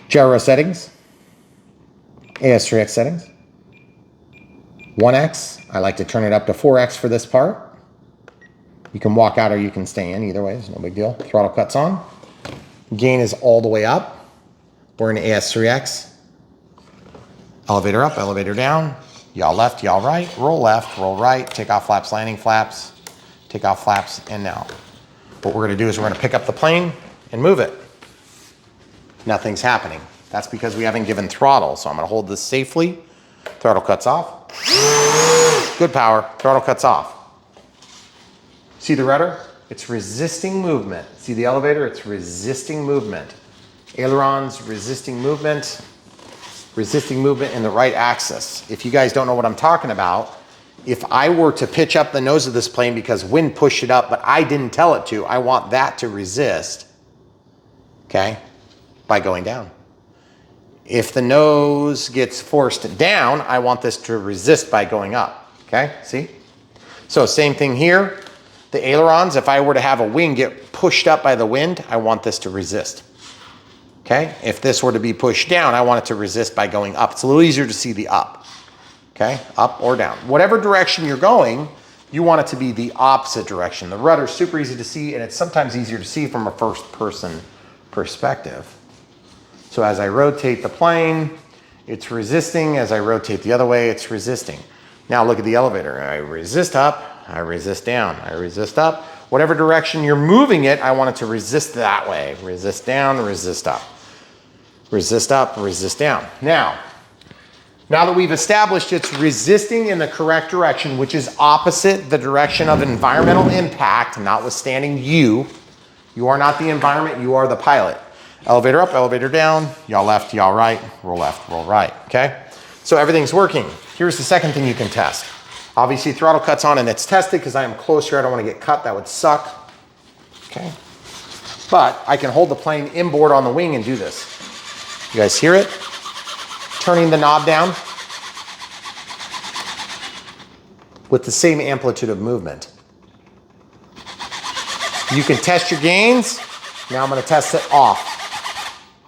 Speaker 1: Gyro settings, AS3X settings. 1X, I like to turn it up to 4X for this part. You can walk out or you can stay in, either way, it's no big deal. Throttle cuts on. Gain is all the way up. We're in AS3X. Elevator up, elevator down. Yaw left, yaw right, roll left, roll right, take off flaps, landing flaps, take off flaps, and now. What we're gonna do is we're gonna pick up the plane and move it. Nothing's happening. That's because we haven't given throttle, so I'm gonna hold this safely. Throttle cuts off. Good power, throttle cuts off. See the rudder? It's resisting movement. See the elevator? It's resisting movement. Ailerons, resisting movement in the right axis. If you guys don't know what I'm talking about, if I were to pitch up the nose of this plane because wind pushed it up, but I didn't tell it to, I want that to resist, okay, by going down. If the nose gets forced down, I want this to resist by going up, okay, see? So same thing here. The ailerons, if I were to have a wing get pushed up by the wind, I want this to resist. Okay, if this were to be pushed down, I want it to resist by going up. It's a little easier to see the up. Okay, up or down. Whatever direction you're going, you want it to be the opposite direction. The rudder's super easy to see, and it's sometimes easier to see from a first-person perspective. So as I rotate the plane, it's resisting. As I rotate the other way, it's resisting. Now look at the elevator. I resist up, I resist down, I resist up. Whatever direction you're moving it, I want it to resist that way. Resist down, resist up. Resist up, resist down. Now that we've established it's resisting in the correct direction, which is opposite the direction of environmental impact, notwithstanding you are not the environment, you are the pilot. Elevator up, elevator down, yaw left, yaw right, roll right, okay? So everything's working. Here's the second thing you can test. Obviously throttle cuts on and it's tested because I am closer, I don't want to get cut, that would suck, okay? But I can hold the plane inboard on the wing and do this. You guys hear it? Turning the knob down with the same amplitude of movement. You can test your gains. Now I'm going to test it off.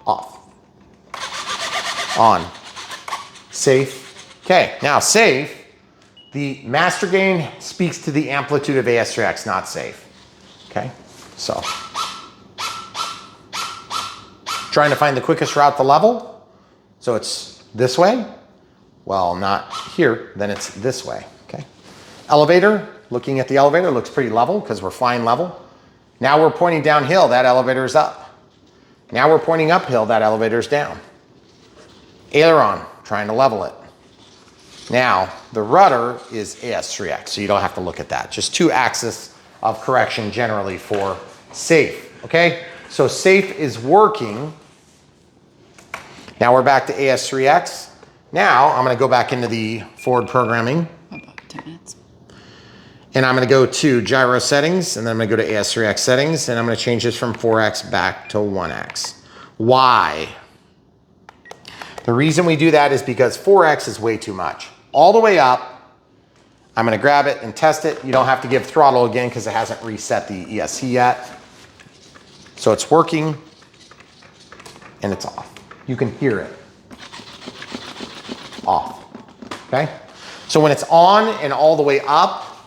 Speaker 1: Off. On. Safe. Okay, now safe. The master gain speaks to the amplitude of AS3X, not safe. Okay, so. Trying to find the quickest route to level. So it's this way. Well, not here, then it's this way, okay? Elevator, looking at the elevator, looks pretty level because we're flying level. Now we're pointing downhill, that elevator's up. Now we're pointing uphill, that elevator's down. Aileron, trying to level it. Now, the rudder is AS3X, so you don't have to look at that. Just 2 axes of correction generally for safe, okay? So safe is working. Now we're back to AS3X. Now I'm gonna go back into the forward programming.
Speaker 2: About 10 minutes.
Speaker 1: And I'm gonna go to gyro settings, and then I'm gonna go to AS3X settings, and I'm gonna change this from 4X back to 1X. Why? The reason we do that is because 4X is way too much. All the way up, I'm gonna grab it and test it. You don't have to give throttle again because it hasn't reset the ESC yet. So it's working and it's off. You can hear it. Off, okay? So when it's on and all the way up,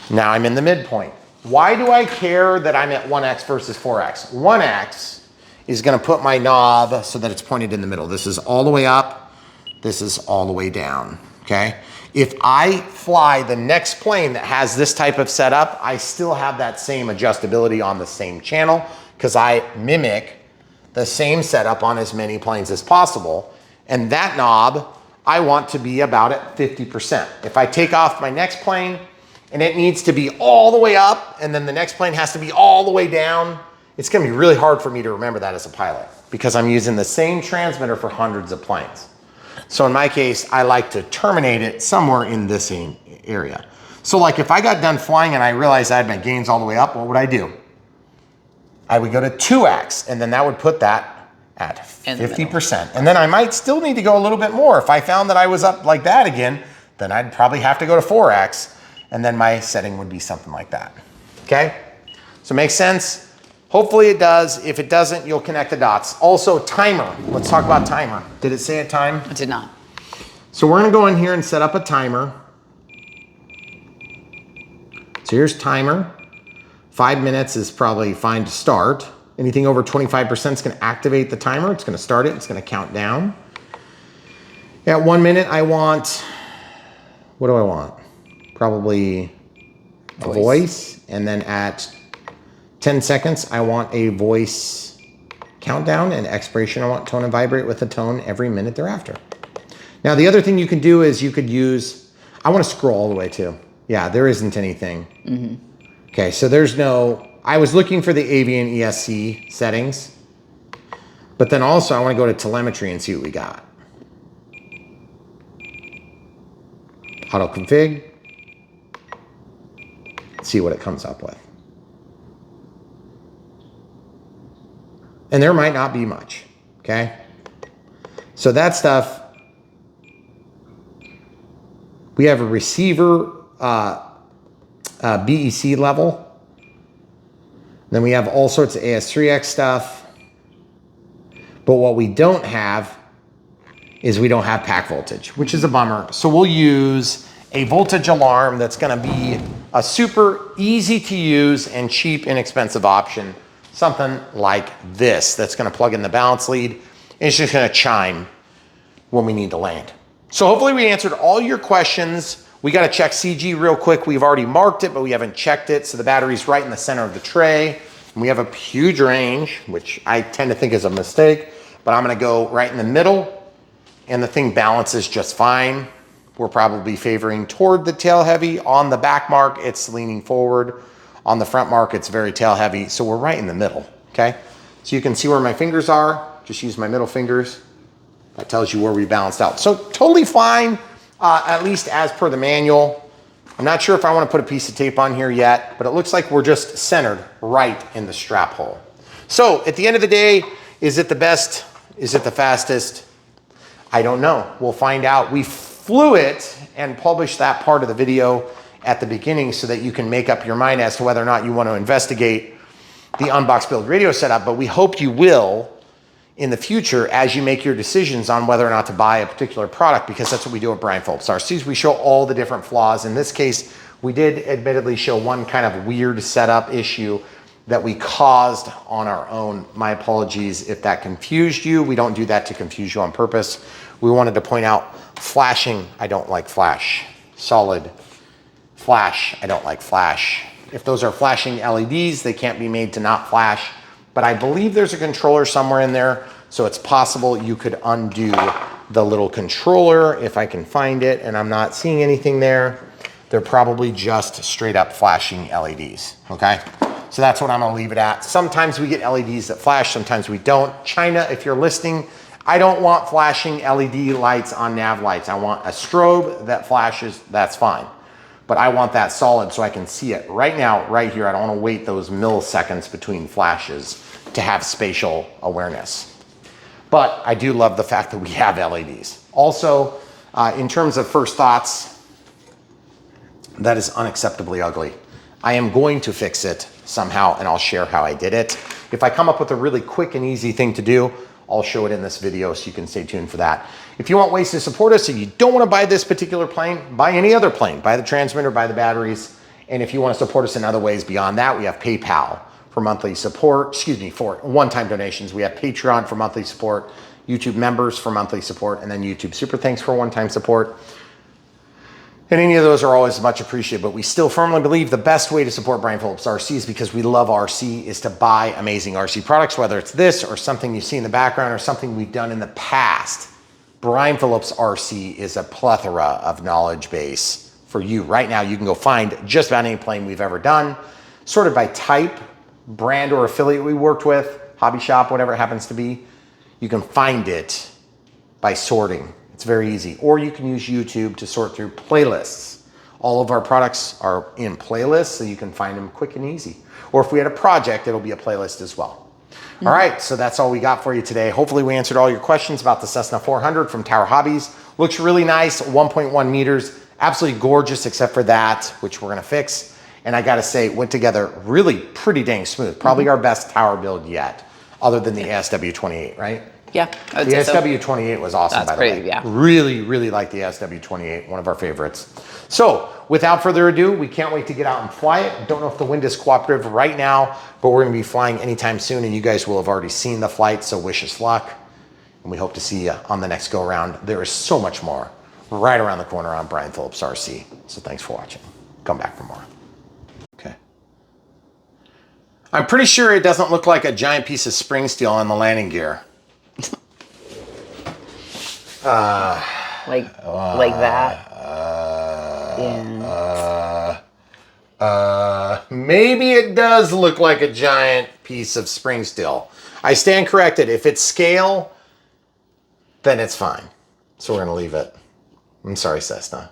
Speaker 1: now I'm in the midpoint. Why do I care that I'm at 1x versus 4x? 1x is gonna put my knob so that it's pointed in the middle. This is all the way up, this is all the way down, okay? If I fly the next plane that has this type of setup, I still have that same adjustability on the same channel because I mimic the same setup on as many planes as possible. And that knob, I want to be about at 50%. If I take off my next plane and it needs to be all the way up and then the next plane has to be all the way down, it's gonna be really hard for me to remember that as a pilot because I'm using the same transmitter for hundreds of planes. So in my case, I like to terminate it somewhere in this area. So like if I got done flying and I realized I had my gains all the way up, what would I do? I would go to 2x and then that would put that at 50%. And then I might still need to go a little bit more. If I found that I was up like that again, then I'd probably have to go to 4x and then my setting would be something like that, okay? So makes sense? Hopefully it does. If it doesn't, you'll connect the dots. Also timer, let's talk about timer. Did it say a time?
Speaker 2: It did not.
Speaker 1: So we're gonna go in here and set up a timer. So here's timer. 5 minutes is probably fine to start. Anything over 25% is gonna activate the timer. It's gonna start it, it's gonna count down. At 1 minute, I want, what do I want? Probably a voice. And then at 10 seconds, I want a voice countdown, and expiration, I want tone and vibrate with a tone every minute thereafter. Now, the other thing you can do is you could use, I want to scroll all the way too. Yeah, there isn't anything. Okay, so there's no, I was looking for the avian ESC settings, but then also I want to go to telemetry and see what we got. Auto config, see what it comes up with. And there might not be much, okay? So that stuff, we have a receiver BEC level. Then we have all sorts of AS3X stuff. But what we don't have is we don't have pack voltage, which is a bummer. So we'll use a voltage alarm that's gonna be a super easy to use and cheap, inexpensive option. Something like this that's gonna plug in the balance lead. And it's just gonna chime when we need to land. So hopefully we answered all your questions. We gotta check CG real quick. We've already marked it, but we haven't checked it. So the battery's right in the center of the tray. And we have a huge range, which I tend to think is a mistake, but I'm gonna go right in the middle and the thing balances just fine. We're probably favoring toward the tail heavy. On the back mark, it's leaning forward. On the front mark, it's very tail heavy, so we're right in the middle, okay? So you can see where my fingers are. Just use my middle fingers. That tells you where we balanced out. So totally fine, at least as per the manual. I'm not sure if I want to put a piece of tape on here yet, but it looks like we're just centered right in the strap hole. So at the end of the day, is it the best? Is it the fastest? I don't know. We'll find out. We flew it and published that part of the video at the beginning so that you can make up your mind as to whether or not you want to investigate the Unbox Build radio setup, but we hope you will in the future as you make your decisions on whether or not to buy a particular product, because that's what we do at Brian Phillips RCs. We show all the different flaws. In this case, we did admittedly show one kind of weird setup issue that we caused on our own. My apologies if that confused you. We don't do that to confuse you on purpose. We wanted to point out flashing, I don't like flash. Solid flash, I don't like flash. If those are flashing LEDs, they can't be made to not flash. But I believe there's a controller somewhere in there, so it's possible you could undo the little controller if I can find it, and I'm not seeing anything there. They're probably just straight up flashing LEDs, okay? So that's what I'm gonna leave it at. Sometimes we get LEDs that flash, sometimes we don't. China, if you're listening, I don't want flashing LED lights on nav lights. I want a strobe that flashes, that's fine. But I want that solid so I can see it right now, right here. I don't want to wait those milliseconds between flashes to have spatial awareness. But I do love the fact that we have LEDs. Also, in terms of first thoughts, that is unacceptably ugly. I am going to fix it somehow, and I'll share how I did it. If I come up with a really quick and easy thing to do, I'll show it in this video, so you can stay tuned for that. If you want ways to support us and you don't want to buy this particular plane, buy any other plane. Buy the transmitter, buy the batteries. And if you want to support us in other ways beyond that, we have PayPal for monthly support, for one-time donations. We have Patreon for monthly support, YouTube members for monthly support, and then YouTube Super Thanks for one-time support. And any of those are always much appreciated, but we still firmly believe the best way to support Brian Phillips RC is because we love RC is to buy amazing RC products, whether it's this or something you see in the background or something we've done in the past. Brian Phillips RC is a plethora of knowledge base for you. Right now, you can go find just about any plane we've ever done, sorted by type, brand or affiliate we worked with, hobby shop, whatever it happens to be. You can find it by sorting. It's very easy. Or you can use YouTube to sort through playlists. All of our products are in playlists, so you can find them quick and easy. Or if we had a project, it'll be a playlist as well. Mm-hmm. All right, so that's all we got for you today. Hopefully we answered all your questions about the Cessna 400 from Tower Hobbies. Looks really nice, 1.1 meters. Absolutely gorgeous, except for that, which we're gonna fix. And I gotta say, it went together really pretty dang smooth. Probably our best tower build yet, other than the SW28, right?
Speaker 2: Yeah,
Speaker 1: the SW28 was awesome, by the way.
Speaker 2: Yeah.
Speaker 1: Really, really like the SW28, one of our favorites. So, without further ado, we can't wait to get out and fly it. Don't know if the wind is cooperative right now, but we're gonna be flying anytime soon, and you guys will have already seen the flight, so wish us luck. And we hope to see you on the next go around. There is so much more right around the corner on Brian Phillips RC. So thanks for watching. Come back for more. Okay. I'm pretty sure it doesn't look like a giant piece of spring steel on the landing gear.
Speaker 2: Like that.
Speaker 1: Maybe it does look like a giant piece of spring steel. I stand corrected. If it's scale, then it's fine. So we're gonna leave it. I'm sorry, Cessna.